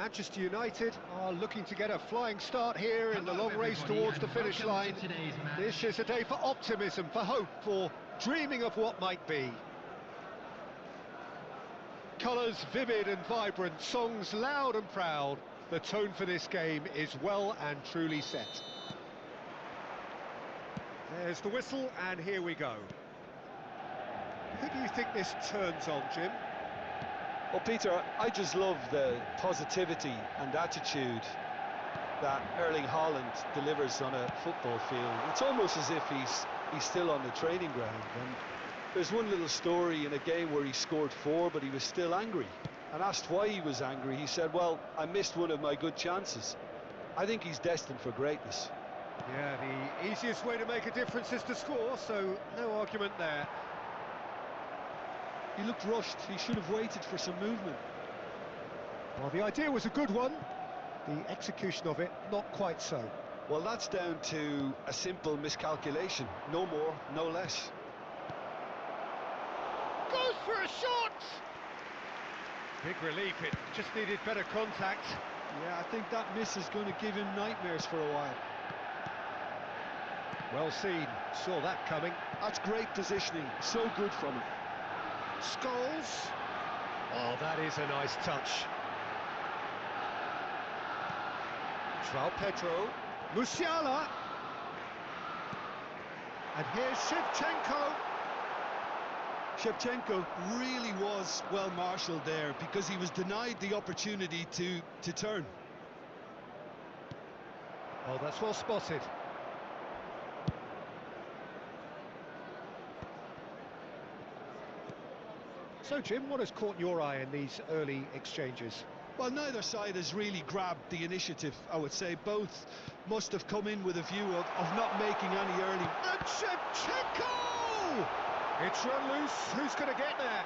Manchester United are looking to get a flying start here in the Hello long race everybody, towards the and finish welcome line. to today's match. This is a day for optimism, for hope, for dreaming of what might be. Colours vivid and vibrant, songs loud and proud. The tone for this game is well and truly set. There's the whistle, and here we go. Who do you think this turns on, Jim? Well, Peter, I just love the positivity and attitude that Erling Haaland delivers on a football field. It's almost as if he's still on the training ground. And there's one little story in a game where he scored 4, but he was still angry. And asked why he was angry, he said, well, I missed one of my good chances. I think he's destined for greatness. Yeah, the easiest way to make a difference is to score, so no argument there. He looked rushed. He should have waited for some movement. Well, the idea was a good one. The execution of it, not quite so. Well, that's down to a simple miscalculation. No more, no less. Goes for a shot! Big relief, it just needed better contact. Yeah, I think that miss is going to give him nightmares for a while. Well seen, saw that coming. That's great positioning, so good from him. Scholes. Oh, that is a nice touch. João Pedro. Musiala. And here's Shevchenko. Shevchenko really was well marshalled there because he was denied the opportunity to turn. Oh, that's well spotted. So, Jim, what has caught your eye in these early exchanges? Well, neither side has really grabbed the initiative, I would say. Both must have come in with a view of not making any early... And Shevchenko! It's run loose. Who's going to get there?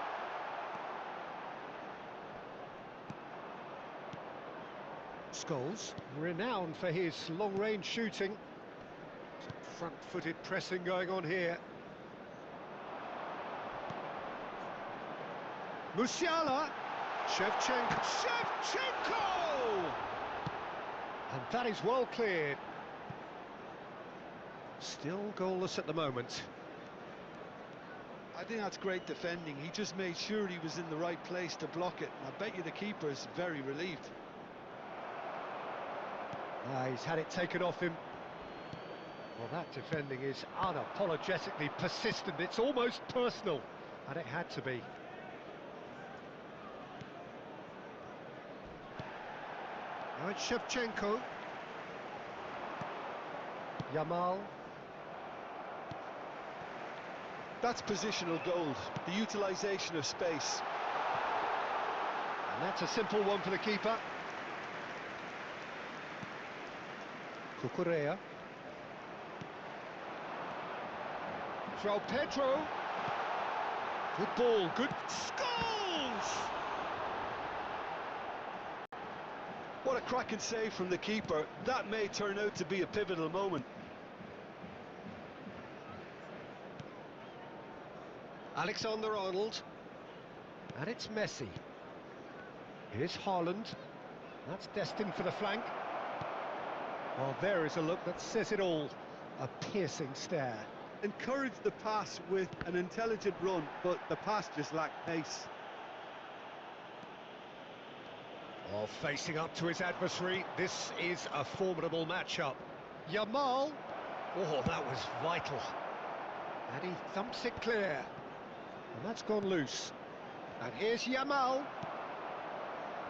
Scholes, renowned for his long-range shooting. Some front-footed pressing going on here. Musiala, Shevchenko! And that is well cleared. Still goalless at the moment. I think that's great defending. He just made sure he was in the right place to block it. And I bet you the keeper is very relieved. He's had it taken off him. Well, that defending is unapologetically persistent. It's almost personal, and it had to be. Now it's Shevchenko. Yamal. That's positional gold, the utilisation of space. And that's a simple one for the keeper. Cucurella. João Pedro. Good ball, good... Scholes! What a cracking save from the keeper. That may turn out to be a pivotal moment. Alexander-Arnold. And it's Messi. Here's Haaland. That's destined for the flank. Well, there is a look that says it all. A piercing stare. Encouraged the pass with an intelligent run, but the pass just lacked pace. Oh, facing up to his adversary, this is a formidable matchup. Yamal. Oh, that was vital. And he thumps it clear. And that's gone loose. And here's Yamal.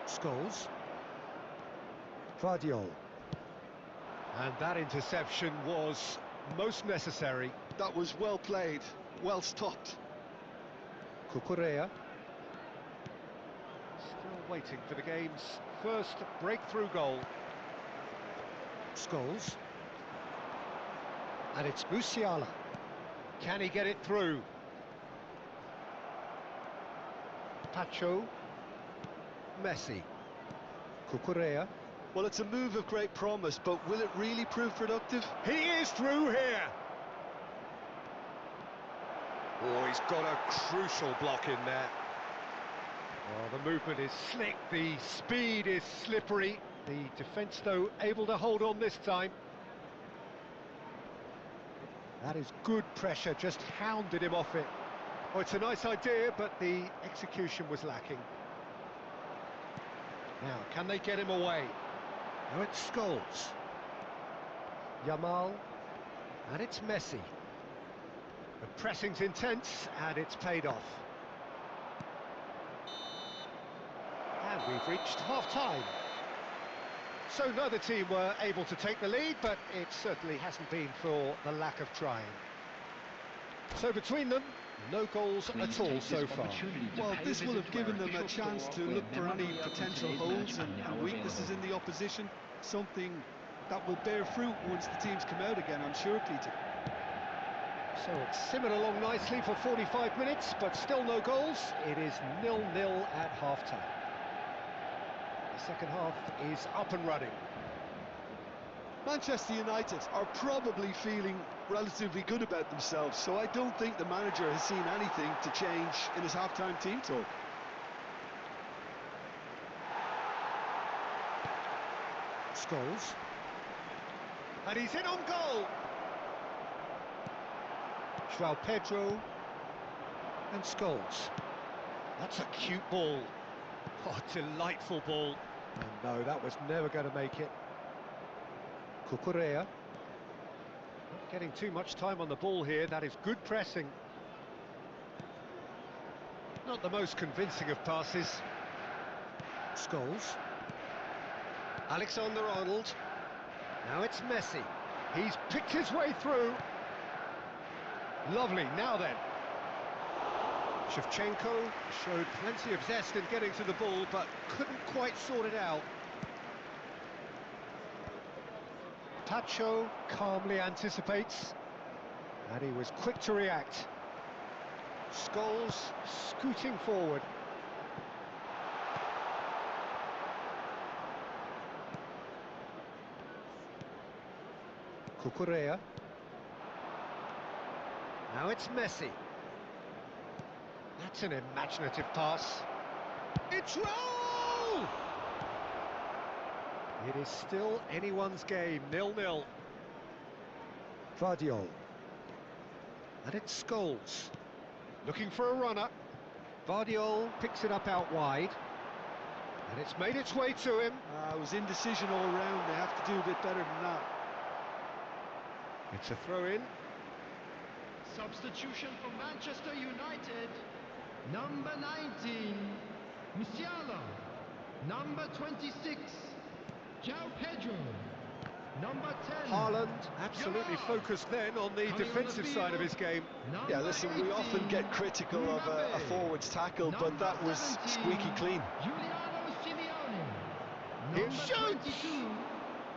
Scholes. Guardiol. And that interception was most necessary. That was well played, well stopped. Cucurella. Still waiting for the game's first breakthrough goal. Scholes. And it's Musiala. Can he get it through? Pacho. Messi. Cucurella. Well, it's a move of great promise, but will it really prove productive? He is through here. Oh, he's got a crucial block in there. Well, the movement is slick, the speed is slippery. The defence, though, able to hold on this time. That is good pressure, just hounded him off it. Oh, it's a nice idea, but the execution was lacking. Now, can they get him away? Now it's Scholes. Yamal. And it's Messi. The pressing's intense, and it's paid off. And we've reached half-time. So neither team were able to take the lead, but it certainly hasn't been for the lack of trying. So between them, no goals at all so far. Well, this will have given them a chance to look for any potential holes and weaknesses in the opposition, something that will bear fruit once the teams come out again, I'm sure, Peter. So it's simmered along nicely for 45 minutes, but still no goals. It is 0-0 at half-time. The second half is up and running. Manchester United are probably feeling relatively good about themselves, so I don't think the manager has seen anything to change in his half-time team talk. Scholes. And he's in on goal. João Pedro. And Scholes. That's a cute ball. Oh, delightful ball. And no, that was never going to make it. Cucurella. Not getting too much time on the ball here. That is good pressing. Not the most convincing of passes. Scholes. Alexander-Arnold. Now it's Messi. He's picked his way through. Lovely, now then. Shevchenko showed plenty of zest in getting to the ball, but couldn't quite sort it out. Pacho calmly anticipates, and he was quick to react. Scholes scooting forward. Cucurella. Now it's Messi. That's an imaginative pass. It's roll! It is still anyone's game, 0-0. Vardiol. And it's Scholes. Looking for a runner. Vardiol picks it up out wide. And it's made its way to him. It was indecision all round. They have to do a bit better than that. It's a throw-in. Substitution for Manchester United. Number 19, Musiala. Number 26, João Pedro. Number 10, Haaland absolutely Yamal. focused then on the defensive side of his game. Yeah, listen, we often get critical of a forward's tackle, but that was squeaky clean. Giuliano Simeone. He Number shoots! 22,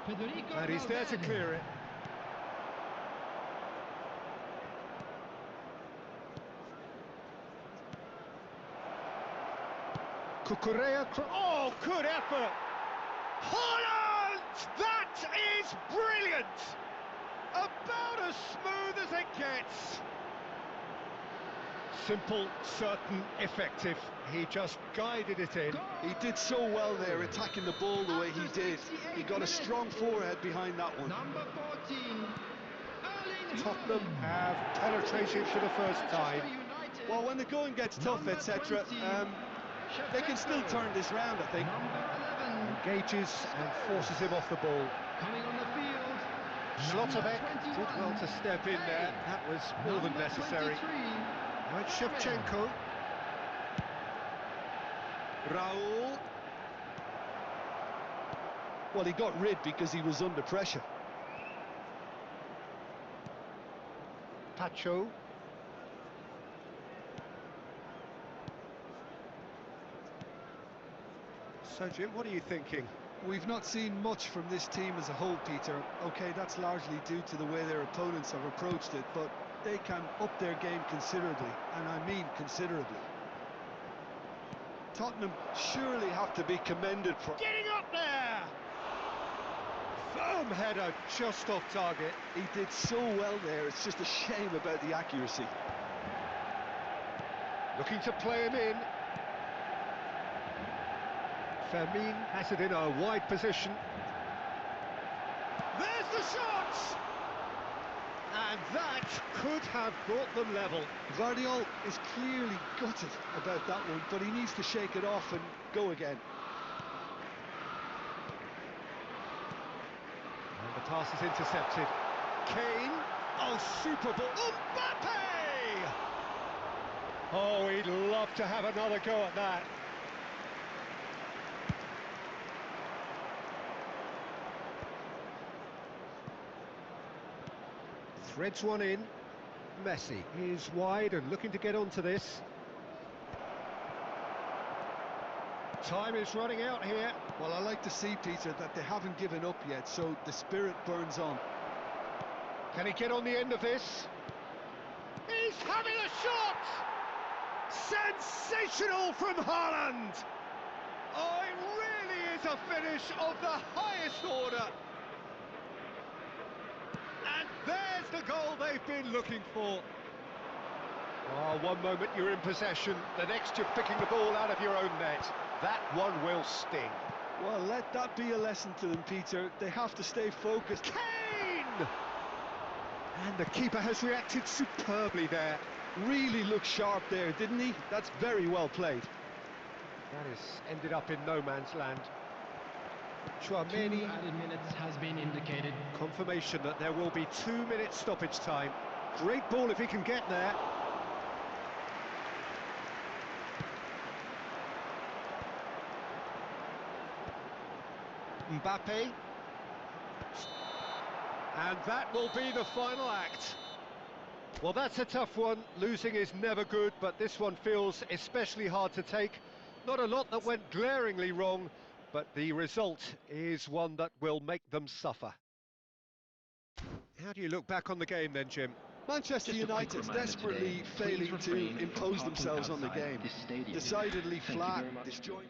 Federico And he's there to Valverde. clear it. Cucurella, oh, good effort! Haaland! That is brilliant! About as smooth as it gets. Simple, certain, effective. He just guided it in. He did so well there, attacking the ball the way he did. He got a strong forehead behind that one. Number 14, Erling Tottenham Haaland. have penetrated for the first time. Well, when the going gets tough, etc., they can still turn this round, I think. Number 11, Engages and forces him off the ball. coming on the field. Schlotterbeck Number did 21, well to step in there. That was more than Number necessary. 23, Now it's Shevchenko. Raul. Well, he got rid because he was under pressure. Pacho. So, Jim, what are you thinking? We've not seen much from this team as a whole, Peter. OK, that's largely due to the way their opponents have approached it, but they can up their game considerably, and I mean considerably. Tottenham surely have to be commended for Getting up there! Firm header, just off target. He did so well there, it's just a shame about the accuracy. Looking to play him in. Fermin has it in a wide position. There's the shot! And that could have brought them level. Guardiola is clearly gutted about that one, but he needs to shake it off and go again. And the pass is intercepted. Kane. Oh, super ball. Mbappe! Oh, he'd love to have another go at that. Threads one in. Messi is wide and looking to get onto this. Time is running out here. Well, I like to see, Peter, that they haven't given up yet, so the spirit burns on. Can he get on the end of this? He's having a shot! Sensational from Haaland! Oh, it really is a finish of the highest order. And there's the goal they've been looking for. Oh, one moment you're in possession, the next you're picking the ball out of your own net. That one will sting. Well, let that be a lesson to them, Peter. They have to stay focused. Kane! And the keeper has reacted superbly there. Really looked sharp there, didn't he? That's very well played. That has ended up in no man's land. 2 Chouameni, added minutes has been indicated. confirmation that there will be 2 minutes stoppage time. Great ball if he can get there. Mbappe. And that will be the final act. Well, that's a tough one. Losing is never good, but this one feels especially hard to take. Not a lot that went glaringly wrong, but the result is one that will make them suffer. How do you look back on the game then, Jim? Manchester Just a quick United's reminder desperately today, please failing to refrain from impose parking themselves on the outside game. this stadium. Decidedly Thank you flat, very much. disjointed.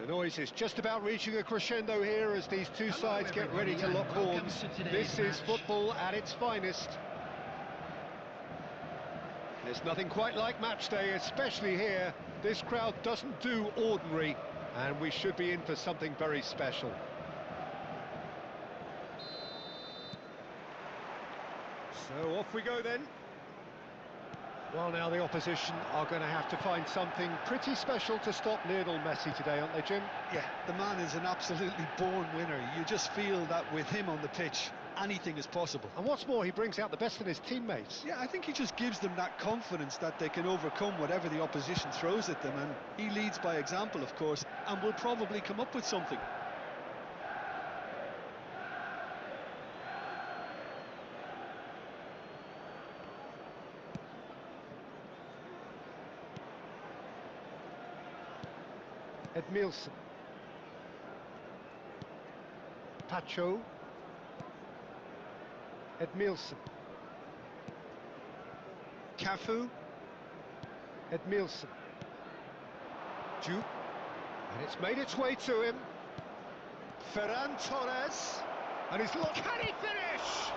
The noise is just about reaching a crescendo here as these two Hello sides get ready to everybody, lock and welcome horns. to today's This is match. football at its finest. There's nothing quite like match day, especially here. This crowd doesn't do ordinary, and we should be in for something very special. So off we go then. Well, now the opposition are going to have to find something pretty special to stop Lionel Messi today, aren't they, Jim? Yeah, the man is an absolutely born winner. You just feel that with him on the pitch, anything is possible. And what's more, he brings out the best in his teammates. Yeah, I think he just gives them that confidence that they can overcome whatever the opposition throws at them, and he leads by example, of course, and will probably come up with something. Edmilson. Pacho. Edmilson. Cafu. Edmilson. Jupe. And it's made its way to him. Ferran Torres. And he's looked. Can he finish?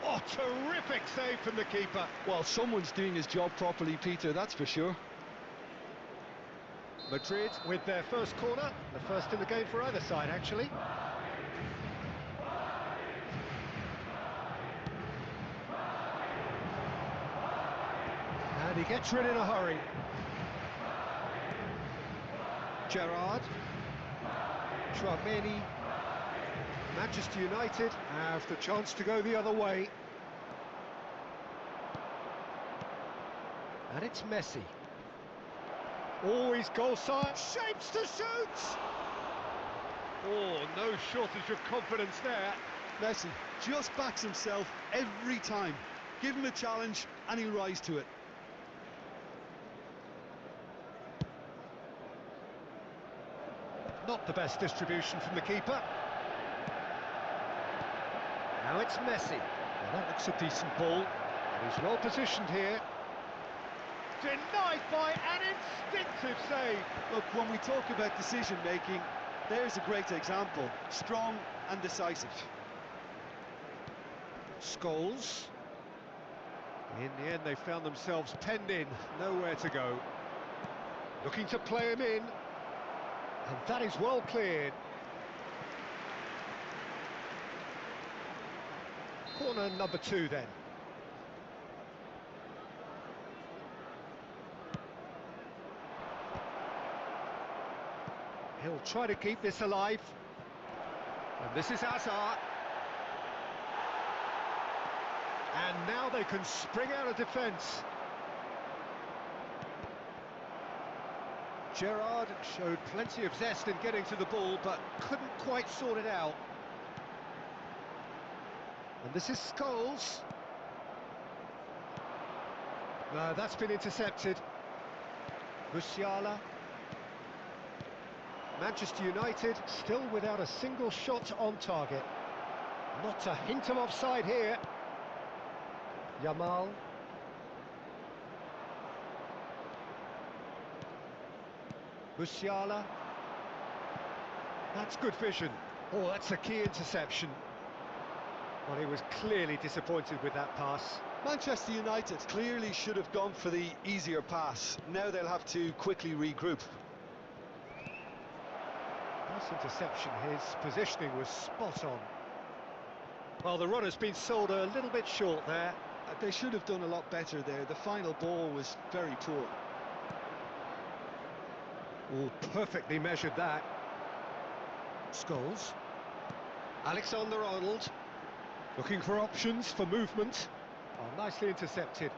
Oh, terrific save from the keeper. Well, someone's doing his job properly, Peter, that's for sure. Madrid with their first corner, the first in the game for either side, actually. And he gets rid in a hurry. Gerrard. Tchouameni. Manchester United have the chance to go the other way. And it's Messi. Always goal side, shapes to shoot! Oh, no shortage of confidence there. Messi just backs himself every time. Give him a challenge and he'll rise to it. Not the best distribution from the keeper. Now it's Messi. Well, that looks a decent ball. And he's well positioned here. Denied by an instinctive save. Look, when we talk about decision-making, there's a great example. Strong and decisive. Scholes. In the end, they found themselves penned in, nowhere to go. Looking to play him in. And that is well cleared. Corner number 2 then. He'll try to keep this alive. And this is Hazard. And now they can spring out of defence. Gerrard showed plenty of zest in getting to the ball, but couldn't quite sort it out. And this is Scholes. No, that's been intercepted. Musiala. Manchester United still without a single shot on target. Not a hint of offside here. Yamal. Musiala. That's good vision. Oh, that's a key interception. Well, he was clearly disappointed with that pass. Manchester United clearly should have gone for the easier pass. Now they'll have to quickly regroup. Nice interception, his positioning was spot on. Well, the runner's been sold a little bit short there. They should have done a lot better there. The final ball was very poor. Oh, perfectly measured that. Scholes. Alexander-Arnold. Looking for options for movement. Oh, nicely intercepted.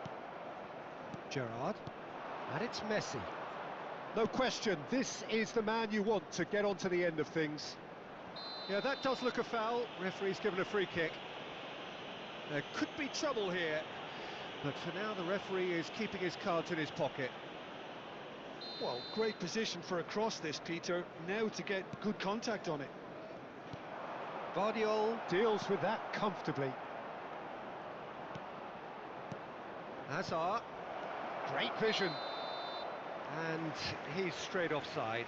Gerrard. And it's Messi. No question, this is the man you want to get onto the end of things. Yeah, that does look a foul. Referee's given a free kick. There could be trouble here, but for now the referee is keeping his cards in his pocket. Well, great position for a cross this, Peter. Now to get good contact on it. Vardiol deals with that comfortably. Hazard. Great vision. And he's straight offside.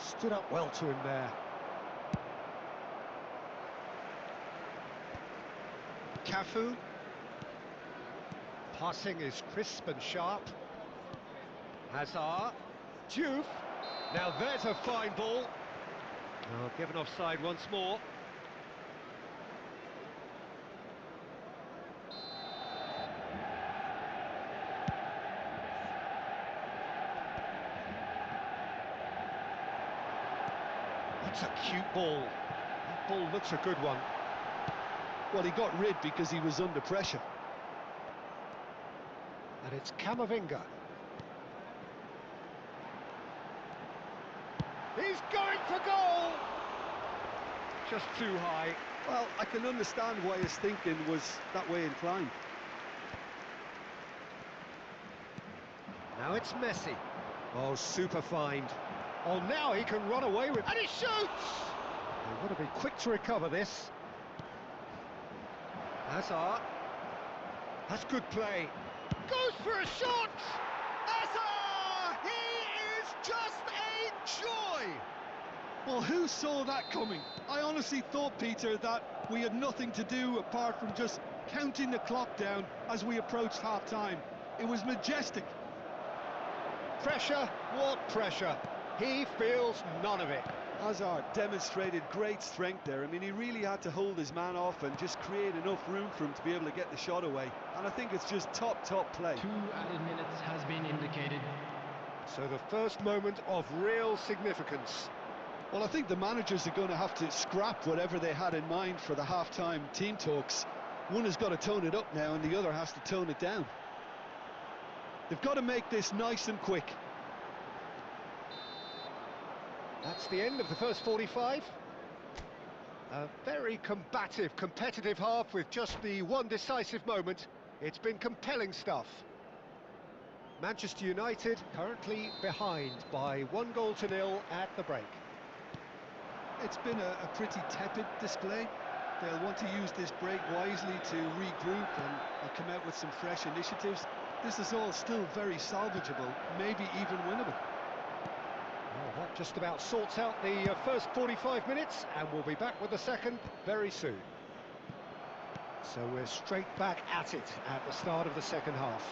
Stood up well to him there. Cafu. Passing is crisp and sharp. Hazard. Diouf. Now there's a fine ball. Oh, given offside once more. That's a cute ball. That ball looks a good one. Well, he got rid because he was under pressure. And it's Camavinga. He's going for goal! Just too high. Well, I can understand why his thinking was that way inclined. Now it's Messi. Oh, super find. Oh, now he can run away with... And he shoots! They've got to be quick to recover this. Hazard. That's good play. Goes for a shot! Hazard! He is just a joy! Well, who saw that coming? I honestly thought, Peter, that we had nothing to do apart from just counting the clock down as we approached half-time. It was majestic. Pressure? What pressure? He feels none of it. Hazard demonstrated great strength there. I mean, he really had to hold his man off and just create enough room for him to be able to get the shot away. And I think it's just top play. 2 added minutes has been indicated. So the first moment of real significance. Well, I think the managers are going to have to scrap whatever they had in mind for the half-time team talks. One has got to tone it up now and the other has to tone it down. They've got to make this nice and quick. That's the end of the first 45. A very combative, competitive half with just the one decisive moment. It's been compelling stuff. Manchester United currently behind by 1-0 at the break. It's been a pretty tepid display. They'll want to use this break wisely to regroup and come out with some fresh initiatives. This is all still very salvageable, maybe even winnable. Well, that just about sorts out the first 45 minutes, and we'll be back with the second very soon. So we're straight back at it at the start of the second half.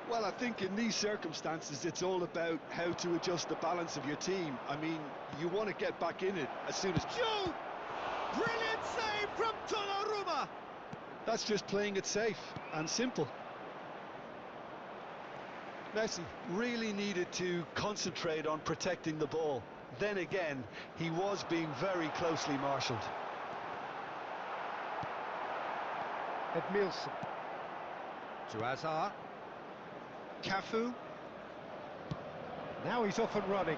Well, I think in these circumstances, it's all about how to adjust the balance of your team. I mean, you want to get back in it as soon as... Joe! Brilliant save from Donnarumma! That's just playing it safe and simple. Messi really needed to concentrate on protecting the ball. Then again, he was being very closely marshalled. Edmilson. To Hazard. Cafu. Now he's off and running.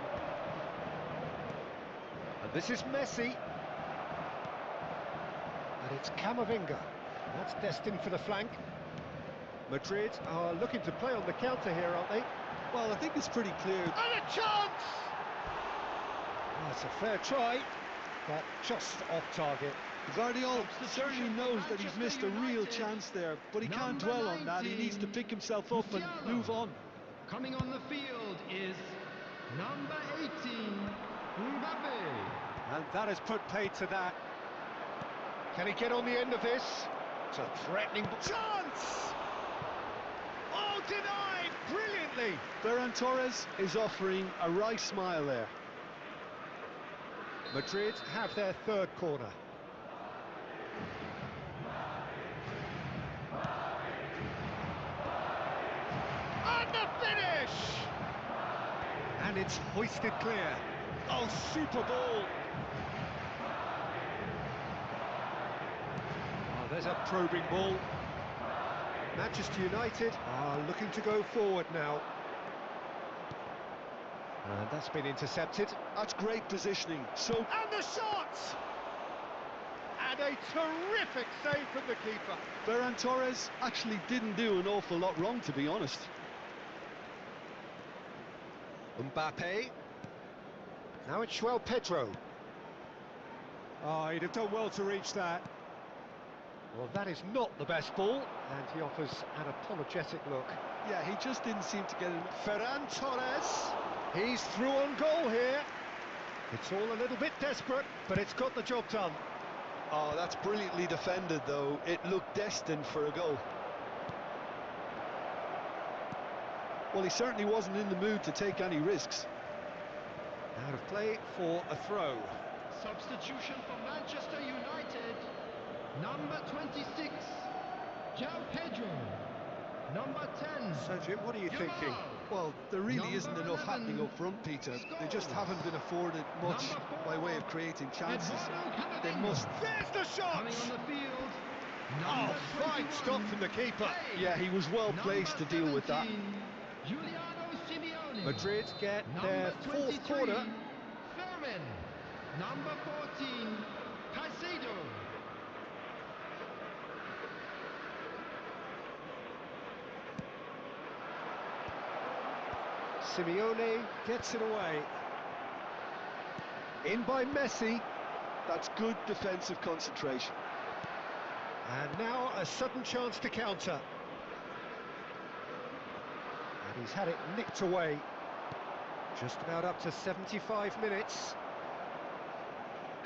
And this is Messi. And it's Camavinga. That's destined for the flank. Madrid are looking to play on the counter here, aren't they? Well, I think it's pretty clear. And a chance! Oh, it's a fair try, but just off target. Guardiola certainly knows that he's missed a real chance there, but he can't dwell on that. He needs to pick himself up and move on. Coming on the field is number 18, Mbappe. And that has put paid to that. Can he get on the end of this? It's a threatening chance! Oh, denied brilliantly! Ferran Torres is offering a right smile there. Madrid have their third corner. And the finish! And it's hoisted clear. Oh, super ball! Oh, there's a probing ball. Manchester United are looking to go forward now. And that's been intercepted. That's great positioning. So And the shot! And a terrific save from the keeper. Ferran Torres actually didn't do an awful lot wrong, to be honest. Mbappe. Now it's João Pedro. Oh, he'd have done well to reach that. Well, that is not the best ball, and he offers an apologetic look. Yeah, he just didn't seem to get it. Ferran Torres. He's through on goal here. It's all a little bit desperate, but it's got the job done. Oh, that's brilliantly defended, though. It looked destined for a goal. Well, he certainly wasn't in the mood to take any risks. Out of play for a throw. Substitution for Manchester United. Number 26, João Pedro. Number 10. So, Jim, what are you thinking? Well, there really Number isn't enough 11 happening up front, Peter. They just haven't been afforded much Number 4, by way of creating chances. Eduardo They Camavinga. must... There's the shot! Coming on the field. Oh, Number fine 21, stop from the keeper. Kane. Yeah, he was well placed to Number deal with that. 17, Giuliano Simeone. Madrid get their Number fourth 23, corner. Fermin. Number 14, Caicedo. Simeone gets it away. In by Messi. That's good defensive concentration. And now a sudden chance to counter. And he's had it nicked away. Just about up to 75 minutes.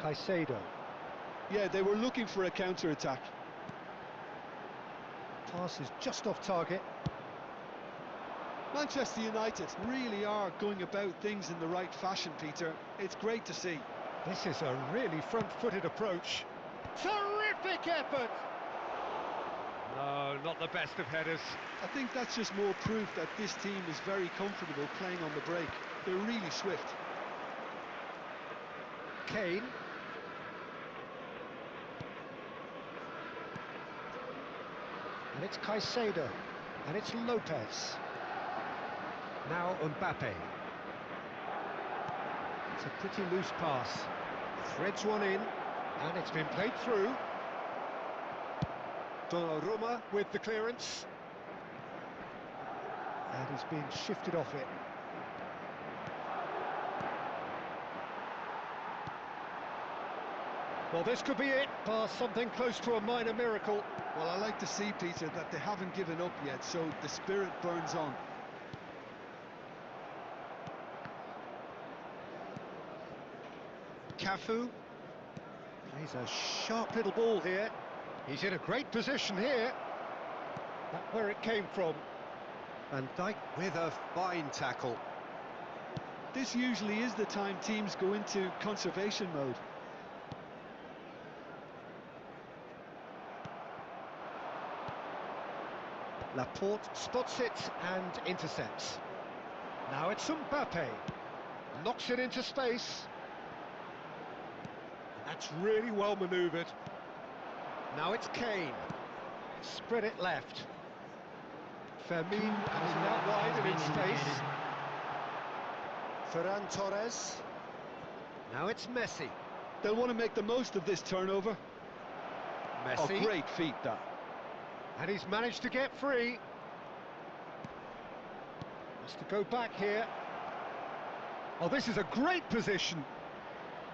Caicedo. Yeah, they were looking for a counter-attack. Pass is just off target. Manchester United really are going about things in the right fashion, Peter. It's great to see. This is a really front-footed approach. Terrific effort! No, not the best of headers. I think that's just more proof that this team is very comfortable playing on the break. They're really swift. Kane. And it's Caicedo. And it's Lopez. Now Mbappe. It's a pretty loose pass. Threads one in, and it's been played through. Donnarumma with the clearance. And he's been shifted off it. Well, this could be it, bar something close to a minor miracle. Well, I like to see, Peter, that they haven't given up yet, so the spirit burns on. Cafu plays a sharp little ball here. He's in a great position here. That's where it came from. Van Dijk with a fine tackle. This usually is the time teams go into conservation mode. Laporte spots it and intercepts. Now it's Mbappe. Knocks it into space. That's really well manoeuvred. Now it's Kane. Spread it left. Fermin has it out wide and in space. Ferran Torres. Now it's Messi. They'll want to make the most of this turnover. Messi. Oh, great feat, that. And he's managed to get free. Has to go back here. Oh, this is a great position.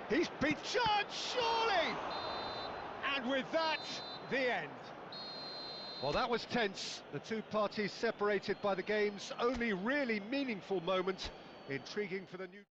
He's been charged, surely! And with that, the end. Well, that was tense. The two parties separated by the game's only really meaningful moment. Intriguing for the new...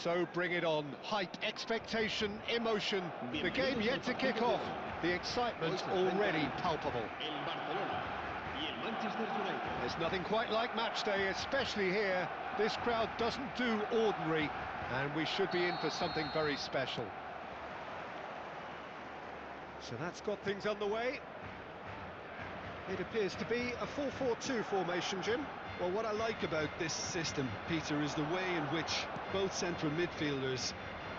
So bring it on. Hype, expectation, emotion. The game yet to kick off. The excitement already palpable. There's nothing quite like match day, especially here. This crowd doesn't do ordinary, and we should be in for something very special. So that's got things underway. It appears to be a 4-4-2 formation, Jim. Well, what I like about this system, Peter, is the way in which both central midfielders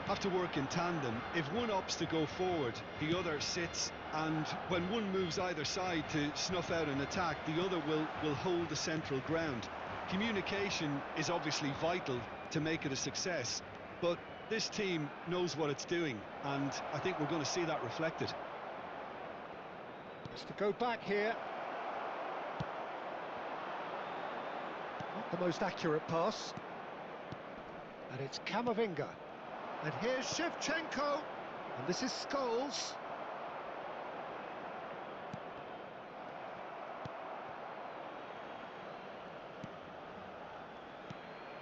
have to work in tandem. If one opts to go forward, the other sits, and when one moves either side to snuff out an attack, the other will hold the central ground. Communication is obviously vital to make it a success, but this team knows what it's doing, and I think we're going to see that reflected. Has to go back here. Not the most accurate pass. And it's Camavinga. And here's Shevchenko. And this is Scholes.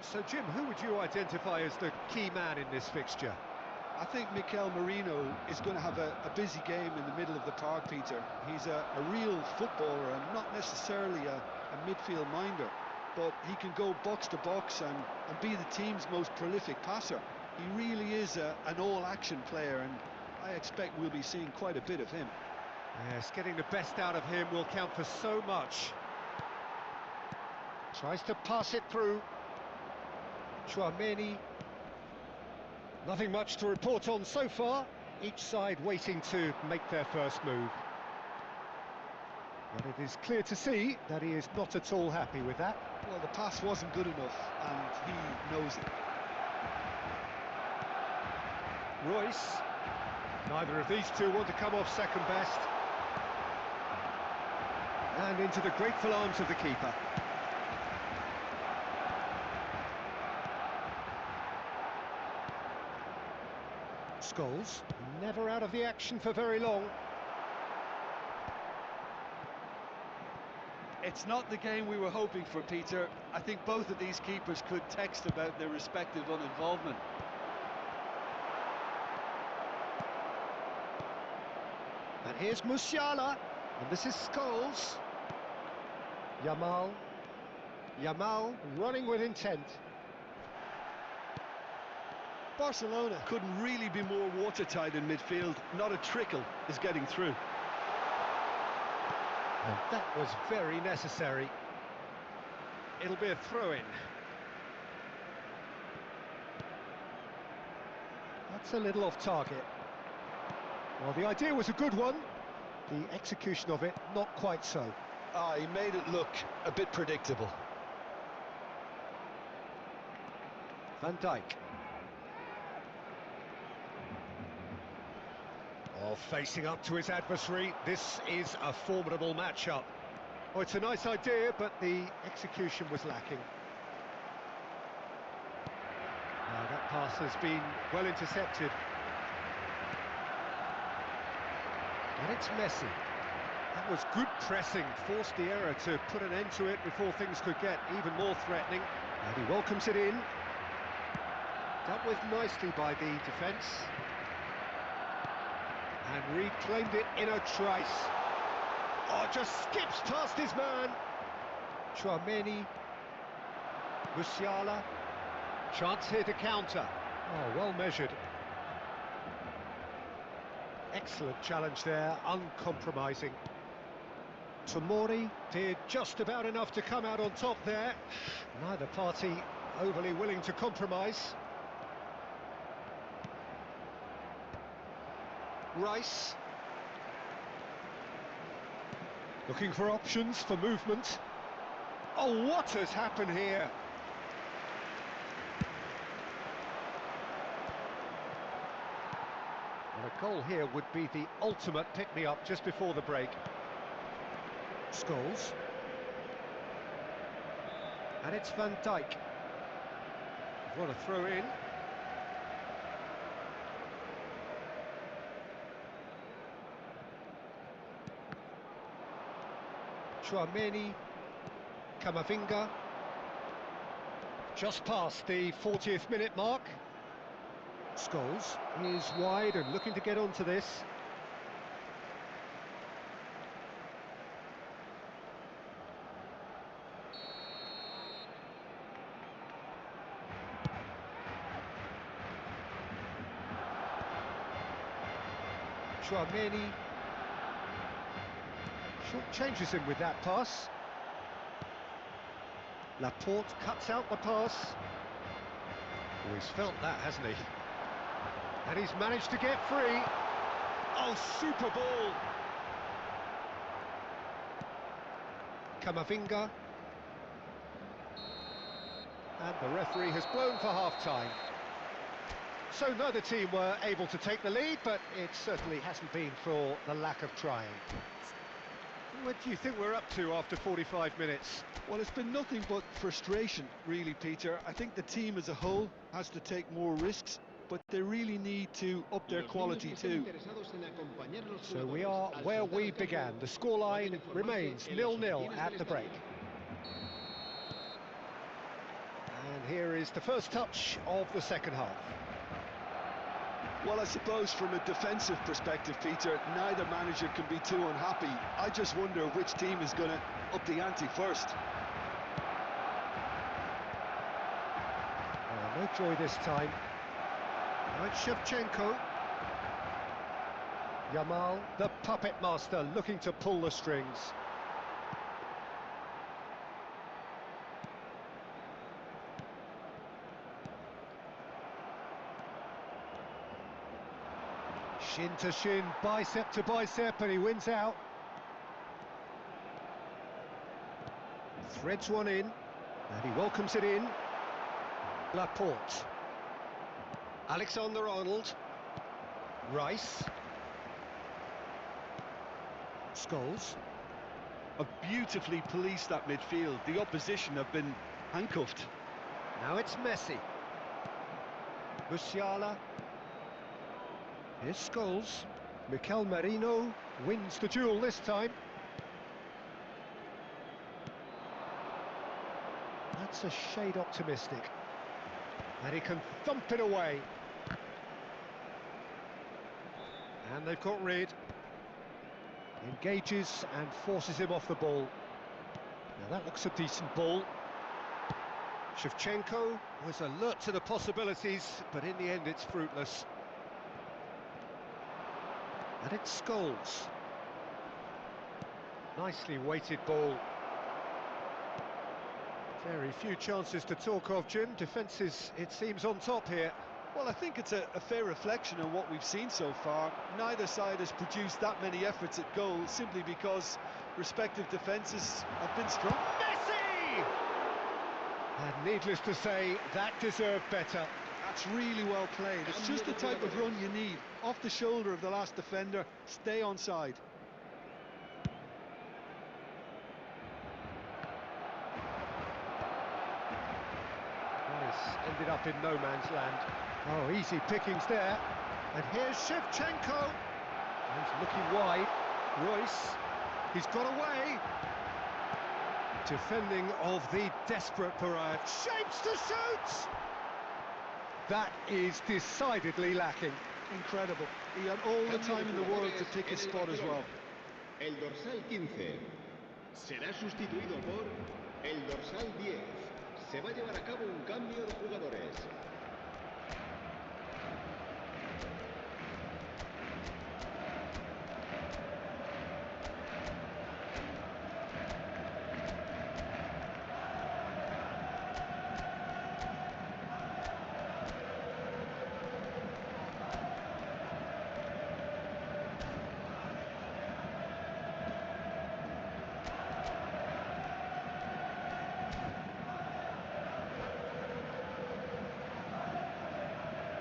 So, Jim, who would you identify as the key man in this fixture? I think Mikel Merino is going to have a busy game in the middle of the park, Peter. He's a real footballer and not necessarily a midfield minder, but he can go box to box and be the team's most prolific passer. He really is an all-action player, and I expect we'll be seeing quite a bit of him. Yes, getting the best out of him will count for so much. Tries to pass it through. Tchouaméni. Nothing much to report on so far. Each side waiting to make their first move. But it is clear to see that he is not at all happy with that. Well, the pass wasn't good enough, and he knows it. Royce. Neither of these two want to come off second best. And into the grateful arms of the keeper. Scholes, never out of the action for very long. It's not the game we were hoping for, Peter. I think both of these keepers could text about their respective uninvolvement. And here's Musiala, and this is Scholes. Yamal running with intent. Barcelona couldn't really be more watertight in midfield. Not a trickle is getting through. And that was very necessary. It'll be a throw-in. That's a little off target. Well, the idea was a good one. The execution of it, not quite so. He made it look a bit predictable. Van Dijk. Oh, facing up to his adversary, this is a formidable matchup. Oh, it's a nice idea, but the execution was lacking. Now that pass has been well intercepted. And it's Messi. That was good pressing, forced the error to put an end to it before things could get even more threatening. And he welcomes it in. Dealt with nicely by the defence. And reclaimed it in a trice. Oh, just skips past his man. Tchouaméni. Musiala. Chance here to counter. Oh, well measured. Excellent challenge there, uncompromising. Tomori did just about enough to come out on top there. Neither party overly willing to compromise. Rice. Looking for options for movement. Oh, what has happened here? Well, a goal here would be the ultimate pick-me-up just before the break. Scholes. And it's Van Dijk. What a throw in. Tchouaméni, Camavinga, just past the 40th minute mark. Scholes is wide and looking to get onto this. Chouameni short changes him with that pass. Laporte cuts out the pass. Oh, he's felt that, hasn't he? And he's managed to get free. Oh, super ball! Camavinga. And the referee has blown for half-time. So neither team were able to take the lead, but it certainly hasn't been for the lack of trying. What do you think we're up to after 45 minutes? Well, it's been nothing but frustration, really, Peter. I think the team as a whole has to take more risks, but they really need to up their quality too. So we are where we began. The scoreline remains 0-0 at the break. And here is the first touch of the second half. Well, I suppose from a defensive perspective, Peter, neither manager can be too unhappy. I just wonder which team is going to up the ante first. Oh, no joy this time. Now it's Shevchenko. Yamal, the puppet master, looking to pull the strings. Shin to shin, bicep to bicep, and he wins out. Threads one in, and he welcomes it in. Laporte. Alexander-Arnold. Rice. Scholes. Have beautifully policed that midfield. The opposition have been handcuffed. Now it's Messi. Musiala. Here's Scholes. Mikel Merino wins the duel this time. That's a shade optimistic. And he can thump it away. And they've got rid. Engages and forces him off the ball. Now that looks a decent ball. Shevchenko was alert to the possibilities, but in the end it's fruitless. And it's Scholes. Nicely weighted ball. Very few chances to talk of, Jim. Defences, it seems, on top here. Well, I think it's a fair reflection on what we've seen so far. Neither side has produced that many efforts at goal simply because respective defences have been strong. Messi! And needless to say, that deserved better. That's really well played. It's just the type of run you need. Off the shoulder of the last defender, stay onside. This ended up in no man's land. Oh, easy pickings there. And here's Shevchenko. He's looking wide. Royce. He's got away. Defending of the desperate variety. Shapes to shoot! That is decidedly lacking. Incredible. He had all the time in the world to pick his spot as well. El dorsal 15 será sustituido por el dorsal 10. Se va a llevar a cabo un cambio de jugadores.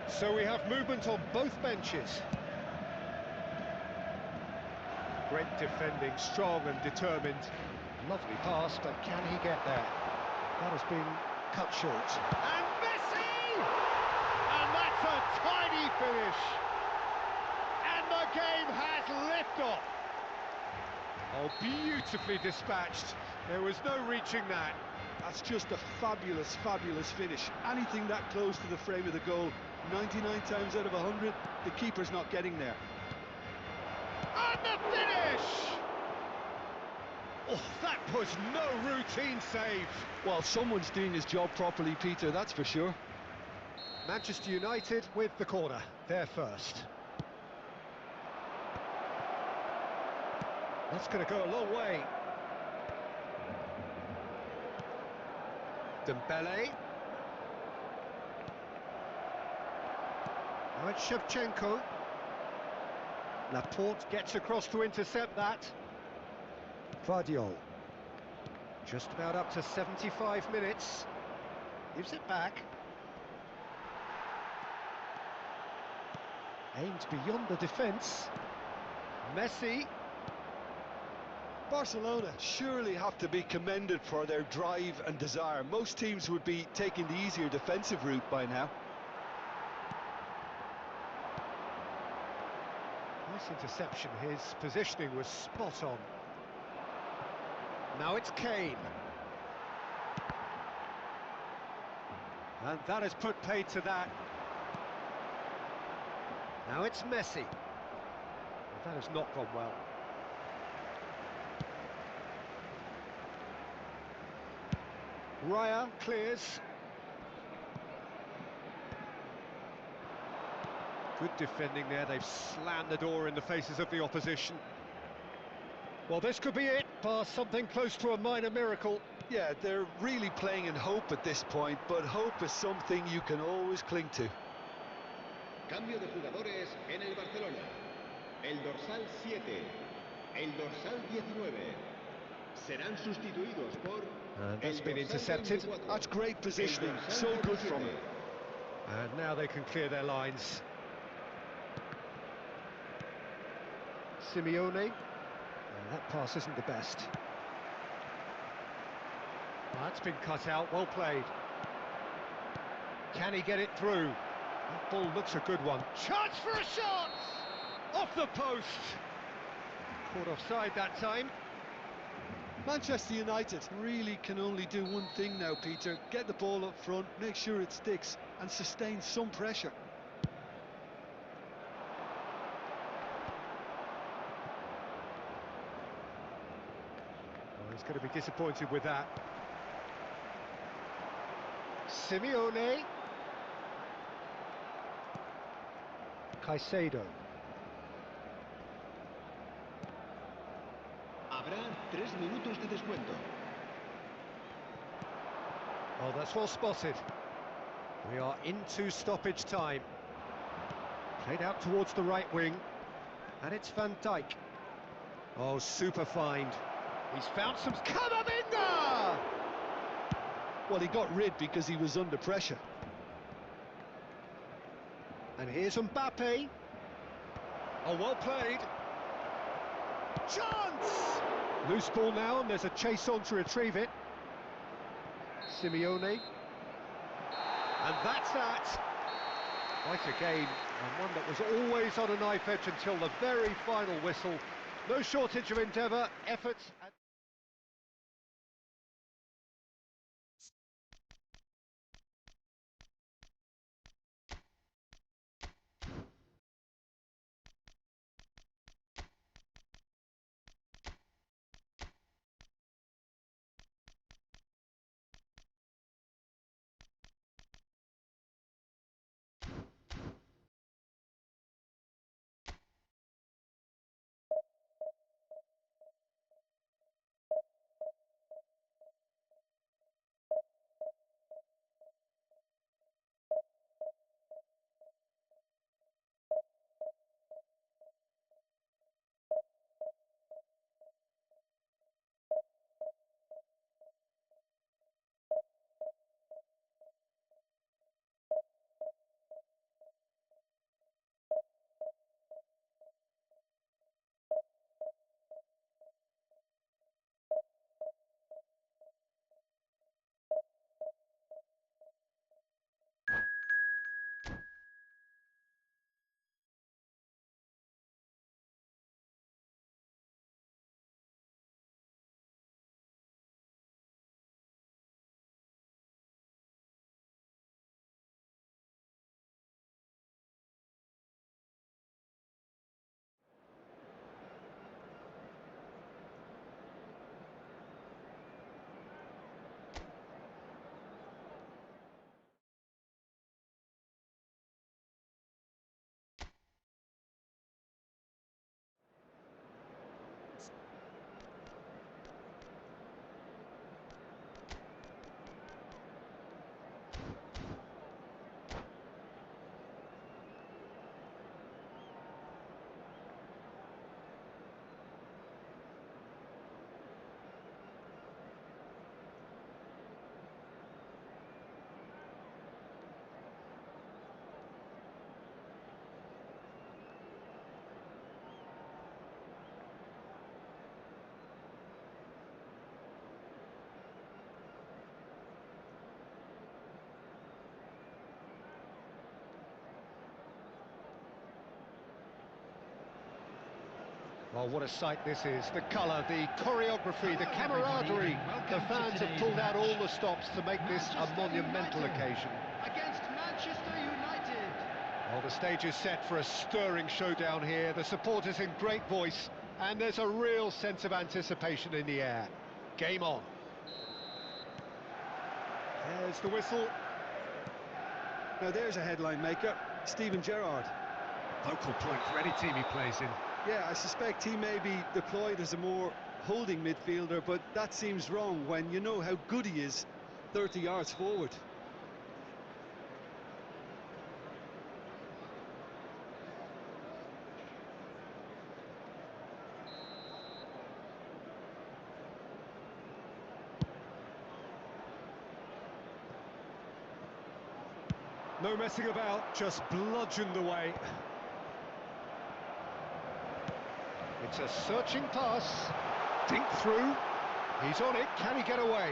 So we have movement on both benches. Great defending, strong and determined. Lovely pass, but can he get there? That has been cut short. And Messi! And that's a tiny finish. And the game has liftoff. Oh, beautifully dispatched. There was no reaching that. That's just a fabulous, fabulous finish. Anything that close to the frame of the goal, 99 times out of 100, the keeper's not getting there. And the finish! Oh, that was no routine save. Well, someone's doing his job properly, Peter, that's for sure. Manchester United with the corner. They're first. That's going to go a long way. Dembele. Now it's Shevchenko. Laporte gets across to intercept that. Vardiol. Just about up to 75 minutes. Gives it back. Aimed beyond the defence. Messi. Barcelona surely have to be commended for their drive and desire. Most teams would be taking the easier defensive route by now. Nice interception. His positioning was spot on. Now it's Kane. And that has put paid to that. Now it's Messi. Well, that has not gone well. Raya clears. Good defending there. They've slammed the door in the faces of the opposition. Well, this could be it, bar something close to a minor miracle. Yeah, they're really playing in hope at this point, but hope is something you can always cling to. Cambio de jugadores en el Barcelona. El dorsal 7, el dorsal 19. Serán sustituidos por And that's el been dorsal intercepted. 24, That's great positioning, el dorsal so good from 17. him. And now they can clear their lines. Simeone. That pass isn't the best. That's been cut out, well played. Can he get it through? That ball looks a good one. Chance for a shot! Off the post! Caught offside that time. Manchester United really can only do one thing now, Peter. Get the ball up front, make sure it sticks, and sustain some pressure. Oh, he's going to be disappointed with that. Simeone. Caicedo. Habrá 3 minutos de descuento. Oh, that's well spotted. We are into stoppage time. Played out towards the right wing. And it's Van Dijk. Oh, super find. He's found some... Camavinga! Well, he got rid because he was under pressure. And here's Mbappe. Oh, well played. Chance! Loose ball now, and there's a chase on to retrieve it. Simeone. And that's that. Quite a game, and one that was always on a knife edge until the very final whistle. No shortage of endeavour, effort... Well, what a sight this is. The colour, the choreography, the Hello, everybody, camaraderie. and welcome The to fans have today's pulled out match. all the stops to make this a Manchester monumental United occasion. against Manchester United. Well, the stage is set for a stirring showdown here. The supporters in great voice, and there's a real sense of anticipation in the air. Game on. There's the whistle. Now there's a headline maker, Steven Gerrard. Focal point for any team he plays in. Yeah, I suspect he may be deployed as a more holding midfielder, but that seems wrong when you know how good he is 30 yards forward. No messing about, just bludgeoned away. It's a searching pass. Dink through. He's on it. Can he get away?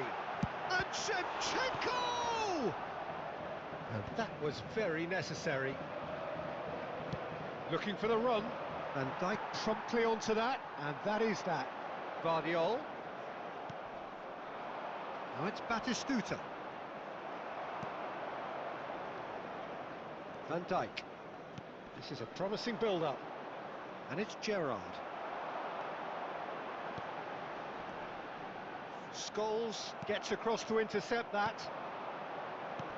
And Shevchenko! And that was very necessary. Looking for the run. And Dijk promptly onto that. And that is that. Guardiola. Now it's Batistuta. Van Dijk. This is a promising build-up. And it's Gerrard. Scholes gets across to intercept that.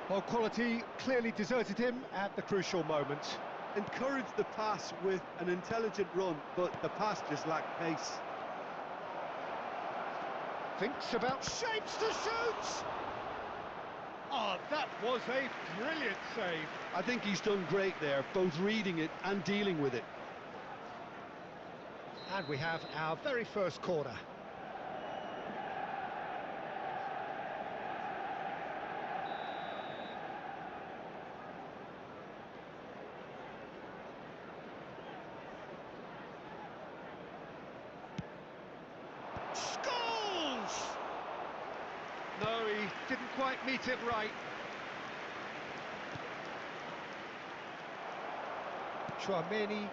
Well, quality clearly deserted him at the crucial moment. Encouraged the pass with an intelligent run, but the pass just lacked pace. Thinks about shapes to shoot! Oh, that was a brilliant save. I think he's done great there, both reading it and dealing with it. And we have our very first corner. Scholes! No, he didn't quite meet it right. Chouameni.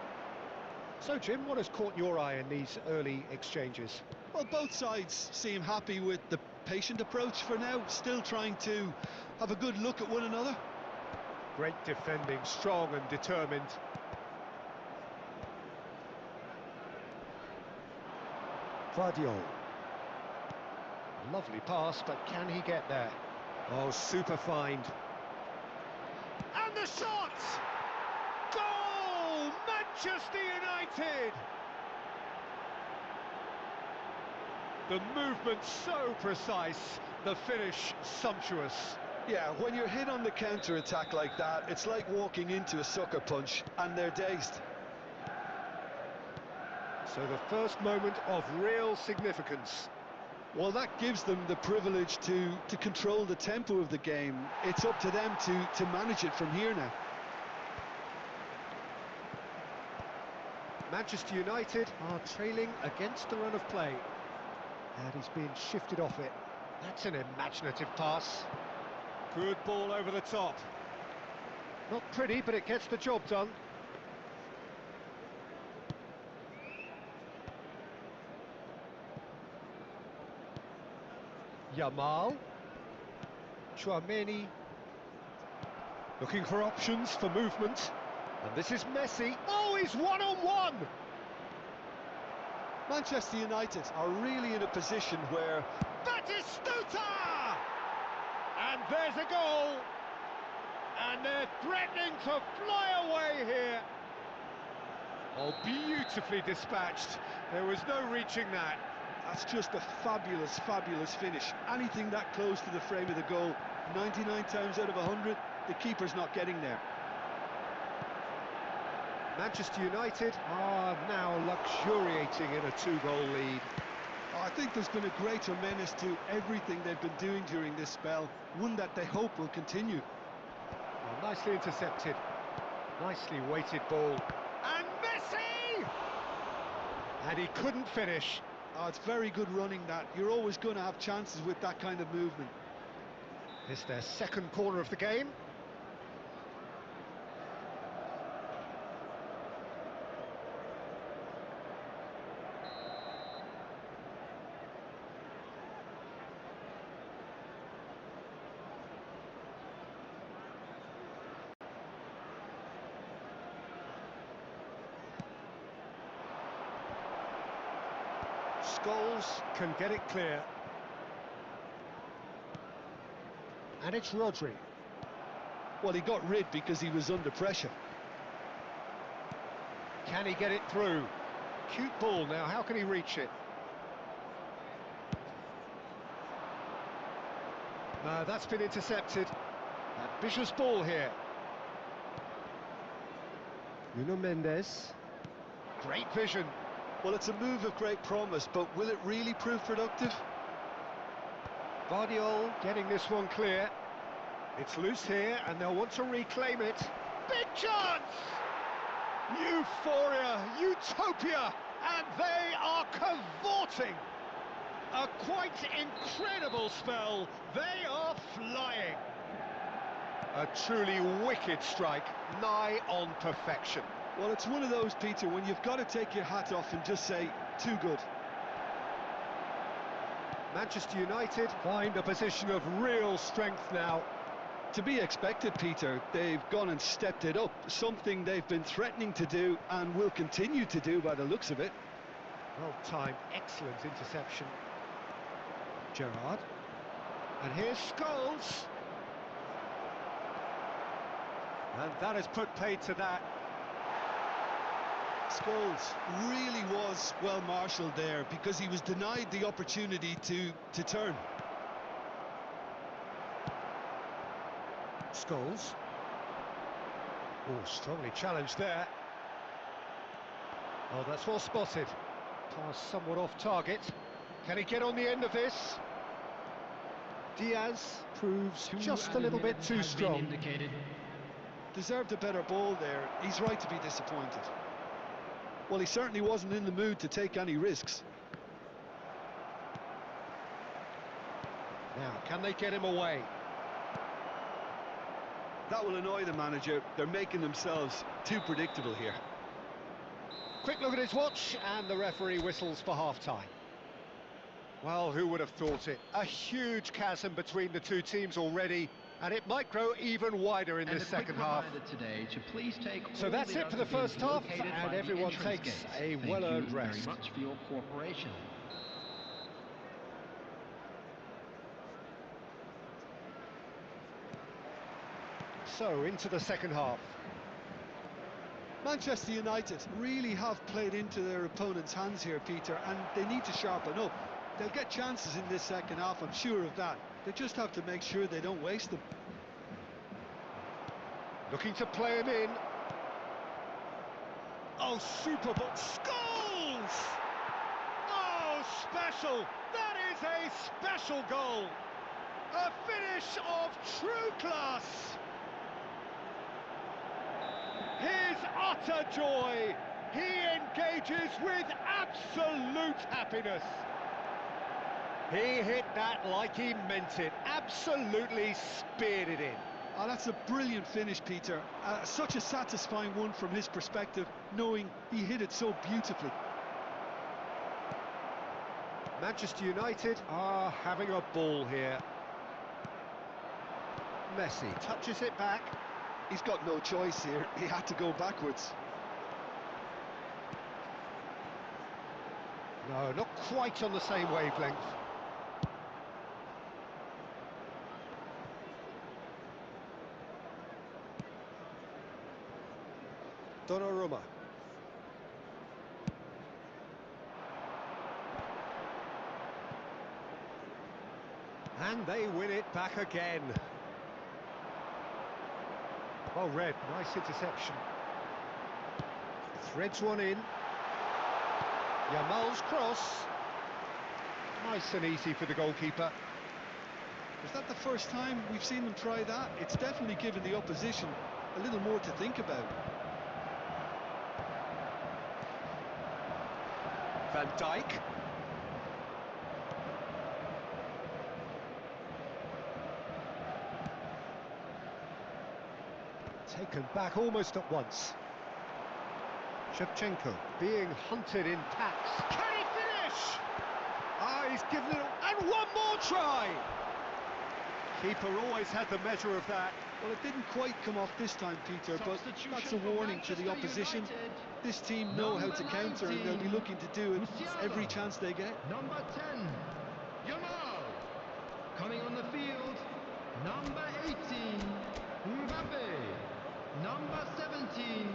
So, Jim, what has caught your eye in these early exchanges? Well, both sides seem happy with the patient approach for now, still trying to have a good look at one another. Great defending, strong and determined. Guardiola. Lovely pass, but can he get there? Oh, super find. And the shot! Goal! Manchester United! The movement so precise, the finish sumptuous. Yeah, when you're hit on the counter-attack like that, it's like walking into a sucker punch, and they're dazed. So the first moment of real significance. Well, that gives them the privilege to control the tempo of the game. It's up to them to manage it from here now. Manchester United are trailing against the run of play. And he's being shifted off it. That's an imaginative pass. Good ball over the top. Not pretty, but it gets the job done. Yamal. Chouameni. Looking for options for movement. And this is Messi. Oh, he's one-on-one! Manchester United are really in a position where... Batistuta! And there's a goal! And they're threatening to fly away here. Oh, beautifully dispatched. There was no reaching that. That's just a fabulous, fabulous finish. Anything that close to the frame of the goal, 99 times out of 100, the keeper's not getting there. Manchester United are now luxuriating in a two-goal lead. Oh, I think there's been a greater menace to everything they've been doing during this spell, one that they hope will continue. Well, nicely intercepted, nicely weighted ball. And Messi! And he couldn't finish. Oh, it's very good running that. You're always going to have chances with that kind of movement. It's their second corner of the game. Scholes can get it clear. And it's Rodri. Well, he got rid because he was under pressure. Can he get it through? Cute ball now, how can he reach it? No, that's been intercepted. Ambitious ball here. Nuno Mendes. Great vision. Well, it's a move of great promise, but will it really prove productive? Guardiola getting this one clear. It's loose here, and they'll want to reclaim it. Big chance! Euphoria, utopia, and they are cavorting. A quite incredible spell. They are flying. A truly wicked strike, nigh on perfection. Well, it's one of those, Peter, when you've got to take your hat off and just say, too good. Manchester United find a position of real strength now. To be expected, Peter. They've gone and stepped it up, something they've been threatening to do and will continue to do by the looks of it. Well timed, excellent interception. Gerrard. And here's Scholes. And that has put paid to that. Scholes really was well marshalled there because he was denied the opportunity to turn. Scholes. Oh, strongly challenged there. Oh, that's well spotted. Pass somewhat off target. Can he get on the end of this? Diaz proves just a little bit too strong. Deserved a better ball there. He's right to be disappointed. Well, he certainly wasn't in the mood to take any risks. Now, can they get him away? That will annoy the manager. They're making themselves too predictable here. Quick look at his watch, and the referee whistles for half-time. Well, who would have thought it? A huge chasm between the two teams already, and it might grow even wider in this second half. So that's it for the first half, and everyone takes a well-earned rest. Very much for your cooperation. So, into the second half. Manchester United really have played into their opponent's hands here, Peter, and they need to sharpen up. They'll get chances in this second half, I'm sure of that. They just have to make sure they don't waste them. Looking to play him in. Oh, super ball. Scholes! Oh, special! That is a special goal! A finish of true class! His utter joy! He engages with absolute happiness. He hit that like he meant it. Absolutely speared it in. Oh, that's a brilliant finish, Peter. Such a satisfying one from his perspective, knowing he hit it so beautifully. Manchester United are having a ball here. Messi touches it back. He's got no choice here. He had to go backwards. No, not quite on the same wavelength. Donnarumma. And they win it back again. Well read, nice interception. Threads one in. Yamal's cross. Nice and easy for the goalkeeper. Is that the first time we've seen them try that? It's definitely given the opposition a little more to think about. Van Dijk. Taken back almost at once. Shevchenko being hunted in packs. Can he finish? Ah, he's given it, and one more try! Keeper always had the measure of that. Well, it didn't quite come off this time, Peter, but Substitution that's a for warning to the Manchester opposition. United. This team know how to Number counter, and they'll be 19, looking to do it Musiala. every chance they get. Number 10, Yamal. Coming on the field, number 18, Mbappe. Number 17,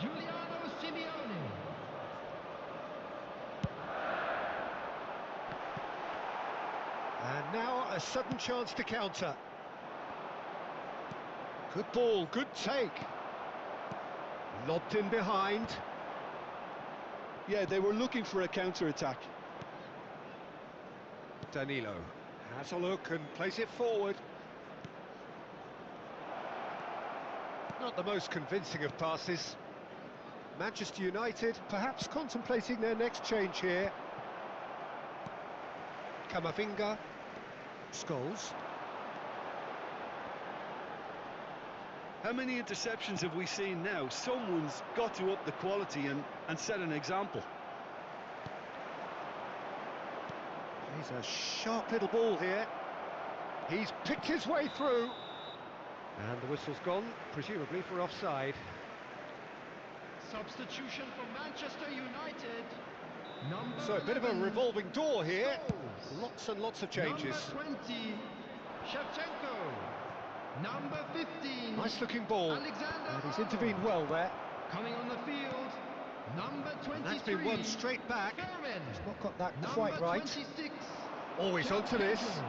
Giuliano Simeone. And now a sudden chance to counter. Good ball, good take. Lobbed in behind. Yeah, they were looking for a counter-attack. Danilo has a look and plays it forward. Not the most convincing of passes. Manchester United perhaps contemplating their next change here. Camavinga. Scholes. How many interceptions have we seen now? Someone's got to up the quality and set an example. He's a sharp little ball here. He's picked his way through. And the whistle's gone, presumably for offside. Substitution for Manchester United. Number So a bit of a 11, revolving door here. Scholes. Lots and lots of changes. Number 20, Shevchenko. Number 15, Nice looking ball. Alexander And he's Arnold. intervened well there. Coming on the field, number 23, And that's been won straight back. Fermin. He's not got that Number quite right. 26, Always Del onto this. Piero.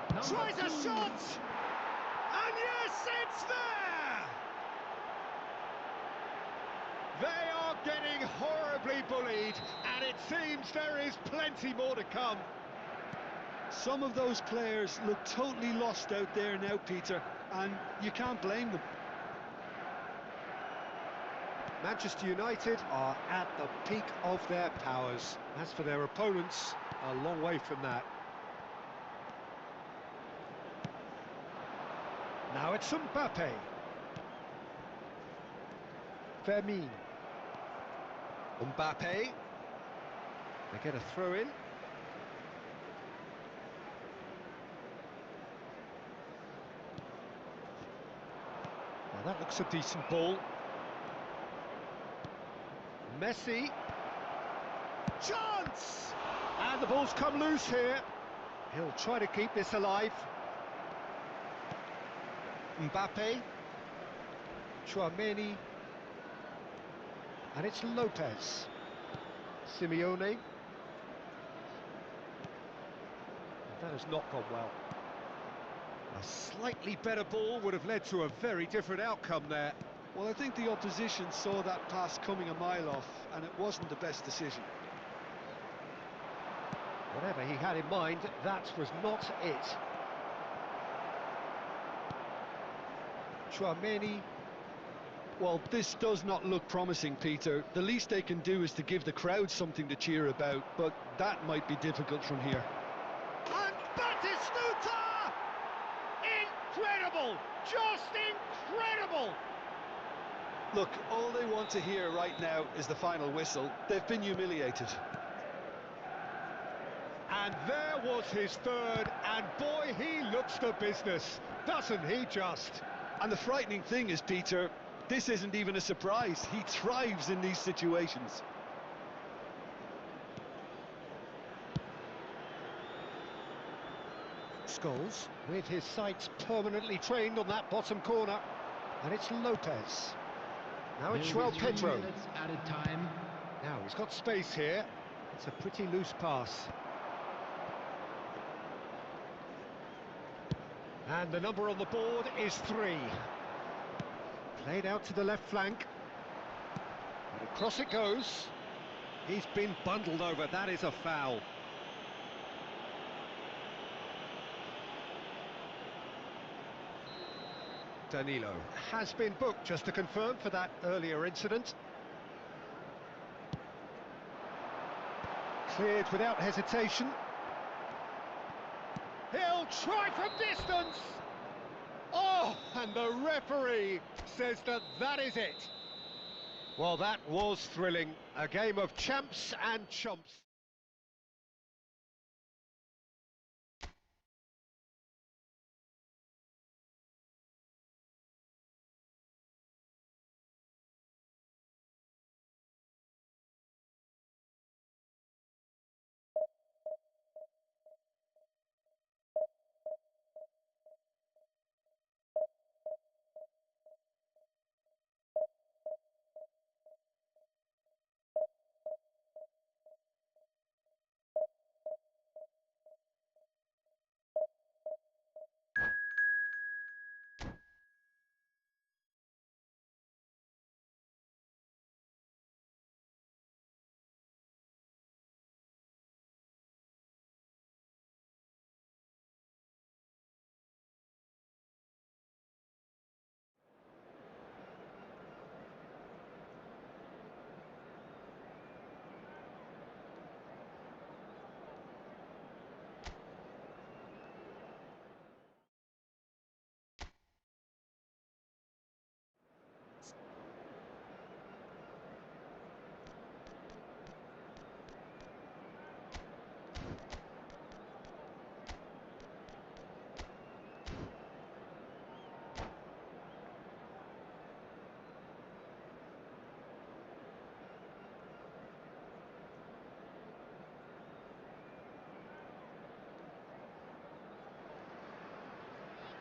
Number Tries a 2, shot! And yes, it's there! They are getting horribly bullied, and it seems there is plenty more to come. Some of those players look totally lost out there now, Peter, and you can't blame them. Manchester United are at the peak of their powers. As for their opponents, a long way from that. Now it's Mbappe. Fermin. Mbappe. They get a throw in. Now that looks a decent ball. Messi. Chance! And the ball's come loose here. He'll try to keep this alive. Mbappe. Chouameni. And it's Lopez. Simeone. That has not gone well. A slightly better ball would have led to a very different outcome there. Well, I think the opposition saw that pass coming a mile off, and it wasn't the best decision. Whatever he had in mind, that was not it. Chouameni. Well, this does not look promising, Peter. The least they can do is to give the crowd something to cheer about, but that might be difficult from here. And Batistuta! Incredible! Just incredible! Look, all they want to hear right now is the final whistle. They've been humiliated. And there was his third, and boy, he looks the business, doesn't he just? And the frightening thing is, Peter, this isn't even a surprise. He thrives in these situations. Scholes, with his sights permanently trained on that bottom corner, and it's Lopez. Now it's There will João be 3 Pedro. minutes added time. Now he's got space here. It's a pretty loose pass. And the number on the board is 3. Played out to the left flank. And across it goes. He's been bundled over, that is a foul. Danilo has been booked, just to confirm, for that earlier incident. Cleared without hesitation. He'll try from distance! Oh, and the referee says that is it. Well, that was thrilling. A game of champs and chumps.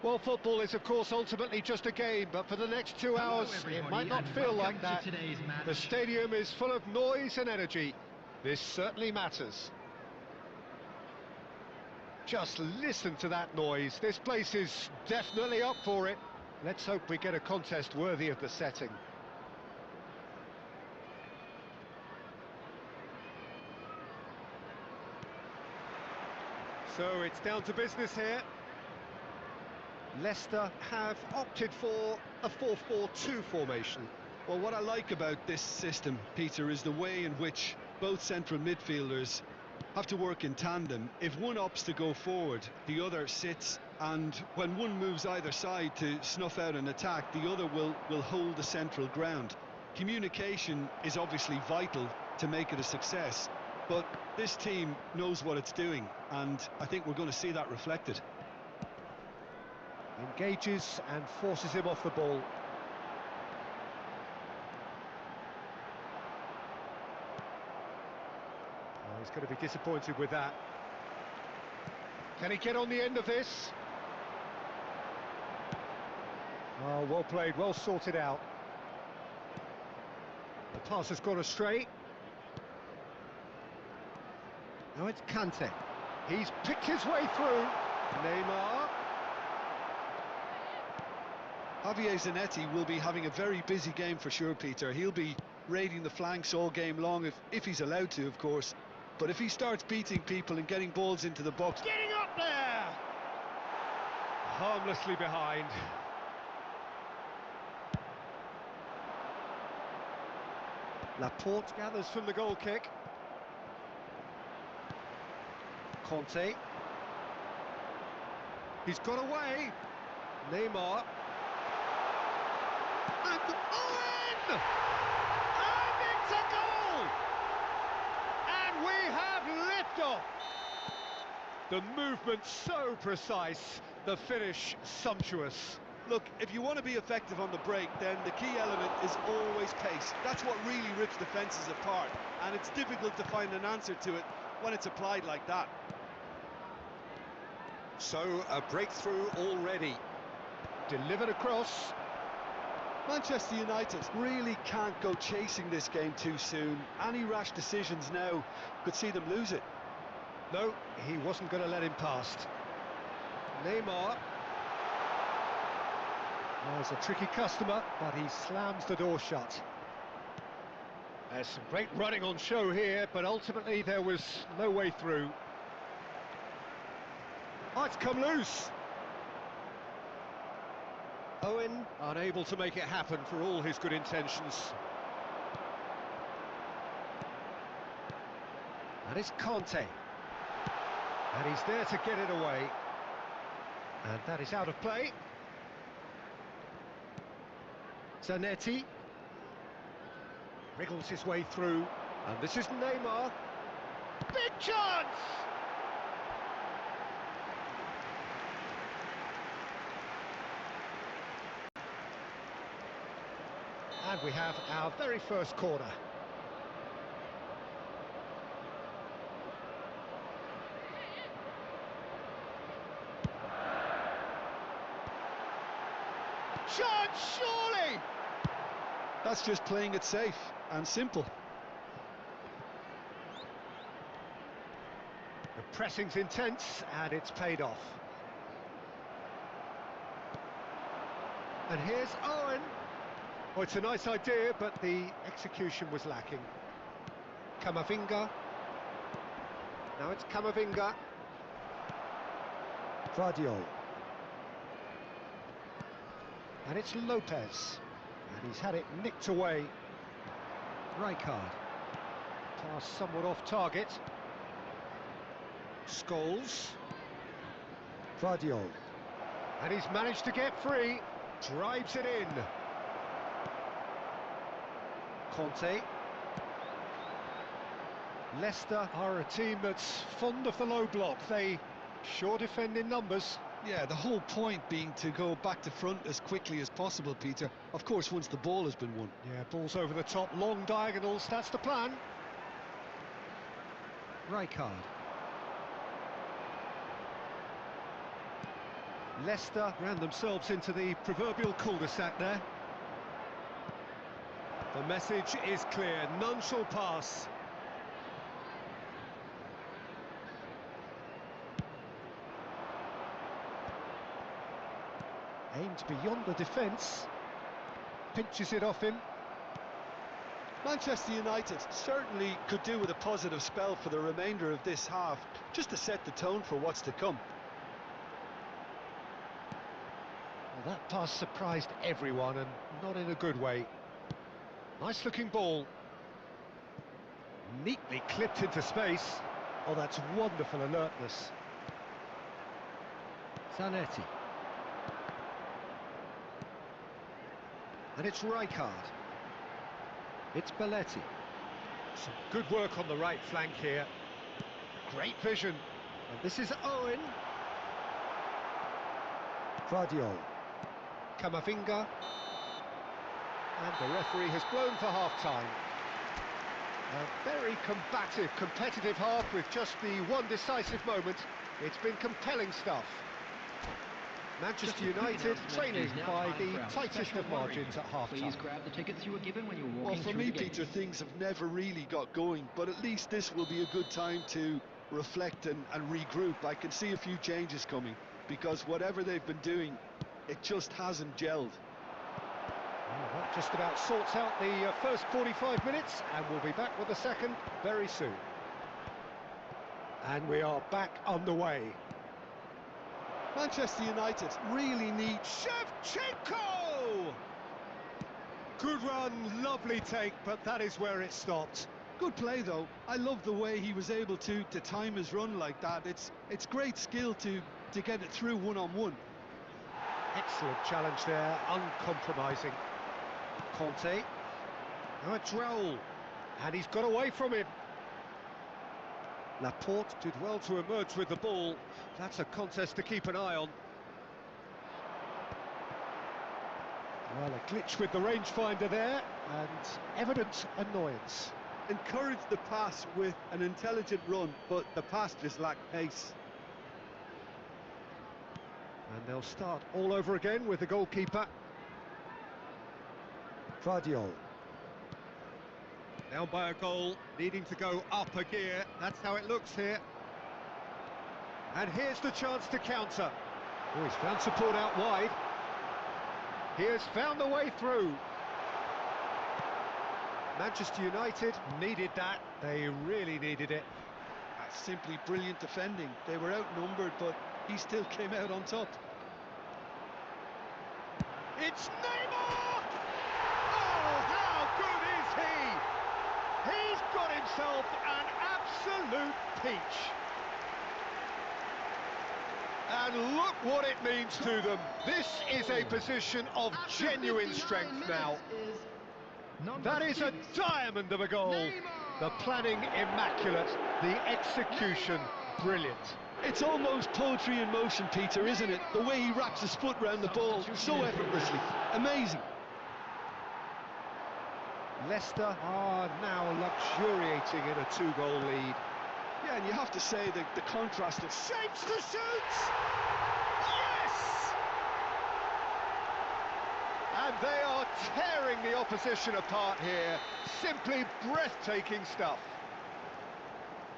Well, football is, of course, ultimately just a game, but for the next 2 Hello, hours, it everybody, might not and feel welcome like that. to today's match. The stadium is full of noise and energy. This certainly matters. Just listen to that noise. This place is definitely up for it. Let's hope we get a contest worthy of the setting. So it's down to business here. Leicester have opted for a 4-4-2 formation. Well, what I like about this system, Peter, is the way in which both central midfielders have to work in tandem. If one opts to go forward, the other sits, and when one moves either side to snuff out an attack, the other will hold the central ground. Communication is obviously vital to make it a success, but this team knows what it's doing, and I think we're going to see that reflected. Engages and forces him off the ball. Oh, he's going to be disappointed with that. Can he get on the end of this? Oh, well played, well sorted out. The pass has gone astray. Now it's Kante. He's picked his way through. Neymar. Javier Zanetti will be having a very busy game for sure, Peter. He'll be raiding the flanks all game long, if he's allowed to, of course. But if he starts beating people and getting balls into the box... Getting up there! Harmlessly behind. Laporte gathers from the goal kick. Conte. He's got away. Neymar. And Owen! And it's a goal! And we have liftoff! The movement so precise, the finish sumptuous. Look, if you want to be effective on the break, then the key element is always pace. That's what really rips defences apart, and it's difficult to find an answer to it when it's applied like that. So, a breakthrough already. Delivered across. Manchester United really can't go chasing this game too soon. Any rash decisions now could see them lose it. No, he wasn't going to let him past. Neymar. Oh, he's a tricky customer, but he slams the door shut. There's some great running on show here, but ultimately there was no way through. Oh, it's come loose. Owen unable to make it happen for all his good intentions. And it's Conte. And he's there to get it away. And that is out of play. Zanetti. Wriggles his way through. And this is Neymar. Big chance! And we have our very first corner. Chance, surely! That's just playing it safe and simple. The pressing's intense and it's paid off. And here's Owen. Oh, it's a nice idea, but the execution was lacking. Camavinga. Now it's Camavinga. Vardiol. And it's Lopez. And he's had it nicked away. Rijkaard. Pass somewhat off target. Scholes. Vardiol. And he's managed to get free. Drives it in. Conte. Leicester are a team that's fond of the low block. They sure defend in numbers. Yeah, the whole point being to go back to front as quickly as possible, Peter. Of course, once the ball has been won. Yeah, balls over the top, long diagonals, that's the plan. Rijkaard. Leicester ran themselves into the proverbial cul-de-sac there. The message is clear, none shall pass. Aimed beyond the defence. Pinches it off him. Manchester United certainly could do with a positive spell for the remainder of this half, just to set the tone for what's to come. Well, that pass surprised everyone, and not in a good way. Nice looking ball. Neatly clipped into space. Oh, that's wonderful alertness. Zanetti. And it's Rijkaard. It's Belletti. Some good work on the right flank here. Great vision. And this is Owen. Vardiol. Camavinga. And the referee has blown for half-time. A very combative, competitive half with just the one decisive moment. It's been compelling stuff. Manchester United trailing by the tightest of margins at half-time. Please grab the tickets you were given when you were Well, walking for through me, the gates. Peter, things have never really got going, but at least this will be a good time to reflect and regroup. I can see a few changes coming, because whatever they've been doing, it just hasn't gelled. Well, that just about sorts out the first 45 minutes, and we'll be back with the second very soon. And we are back underway. Manchester United really need... Shevchenko! Good run, lovely take, but that is where it stopped. Good play, though. I love the way he was able to time his run like that. It's great skill to get it through one-on-one. Excellent challenge there, uncompromising. Conte. Now it's Raul. And he's got away from him. Laporte did well to emerge with the ball. That's a contest to keep an eye on. Well, a glitch with the rangefinder there, and evident annoyance. Encouraged the pass with an intelligent run, but the pass just lacked pace. And they'll start all over again with the goalkeeper. Vardiol. Down by a goal, needing to go up a gear. That's how it looks here. And here's the chance to counter. Oh, he's found support out wide. He has found the way through. Manchester United needed that. They really needed it. That's simply brilliant defending. They were outnumbered, but he still came out on top. It's Neymar! Oh, how good is he? He's got himself an absolute peach. And look what it means to them. This is a position of After genuine 59 strength now. minutes is number That is a 6, diamond of a goal. Neymar! The planning immaculate, the execution brilliant. It's almost poetry in motion, Peter, isn't it? The way he wraps his foot round the ball so effortlessly. Amazing. Leicester are now luxuriating in a 2-goal lead. Yeah, and you have to say that the contrast is... Shapes to shoot! Yes! And they are tearing the opposition apart here. Simply breathtaking stuff.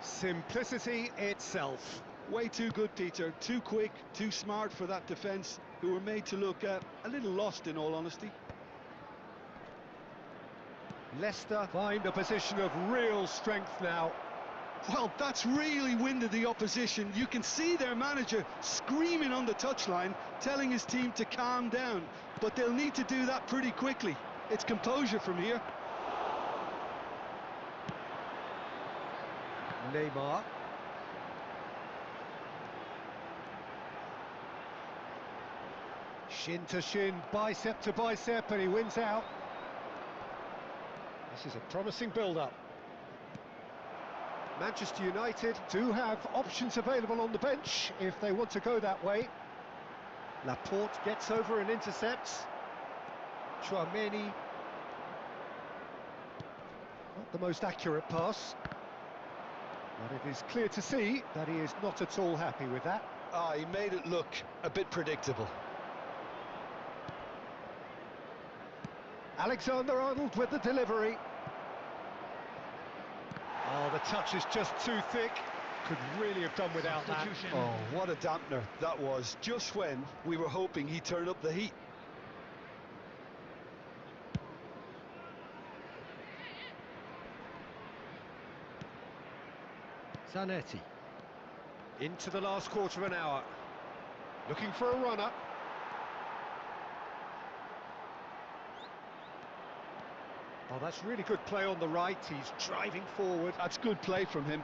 Simplicity itself. Way too good, Peter. Too quick, too smart for that defence, who were made to look a little lost, in all honesty. Leicester find a position of real strength now. Well, that's really winded the opposition. You can see their manager screaming on the touchline, telling his team to calm down. But they'll need to do that pretty quickly. It's composure from here. Neymar. Shin to shin, bicep to bicep, and he wins out. This is a promising build-up. Manchester United do have options available on the bench if they want to go that way. Laporte gets over and intercepts. Tchouaméni. Not the most accurate pass. But it is clear to see that he is not at all happy with that. He made it look a bit predictable. Alexander-Arnold with the delivery. Oh, the touch is just too thick. Could really have done without that. Substitution. Oh, what a dampener that was, just when we were hoping he'd turn up the heat. Zanetti. Into the last quarter of an hour. Looking for a runner. Oh, that's really good play on the right. He's driving forward. That's good play from him.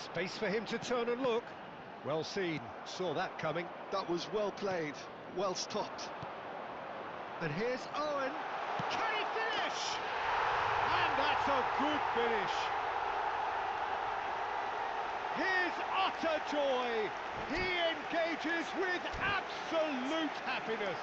Space for him to turn and look. Well seen. Saw that coming. That was well played, well stopped. And here's Owen. Can he finish? And that's a good finish. His utter joy. He engages with absolute happiness.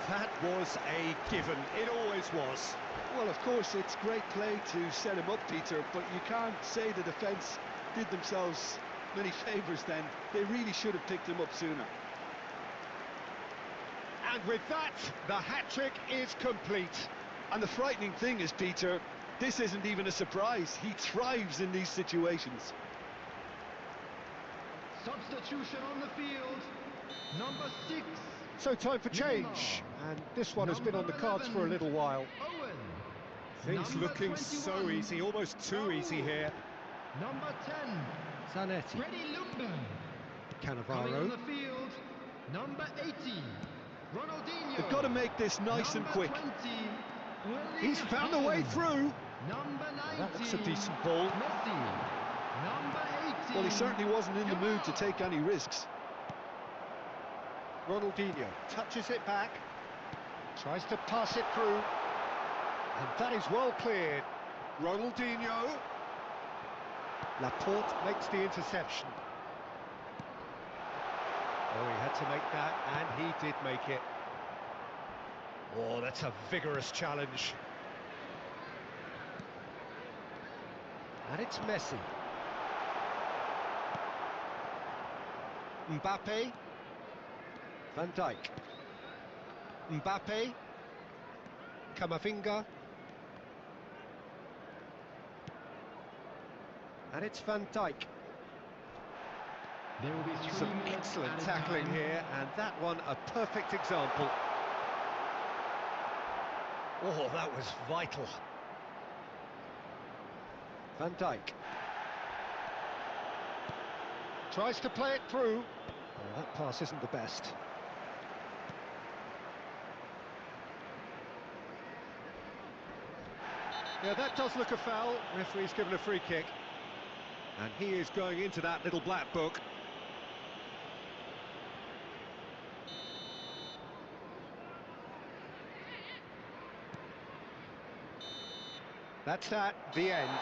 That was a given. It always was. Well, of course, it's great play to set him up, Peter, but you can't say the defence did themselves many favours then. They really should have picked him up sooner. And with that, the hat-trick is complete. And the frightening thing is, Peter, this isn't even a surprise. He thrives in these situations. Substitution on the field. Number 6. So time for change. And this one has been on the cards for a little while. Owen. Things Number looking 21, so easy, almost too easy here. Number 10. Zanetti. Freddie Lumber. Coming on Cannavaro. the field. Number 80. Ronaldinho. They've got to make this nice and quick. Number 20. He's found a way through. Number 90. That looks a decent ball. Messi. Number 18. Well, he certainly wasn't in the mood to take any risks. Ronaldinho touches it back. Tries to pass it through. And that is well cleared. Ronaldinho. Laporte makes the interception. Oh, he had to make that, and he did make it. Oh, that's a vigorous challenge. And it's Messi. Mbappe. Van Dijk. Mbappe. Camavinga. And it's Van Dijk. There will be 3 Some minutes excellent added tackling time. here, and that one a perfect example. Oh, that was vital. Van Dijk. Tries to play it through. Oh, that pass isn't the best. Yeah, that does look a foul. Referee's given a free kick. And he is going into that little black book. That's that, the end.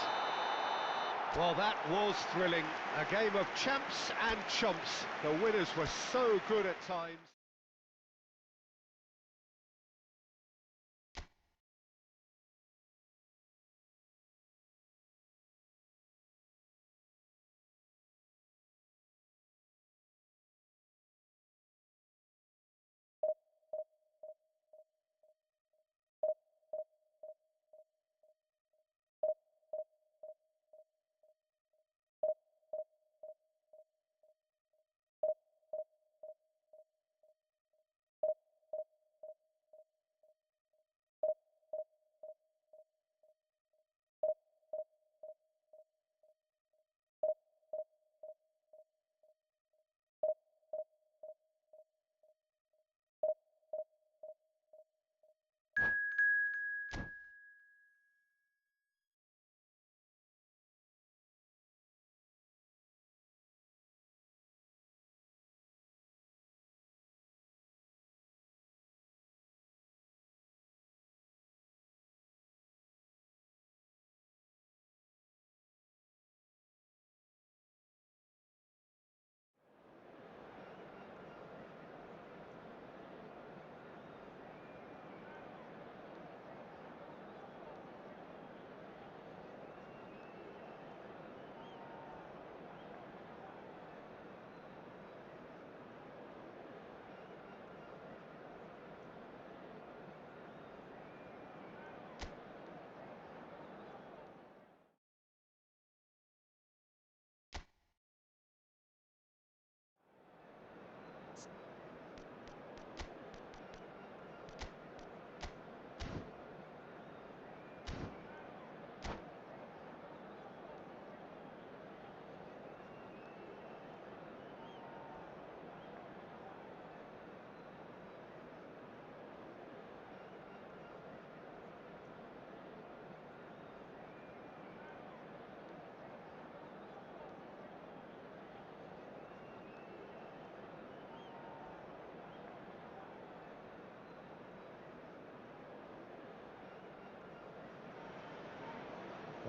Well, that was thrilling. A game of champs and chumps. The winners were so good at times.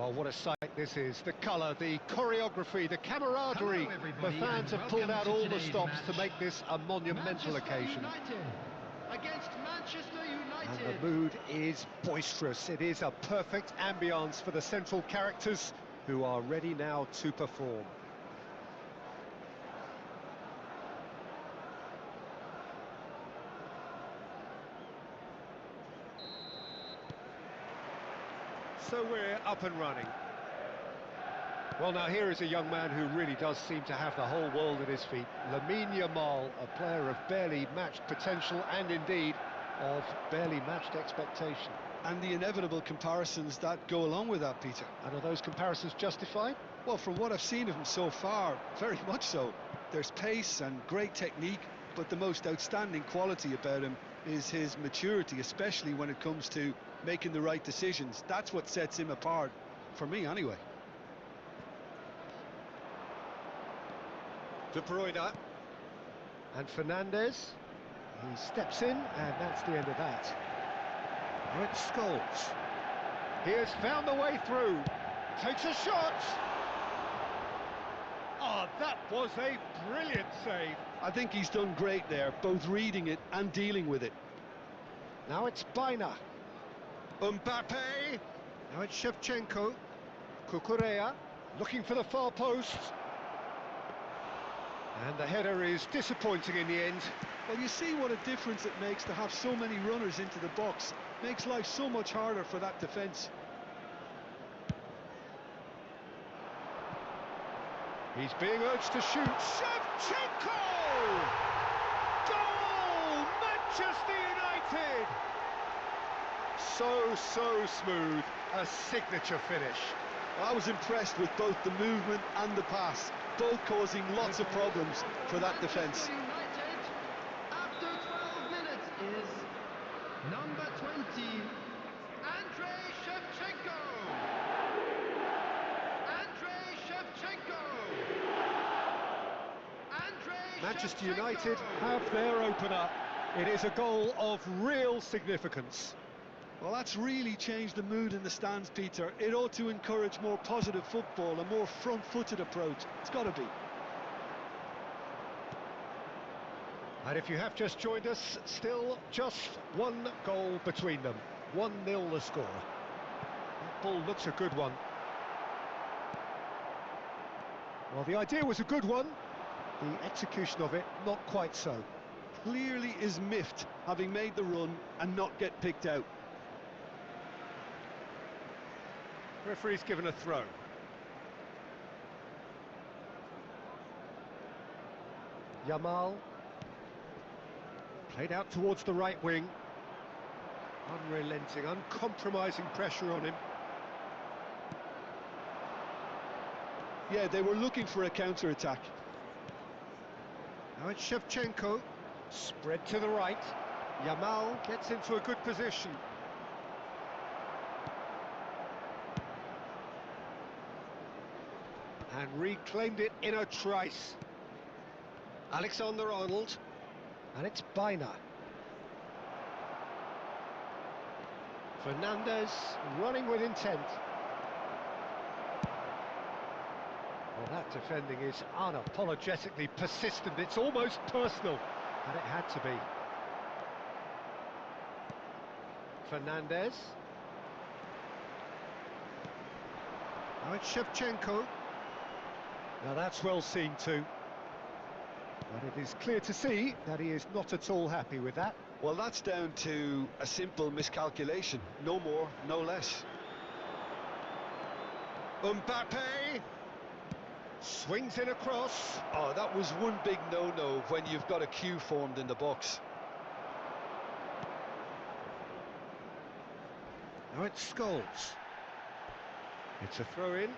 Well, what a sight this is. The colour, the choreography, the camaraderie. Hello, The everybody, fans and have pulled welcome out to all the today's stops to match. make this a monumental Manchester occasion. United against Manchester And United. the mood is boisterous. It is a perfect ambience for the central characters who are ready now to perform. So we're up and running. Well, now here is a young man who really does seem to have the whole world at his feet. Lamine Yamal, a player of barely matched potential and indeed of barely matched expectation. And the inevitable comparisons that go along with that, Peter. And are those comparisons justified? Well, from what I've seen of him so far, very much so. There's pace and great technique, but the most outstanding quality about him is his maturity, especially when it comes to making the right decisions. That's what sets him apart, for me anyway. De Bruyne. And Fernandez. He steps in, and that's the end of that. Now it's Scholes. He has found the way through. Takes a shot. Oh, that was a brilliant save. I think he's done great there, both reading it and dealing with it. Now it's Baina. Mbappe. Now it's Shevchenko. Cucurella looking for the far post. And the header is disappointing in the end. Well, you see what a difference it makes to have so many runners into the box. Makes life so much harder for that defence. He's being urged to shoot. Shevchenko! Goal! Manchester United! So smooth. A signature finish. I was impressed with both the movement and the pass, both causing lots of problems for that defence. Manchester United, after 12 minutes, is number 20, Andrei Shevchenko. Andrei Shevchenko. Andrei Manchester Shevchenko. United have their opener. It is a goal of real significance. Well, that's really changed the mood in the stands, Peter. It ought to encourage more positive football, a more front-footed approach. It's got to be. And if you have just joined us, still just one goal between them. 1-0 the score. That ball looks a good one. Well, the idea was a good one. The execution of it, not quite so. Clearly is miffed, having made the run and not get picked out. Referee's given a throw. Yamal. Played out towards the right wing. Unrelenting, uncompromising pressure on him. Yeah, they were looking for a counter-attack. Now it's Shevchenko. Spread to the right. Yamal gets into a good position. And reclaimed it in a trice. Alexander-Arnold. And it's Baina. Fernandez running with intent. Well, that defending is unapologetically persistent. It's almost personal. And it had to be. Fernandez. Now it's Shevchenko. Now that's well seen too. But it is clear to see that he is not at all happy with that. Well, that's down to a simple miscalculation. No more, no less. Mbappe swings in across. Oh, that was one big no-no when you've got a queue formed in the box. Now it's Scholes. It's a throw-in.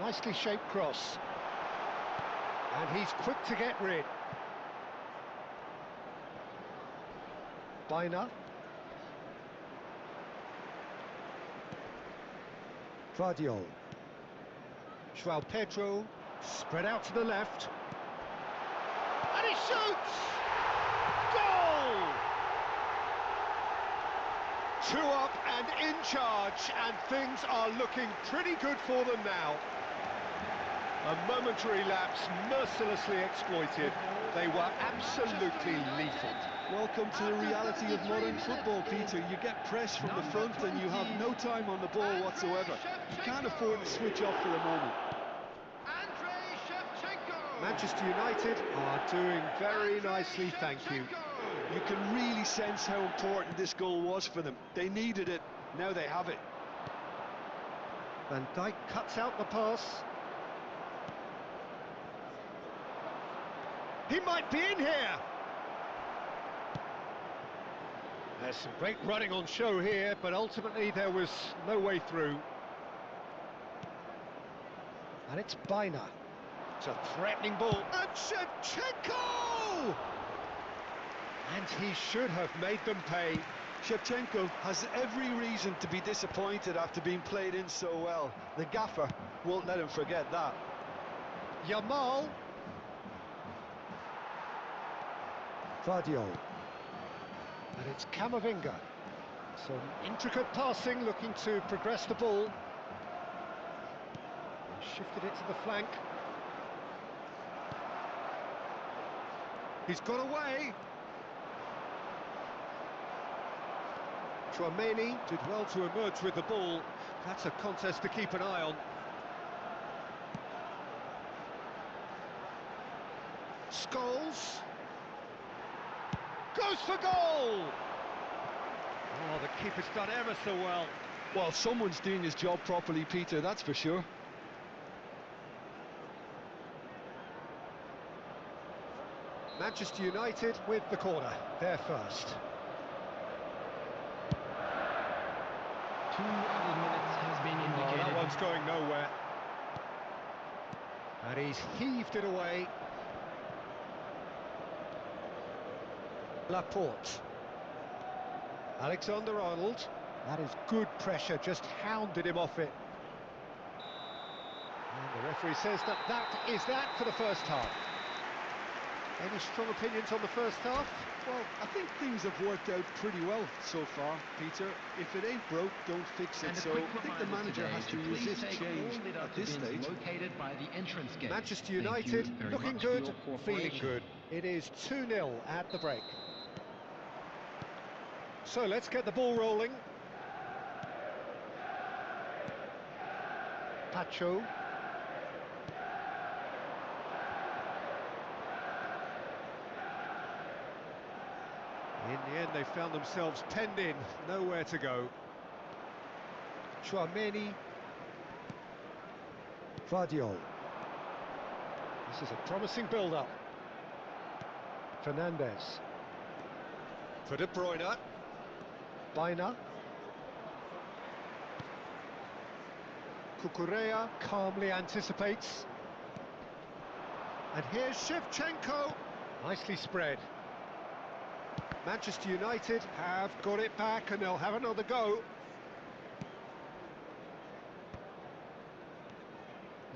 Nicely shaped cross. And he's quick to get rid. Baina. Vardiol. Joao Pedro, spread out to the left. And he shoots! Goal! 2 up and in charge, and things are looking pretty good for them now. A momentary lapse mercilessly exploited. They were absolutely lethal. Welcome to the reality of modern football, Peter. You get pressed from the front and you have no time on the ball whatsoever. You can't afford to switch off for a moment. Manchester United are doing very nicely, thank you. You can really sense how important this goal was for them. They needed it, now they have it. Van Dijk cuts out the pass. He might be in here! There's some great running on show here, but ultimately there was no way through. And it's Bina. It's a threatening ball. And Shevchenko! And he should have made them pay. Shevchenko has every reason to be disappointed after being played in so well. The gaffer won't let him forget that. Yamal. Vardio. And it's Camavinga. Some intricate passing, looking to progress the ball. He shifted it to the flank. He's got away. Tchouaméni did well to emerge with the ball. That's a contest to keep an eye on. Scholes goes for goal! Oh, the keeper's done ever so well. Well, someone's doing his job properly, Peter, that's for sure. Manchester United with the corner. They're first. 2 added minutes has been indicated. Oh, that one's going nowhere. And he's heaved it away. Laporte. Alexander-Arnold. That is good pressure, just hounded him off it. And the referee says that is that for the first half. Any strong opinions on the first half? Well, I think things have worked out pretty well so far, Peter. If it ain't broke, don't fix it. And a So quick I think the reminder manager today has to to please resist take change all lid at up this bins stage. located by the entrance gate. Manchester Thank you United very looking much for good, your feeling cooperation. good. It is 2-0 at the break. So let's get the ball rolling. Pacho. In the end, they found themselves penned in, nowhere to go. Tchouaméni. Vardio. This is a promising build-up. Fernandes. For De Bruyne. Bina. Cucurella calmly anticipates. And here's Shevchenko. Nicely spread. Manchester United have got it back and they'll have another go.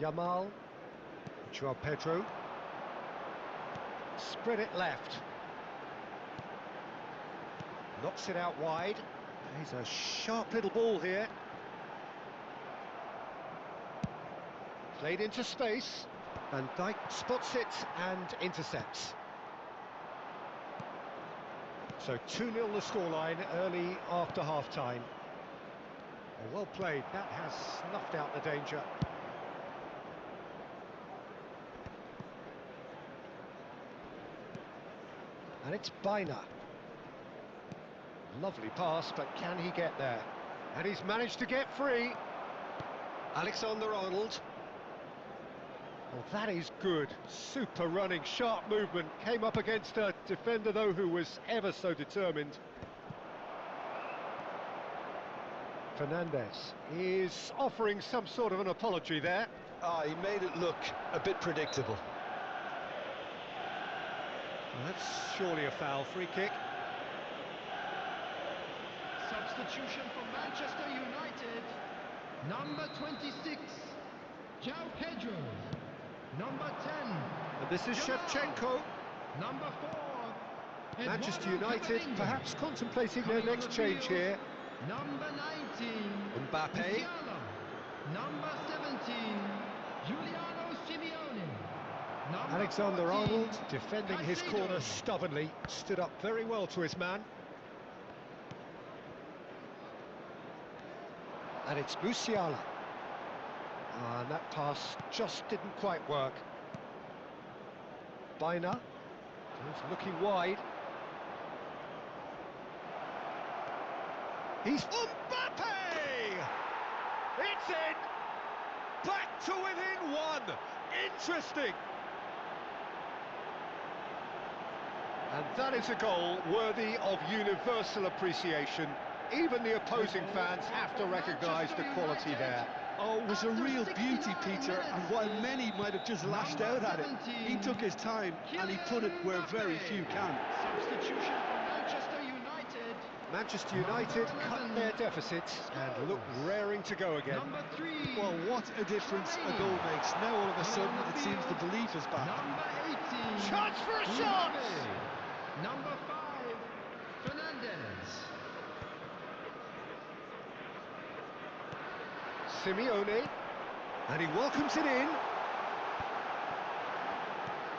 Yamal. Joao Pedro. Spread it left. Knocks it out wide. He's a sharp little ball here. Played into space. Van Dijk spots it and intercepts. So 2-0 the scoreline early after half-time. Well played, that has snuffed out the danger. And it's Bina. Lovely pass, but can he get there? And he's managed to get free. Alexander-Arnold. Well, that is good. Super running, sharp movement. Came up against a defender, though, who was ever so determined. Fernandes is offering some sort of an apology there. He made it look a bit predictable. Well, that's surely a foul. Free kick. Substitution for Manchester United. Number 26, João Pedro. Number 10. And this is Jamal. Shevchenko. Number 4. Manchester Eduardo United Camavinga. perhaps contemplating their Coming on next the change field, here. Number 19. Mbappe. Musiala. Number 17. Giuliano Simeone. Number Alexander-Arnold 14, defending his Caicedo. corner stubbornly, stood up very well to his man. And it's Musiala. And that pass just didn't quite work. Baina is looking wide. He's Mbappe! It's in! Back to within one! Interesting! And that is a goal worthy of universal appreciation. Even the opposing fans have to recognise the quality there. Oh, it was a real beauty, Peter, and while many might have just lashed out at it, he took his time and he put it where very few can. Substitution for Manchester United. Manchester United cut their deficit and look raring to go again. Number 3. Well, what a difference a goal makes. Now all of a sudden it seems the belief is back. Number 18. Chance for a shot! Mbappe. Number 5. Fernandez. Simeone, and he welcomes it in.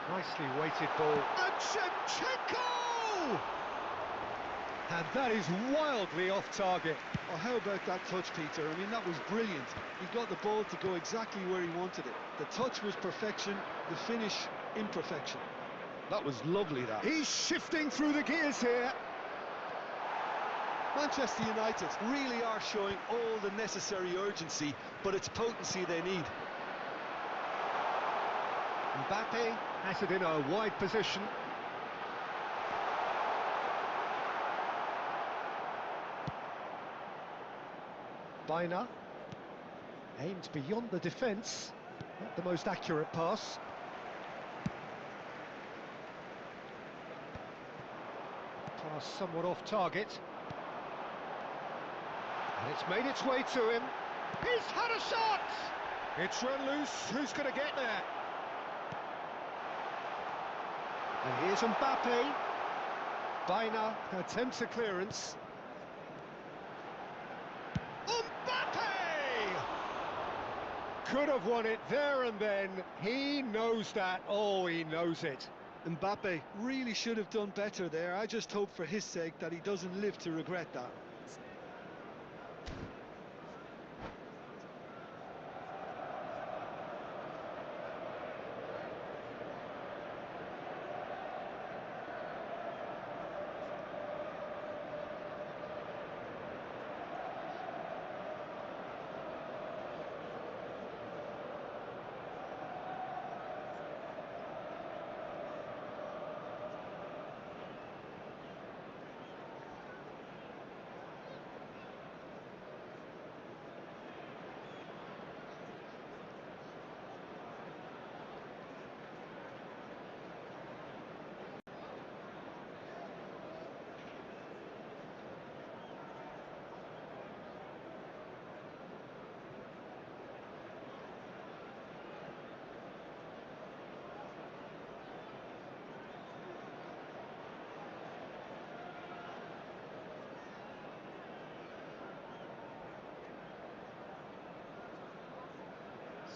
Nicely weighted ball. And Shevchenko! And that is wildly off target. Oh, how about that touch, Peter? I mean, that was brilliant. He got the ball to go exactly where he wanted it. The touch was perfection, the finish imperfection. That was lovely, that. He's shifting through the gears here. Manchester United really are showing all the necessary urgency, but it's potency they need. Mbappe has it in a wide position. Baina aimed beyond the defence. Not the most accurate pass. Pass somewhat off target. And it's made its way to him. He's had a shot! It's run loose. Who's going to get there? And here's Mbappe. Baina attempts a clearance. Mbappe! Could have won it there and then. He knows that. Oh, he knows it. Mbappe really should have done better there. I just hope for his sake that he doesn't live to regret that.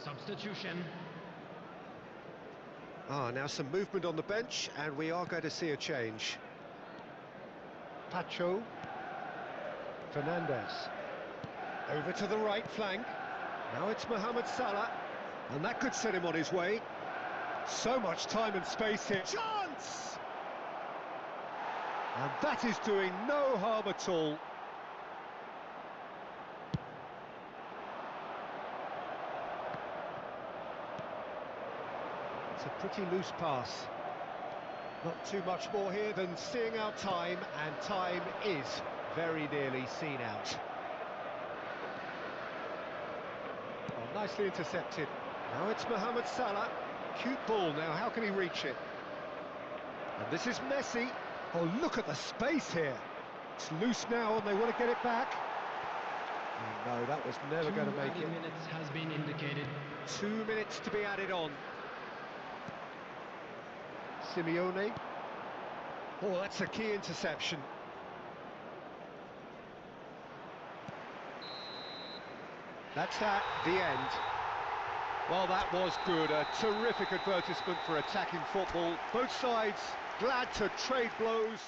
Substitution. Now some movement on the bench, and we are going to see a change. Pacho. Fernandez. Over to the right flank. Now it's Mohamed Salah, and that could set him on his way. So much time and space here. Chance! And that is doing no harm at all. It's a pretty loose pass. Not too much more here than seeing out time, and time is very nearly seen out. Oh, nicely intercepted. Now it's Mohamed Salah. Cute ball now, how can he reach it? And this is Messi. Oh, look at the space here. It's loose now and they want to get it back. No, that was never going to Two make added it. minutes has been indicated. 2 minutes to be added on. Simeone. Oh, that's a key interception. That's that, the end. Well, that was good. A terrific advertisement for attacking football. Both sides glad to trade blows.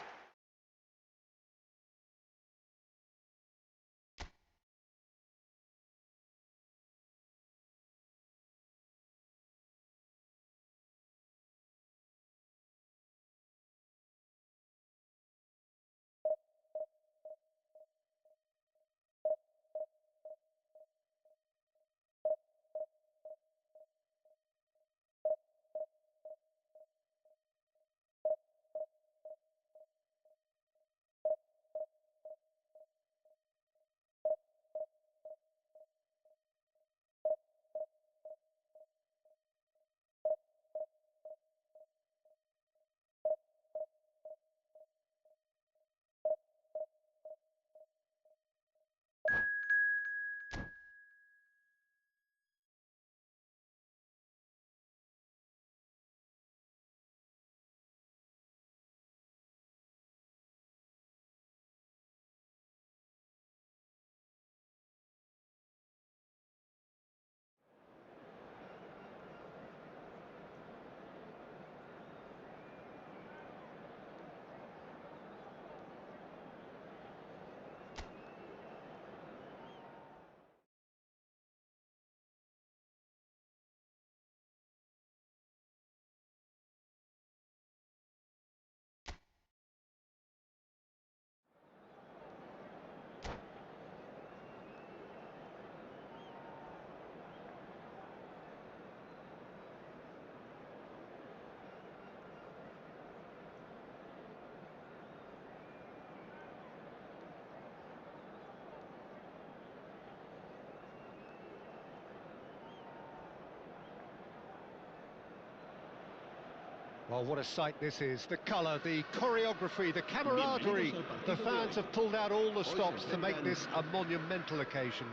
Well, what a sight this is. The colour, the choreography, the camaraderie. The fans have pulled out all the stops to make this a monumental occasion.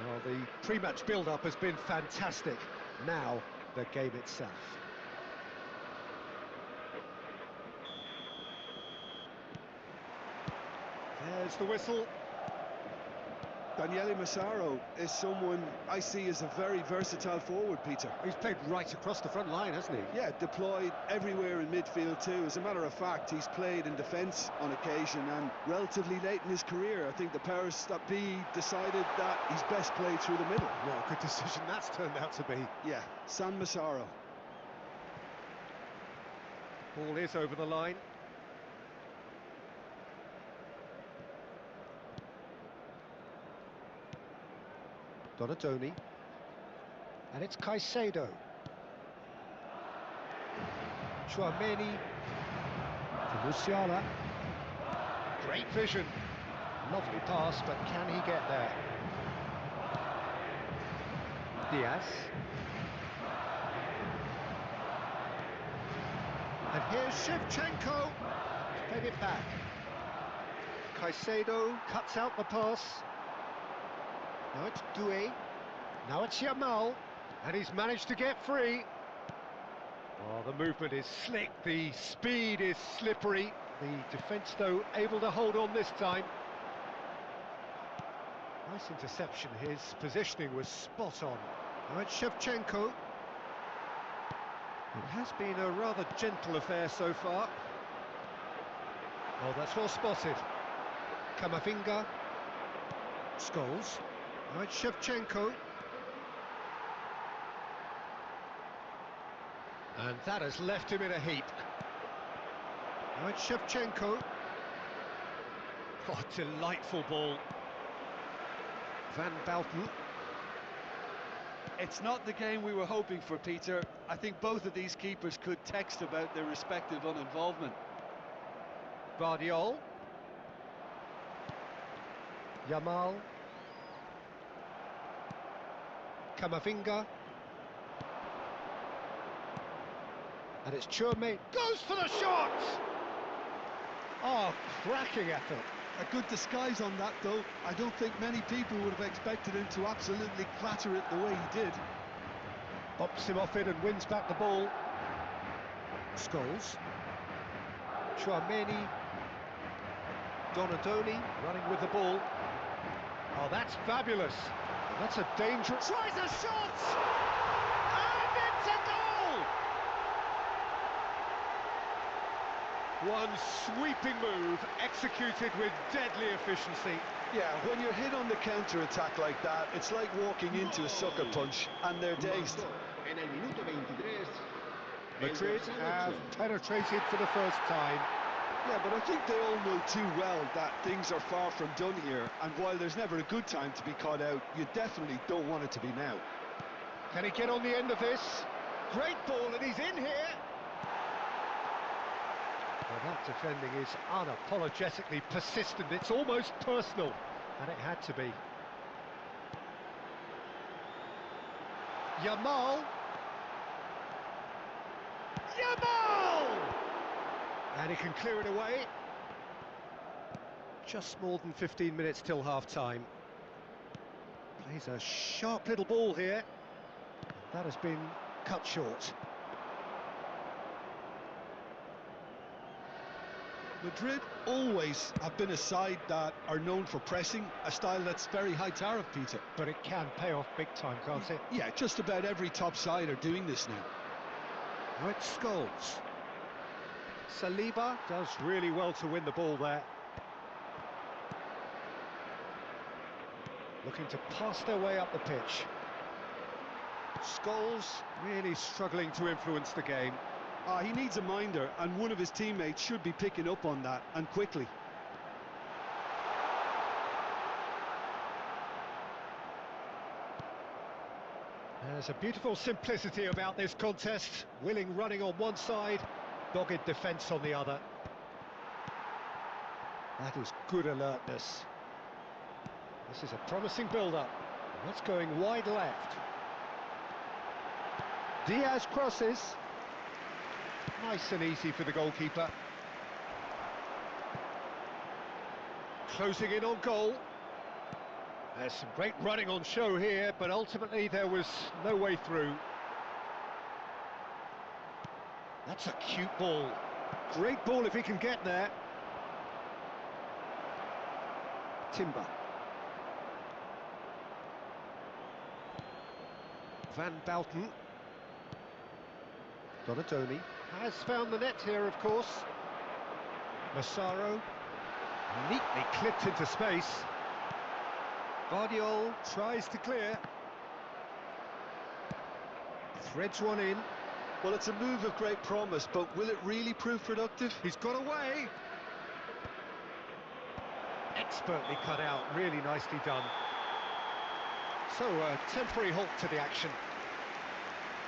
Well, the pre-match build-up has been fantastic. Now, the game itself. There's the whistle. Daniele Massaro is someone I see as a very versatile forward, Peter. He's played right across the front line, hasn't he? Yeah, deployed everywhere in midfield too. As a matter of fact, he's played in defence on occasion, and relatively late in his career, I think the powers that be decided that he's best played through the middle. What a good decision that's turned out to be. Yeah, San Massaro. Ball is over the line. Donatoni, and it's Caicedo. Chouameni to Musiala. Great vision. Lovely pass, but can he get there? Diaz. And here's Shevchenko. He's played it back. Caicedo cuts out the pass. Now it's Doué, now it's Yamal, and he's managed to get free. Oh, the movement is slick, the speed is slippery. The defence, though, able to hold on this time. Nice interception, his positioning was spot on. Now it's Shevchenko. It has been a rather gentle affair so far. Oh, that's well spotted. Camavinga. Scholes. Now it's Shevchenko. And that has left him in a heap. Now it's Shevchenko. Oh, delightful ball. Van Bouten. It's not the game we were hoping for, Peter. I think both of these keepers could text about their respective uninvolvement. Guardiol. Yamal. Camavinga. And it's Chouameni. Goes for the shot! Oh, cracking effort. A good disguise on that, though. I don't think many people would have expected him to absolutely clatter it the way he did. Bumps him off it and wins back the ball. Scholes. Chouameni. Donadoni running with the ball. Oh, that's fabulous. That's a dangerous... Tries a shot! And it's a goal! One sweeping move, executed with deadly efficiency. Yeah, when you're hit on the counter-attack like that, it's like walking into a sucker punch, and they're dazed. En el minuto 23, Madrid have penetrated for the first time. Yeah, but I think they all know too well that things are far from done here, and while there's never a good time to be caught out, you definitely don't want it to be now. Can he get on the end of this? Great ball, and he's in here. Well, that defending is unapologetically persistent. It's almost personal, and it had to be. Yamal. And he can clear it away. Just more than 15 minutes till half-time. Plays a sharp little ball here. That has been cut short. Madrid always have been a side that are known for pressing, a style that's very high tariff, Peter. But it can pay off big time, can't it? Yeah, just about every top side are doing this now. Red Scholes. Saliba does really well to win the ball there. Looking to pass their way up the pitch. Scholes really struggling to influence the game. He needs a minder, and one of his teammates should be picking up on that, and quickly. There's a beautiful simplicity about this contest. Willing running on one side, dogged defence on the other. That is good alertness. This is a promising build-up. That's going wide left. Diaz crosses. Nice and easy for the goalkeeper. Closing in on goal. There's some great running on show here, but ultimately there was no way through. That's a cute ball. Great ball if he can get there. Timber. Van Bouten. Donadoni has found the net here, of course. Massaro neatly clipped into space. Guardiol tries to clear. Threads one in. Well, it's a move of great promise, but will it really prove productive? He's got away. Expertly cut out, really nicely done. So, a temporary halt to the action.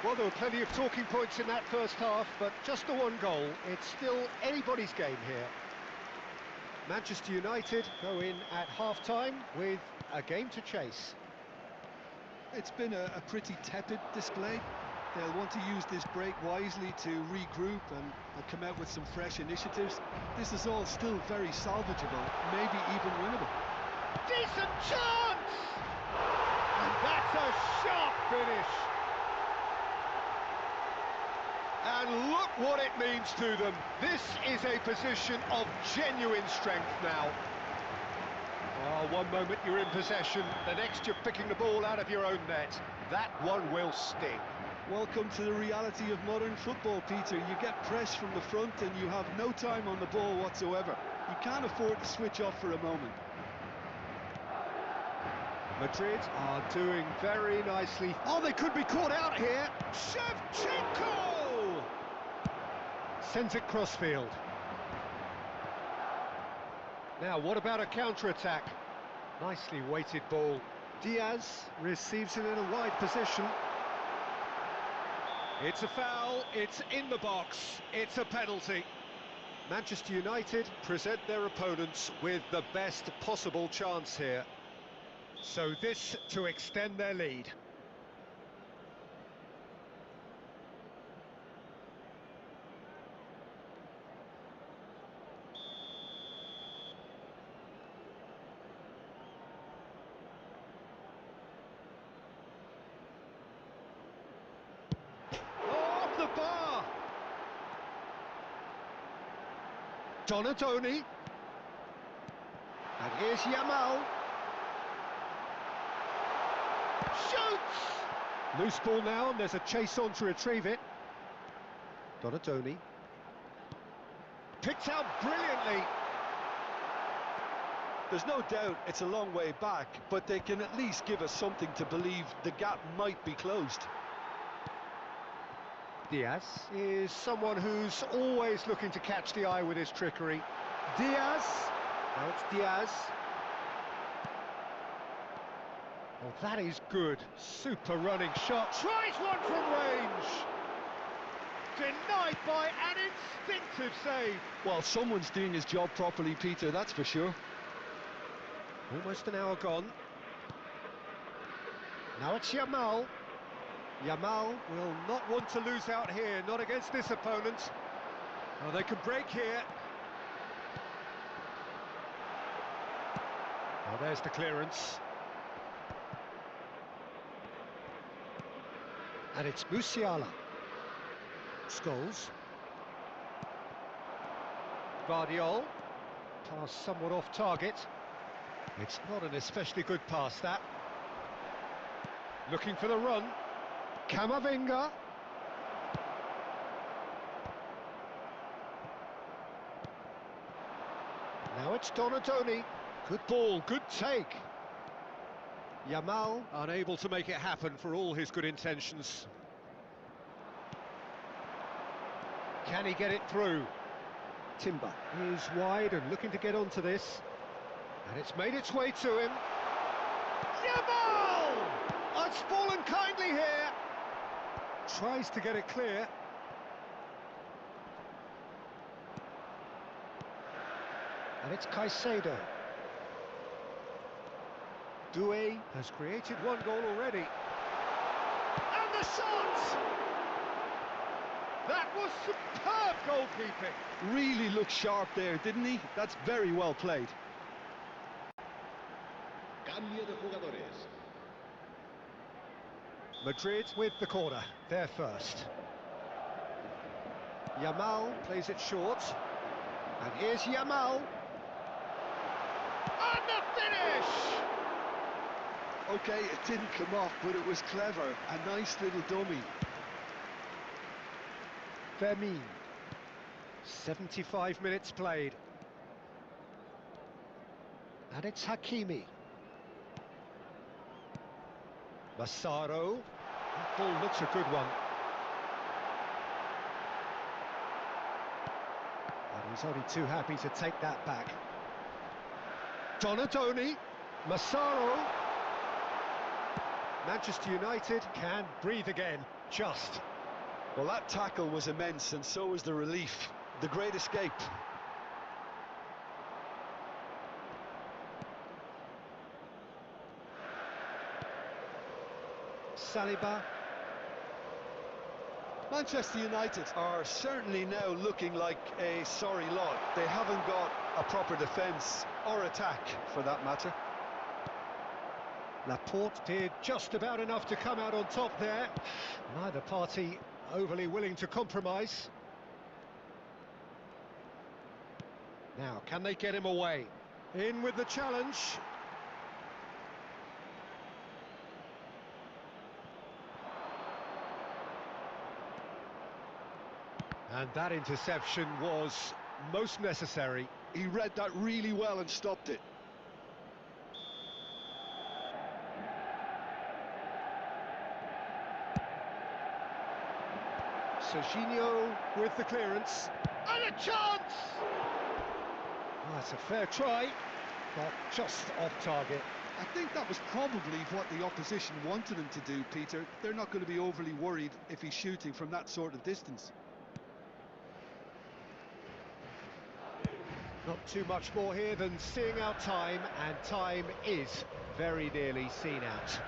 Well, there were plenty of talking points in that first half, but just the one goal. It's still anybody's game here. Manchester United go in at half-time with a game to chase. It's been a pretty tepid display. They'll want to use this break wisely to regroup and come out with some fresh initiatives. This is all still very salvageable, maybe even winnable. Decent chance! And that's a sharp finish. And look what it means to them. This is a position of genuine strength now. Oh, one moment you're in possession, the next you're picking the ball out of your own net. That one will sting. Welcome to the reality of modern football, Peter. You get press from the front and you have no time on the ball whatsoever. You can't afford to switch off for a moment. Madrid are doing very nicely. Oh, they could be caught out here. Shevchenko! Sends it crossfield. Now, what about a counter-attack? Nicely weighted ball. Diaz receives it in a wide position. It's a foul, it's in the box, it's a penalty. Manchester United present their opponents with the best possible chance here. So this to extend their lead. Donadoni. And here's Yamal. Shoots! Loose ball now, and there's a chase on to retrieve it. Donadoni. Picked out brilliantly. There's no doubt it's a long way back, but they can at least give us something to believe the gap might be closed. Diaz is someone who's always looking to catch the eye with his trickery. Diaz. Now it's Diaz. Oh, that is good. Super running shot. Tries one from range. Denied by an instinctive save. Well, someone's doing his job properly, Peter, that's for sure. Almost an hour gone. Now it's Yamal. Yamal will not want to lose out here, not against this opponent. Oh, they can break here. Oh, there's the clearance. And it's Musiala. Scholes. Guardiol. Pass somewhat off target. It's not an especially good pass, that. Looking for the run. Camavinga. Now it's Donadoni. Good ball, good take. Yamal unable to make it happen for all his good intentions. Can he get it through? Timber is wide and looking to get onto this. And it's made its way to him. Yamal! It's fallen kindly here. Tries to get it clear. And it's Caicedo. Doué has created one goal already. And the shot! That was superb goalkeeping. Really looked sharp there, didn't he? That's very well played. Cambio de jugadores. Madrid with the corner, they're first. Yamal plays it short. And here's Yamal. And the finish! Okay, it didn't come off, but it was clever. A nice little dummy. Fermin. 75 minutes played. And it's Hakimi. Massaro. That ball looks a good one. And he's only too happy to take that back. Donadoni. Massaro. Manchester United can breathe again. Just. Well, that tackle was immense, and so was the relief. The great escape. Saliba. Manchester United are certainly now looking like a sorry lot. They haven't got a proper defence, or attack, for that matter. Laporte did just about enough to come out on top there. Neither party overly willing to compromise. Now, can they get him away? In with the challenge. And that interception was most necessary. He read that really well and stopped it. Serginho with the clearance. And a chance! Oh, that's a fair try, but just off target. I think that was probably what the opposition wanted him to do, Peter. They're not going to be overly worried if he's shooting from that sort of distance. Not too much more here than seeing out time, and time is very nearly seen out.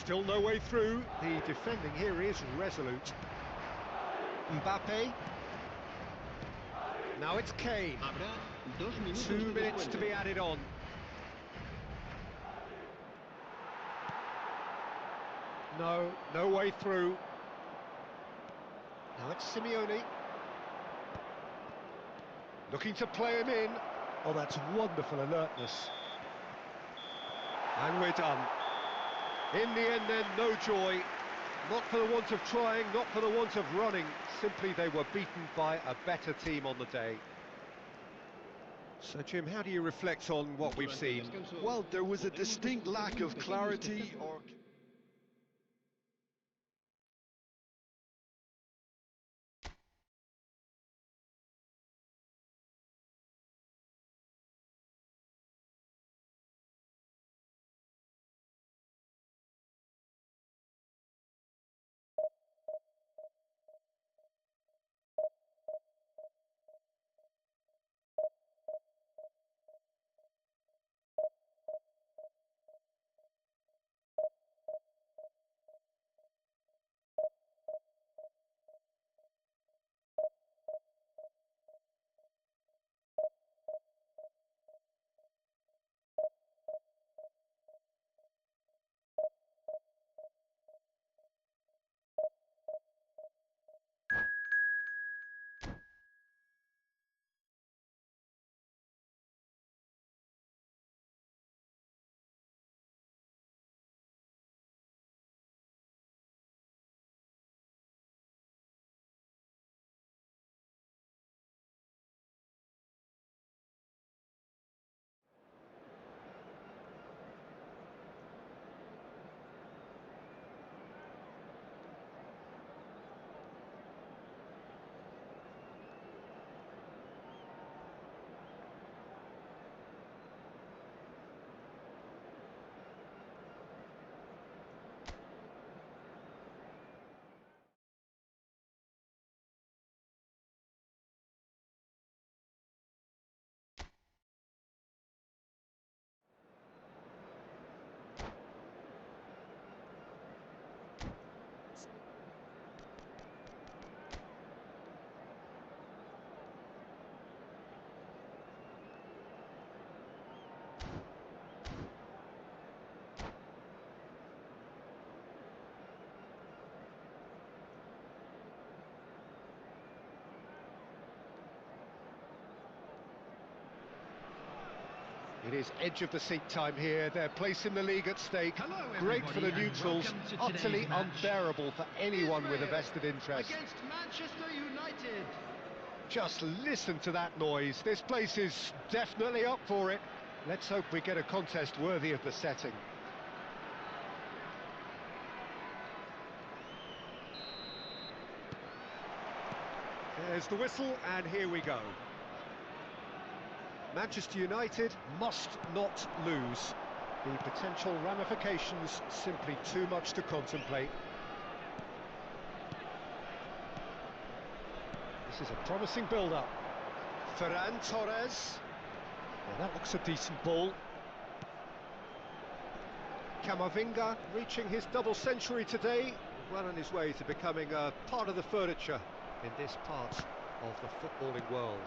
Still no way through. The defending here is resolute. Mbappe. Now it's Kane. 2 minutes to be added on. No way through. Now it's Simeone. Looking to play him in. Oh, that's wonderful alertness. And we're done. In the end then, no joy. Not for the want of trying, not for the want of running. Simply they were beaten by a better team on the day. So Jim, how do you reflect on what we've seen? Well, there was a distinct lack of clarity or... It is edge of the seat time here. Their place in the league at stake. Hello, Great for the everybody, and neutrals, welcome to utterly today's match. unbearable for anyone with a Israel vested interest. against Manchester United. Just listen to that noise. This place is definitely up for it. Let's hope we get a contest worthy of the setting. There's the whistle, and here we go. Manchester United must not lose. The potential ramifications simply too much to contemplate. This is a promising build-up. Ferran Torres. Yeah, that looks a decent ball. Camavinga reaching his double century today, well on his way to becoming a part of the furniture in this part of the footballing world.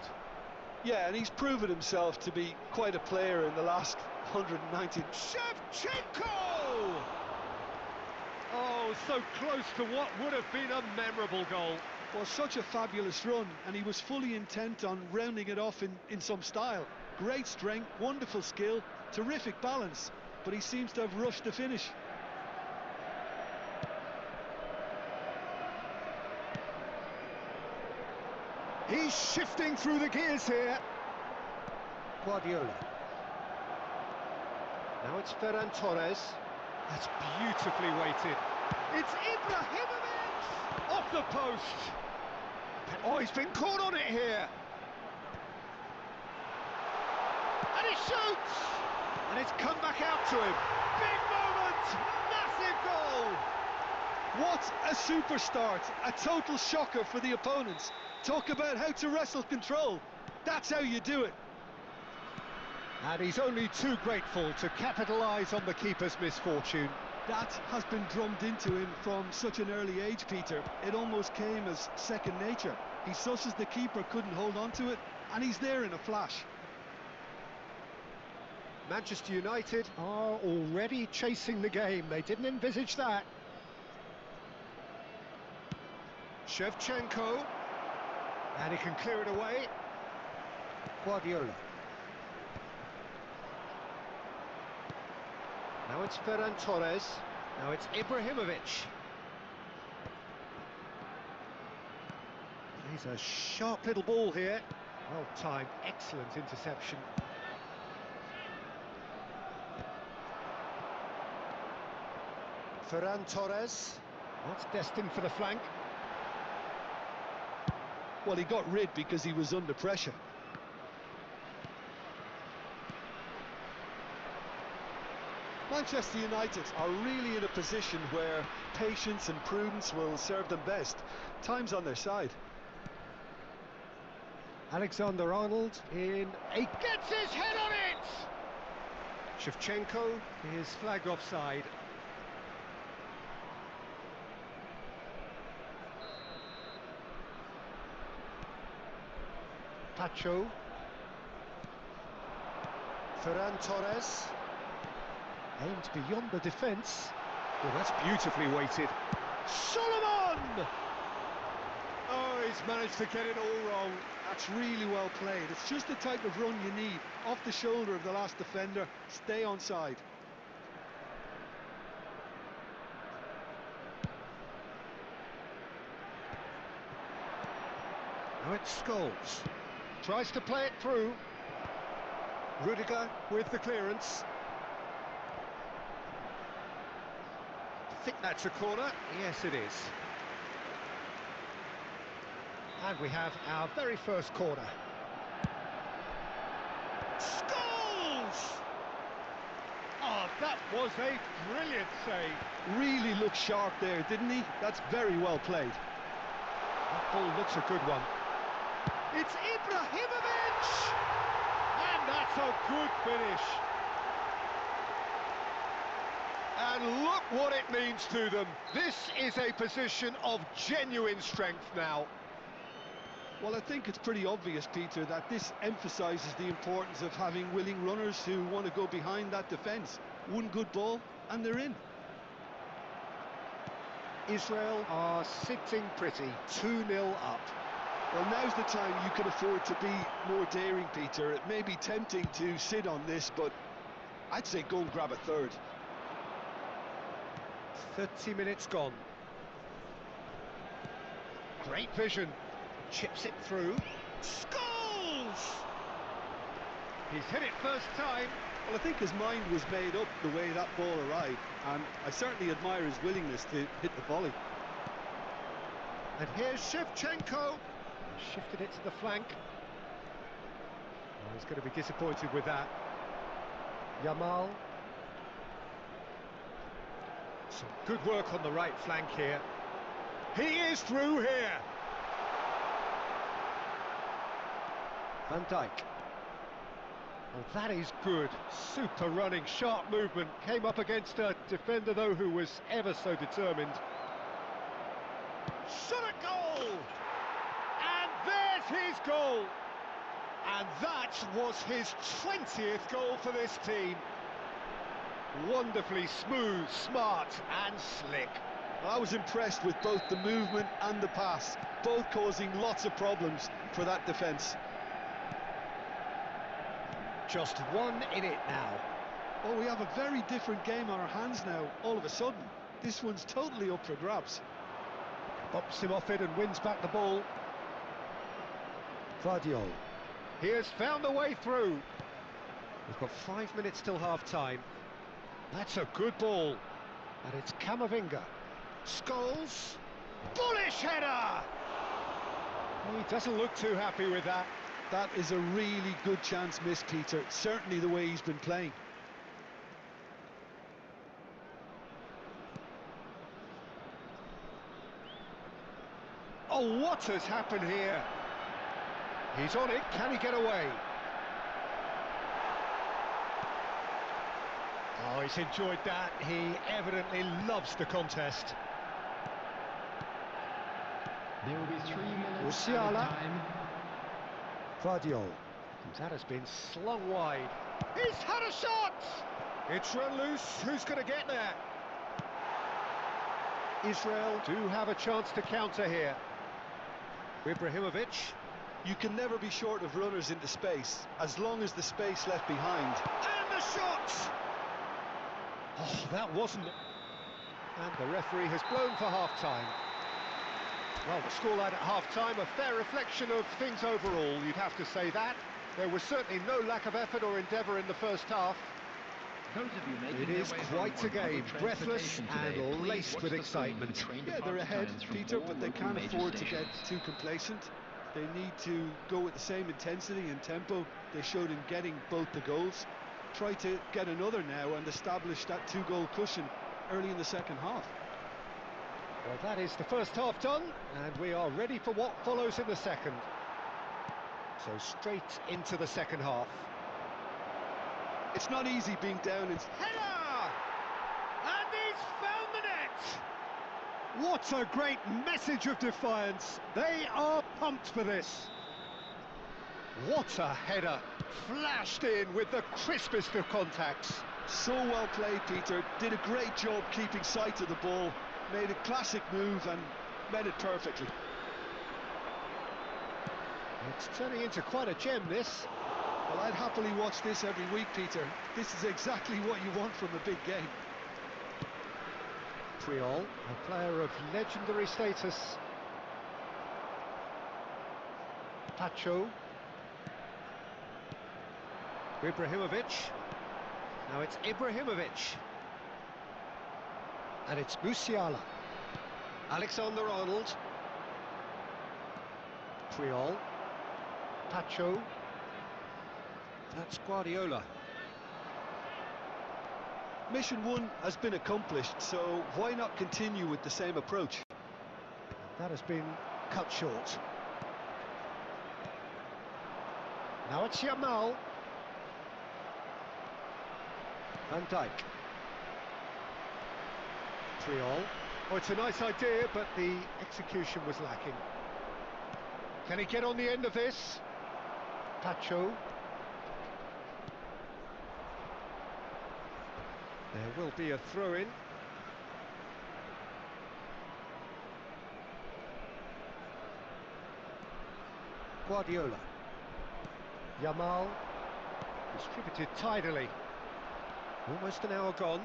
Yeah, and he's proven himself to be quite a player in the last 190. Shevchenko! Oh, so close to what would have been a memorable goal. Well, such a fabulous run, and he was fully intent on rounding it off in some style. Great strength, wonderful skill, terrific balance, but he seems to have rushed the finish. He's shifting through the gears here. Guardiola. Now it's Ferran Torres. That's beautifully weighted. It's Ibrahimovic! Off the post! Oh, he's been caught on it here! And he shoots! And it's come back out to him. Big moment! Massive goal! What a super start! A total shocker for the opponents. Talk about how to wrestle control. That's how you do it. And he's only too grateful to capitalise on the keeper's misfortune. That has been drummed into him from such an early age, Peter. It almost came as second nature. He susses the keeper couldn't hold on to it, and he's there in a flash. Manchester United are already chasing the game. They didn't envisage that. Shevchenko. And he can clear it away. Guardiola. Now it's Ferran Torres. Now it's Ibrahimovic. He's a sharp little ball here. Well timed, excellent interception. Ferran Torres. That's destined for the flank. Well, he got rid because he was under pressure. Manchester United are really in a position where patience and prudence will serve them best. Time's on their side. Alexander-Arnold in, he gets his head on it! Shevchenko is flagged offside. Pacho. Ferran Torres. Aimed beyond the defence. Oh, that's beautifully weighted. Solomon! Oh, he's managed to get it all wrong. That's really well played. It's just the type of run you need. Off the shoulder of the last defender, stay onside. Now it's Scholes. Tries to play it through. Rudiger with the clearance. I think that's a corner. Yes, it is. And we have our very first corner. Scholes! Oh, that was a brilliant save. Really looked sharp there, didn't he? That's very well played. That ball looks a good one. It's Ibrahimovic! And that's a good finish. And look what it means to them. This is a position of genuine strength now. Well, I think it's pretty obvious, Peter, that this emphasises the importance of having willing runners who want to go behind that defence. One good ball, and they're in. Israel are sitting pretty, 2-0 up. Well, now's the time you can afford to be more daring, Peter. It may be tempting to sit on this, but I'd say go and grab a third. 30 minutes gone. Great vision. Chips it through. Scholes! He's hit it first time. Well, I think his mind was made up the way that ball arrived, and I certainly admire his willingness to hit the volley. And here's Shevchenko. Shifted it to the flank. Oh, he's going to be disappointed with that. Yamal. Some good work on the right flank here. He is through here. Van Dijk. Oh, that is good. Super running, sharp movement. Came up against a defender, though, who was ever so determined. Shot at goal! And there's his goal! And that was his 20th goal for this team. Wonderfully smooth, smart and slick. Well, I was impressed with both the movement and the pass, both causing lots of problems for that defence. Just one in it now. Oh, we have a very different game on our hands now, all of a sudden. This one's totally up for grabs. Bumps him off it and wins back the ball. Vardiol. He has found a way through. We've got 5 minutes till half-time. That's a good ball. And it's Camavinga. Scholes. Bullish header! He doesn't look too happy with that. That is a really good chance missed, Peter. Certainly the way he's been playing. Oh, what has happened here? He's on it. Can he get away? Oh, he's enjoyed that. He evidently loves the contest. There will be 3 minutes Musiala. added time. Vardiol. That has been slung wide. He's had a shot! It's run loose. Who's going to get there? Israel do have a chance to counter here. Ibrahimovic. You can never be short of runners into space, as long as the space left behind. And the shot! Oh, that wasn't... And the referee has blown for half-time. Well, the scoreline at half-time, a fair reflection of things overall, you'd have to say that. There was certainly no lack of effort or endeavour in the first half. Those of you making It their is way quite home a on public game, breathless transportation and today, please laced watch with the excitement. film and train Yeah, they're ahead, times from Peter, all but they local can't major afford to get stations. too complacent. They need to go with the same intensity and tempo they showed in getting both the goals. Try to get another now and establish that two-goal cushion early in the second half. Well, that is the first half done, and we are ready for what follows in the second. So straight into the second half. It's not easy being down in... Header! And he's found the net! What a great message of defiance. They are pumped for this. What a header. Flashed in with the crispest of contacts. So well played, Peter. Did a great job keeping sight of the ball. Made a classic move and met it perfectly. It's turning into quite a gem, this. Well, I'd happily watch this every week, Peter. This is exactly what you want from a big game. Puyol, a player of legendary status. Pacho. Ibrahimovic. Now it's Ibrahimovic. And it's Musiala. Alexander-Arnold. Puyol. Pacho. That's Guardiola. Mission 1 has been accomplished, so why not continue with the same approach? That has been cut short. Now it's Yamal. Van Dijk. Puyol. Oh, it's a nice idea, but the execution was lacking. Can he get on the end of this? Pacho. There will be a throw-in. Guardiola. Yamal. Distributed tidily. Almost an hour gone.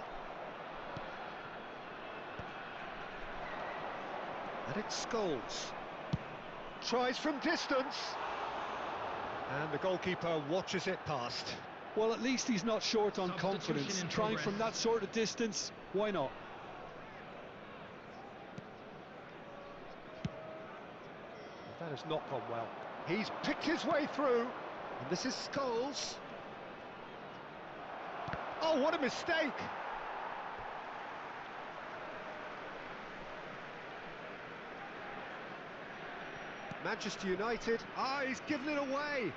And it's Scholes. Tries from distance. And the goalkeeper watches it past. Well, at least he's not short on Substitution confidence. in Trying progress. from that sort of distance, why not? That has not gone well. He's picked his way through. And this is Scholes. Oh, what a mistake! Manchester United. Ah, he's given it away.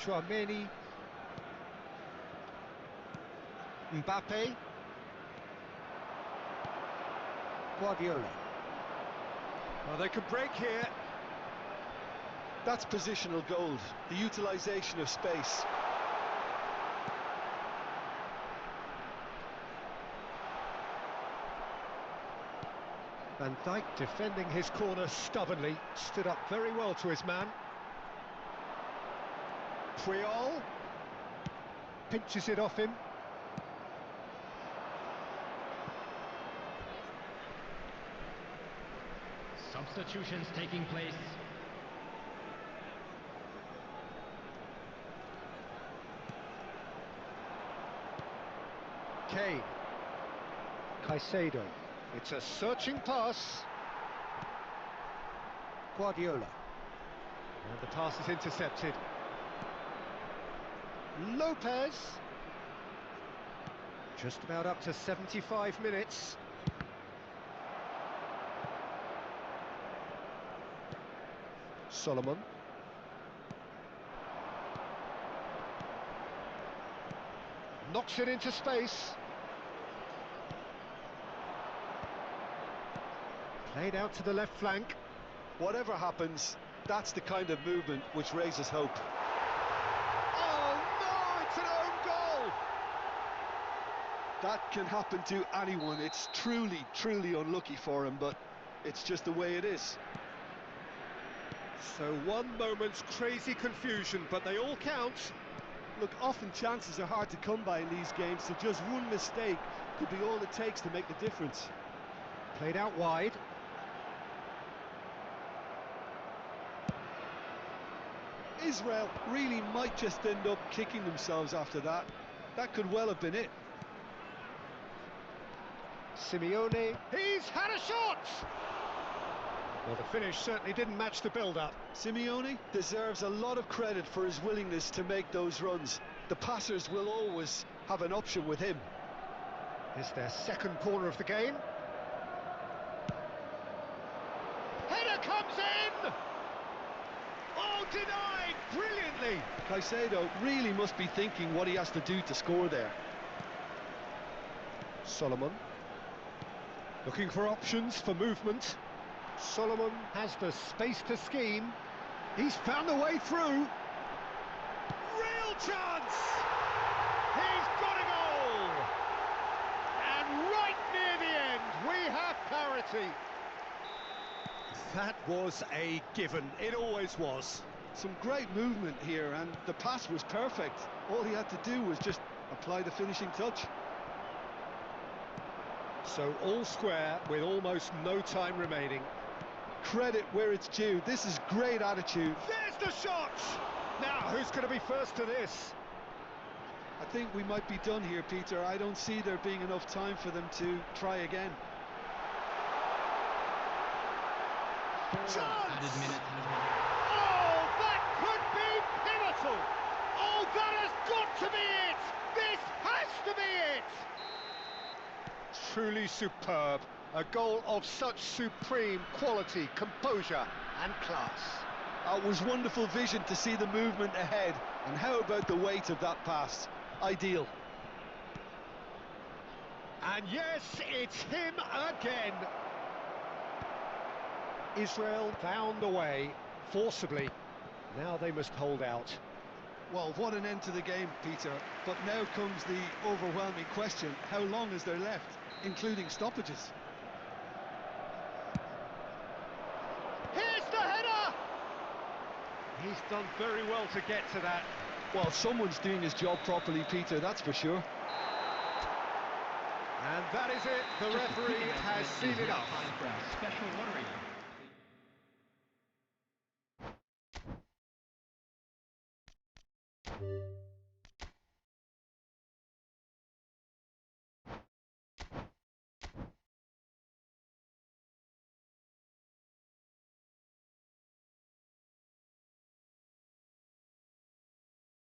Chouameni. Mbappe. Guardiola. Well, they can break here. That's positional gold, the utilisation of space. Van Dijk defending his corner stubbornly, stood up very well to his man. Puyol pinches it off him. Substitutions taking place. Kane. Caicedo. It's a searching pass. Guardiola. And the pass is intercepted. Lopez. Just about up to 75 minutes. Solomon. Knocks it into space. Played out to the left flank. Whatever happens, that's the kind of movement which raises hope. Oh no, it's an own goal! That can happen to anyone. It's truly, truly unlucky for him, but it's just the way it is. So one moment's crazy confusion, but they all count. Look, often chances are hard to come by in these games, so just one mistake could be all it takes to make the difference. Played out wide. Israel really might just end up kicking themselves after that. That could well have been it. Simeone, he's had a shot! Well, the finish certainly didn't match the build-up. Simeone deserves a lot of credit for his willingness to make those runs. The passers will always have an option with him. It's their second corner of the game. Header comes in! Oh, denied brilliantly! Caicedo really must be thinking what he has to do to score there. Solomon, looking for options for movement. Solomon has the space to scheme. He's found a way through. Real chance! He's got a goal! And right near the end, we have parity. That was a given. It always was. Some great movement here, and the pass was perfect. All he had to do was just apply the finishing touch. So all square with almost no time remaining. Credit where it's due. This is great attitude. There's the shot! Now, who's going to be first to this? I think we might be done here, Peter. I don't see there being enough time for them to try again. Chance! Added minutes has been. Oh, that could be pivotal! Oh, that has got to be it! This has to be it! Truly superb. A goal of such supreme quality, composure and class. It was wonderful vision to see the movement ahead. And how about the weight of that pass? Ideal. And yes, it's him again. Israel found a way, forcibly. Now they must hold out. Well, what an end to the game, Peter. But now comes the overwhelming question. How long is there left, including stoppages? Here's the header! He's done very well to get to that. Well, someone's doing his job properly, Peter, that's for sure. And that is it. The referee has seen it off. Time for a special lottery.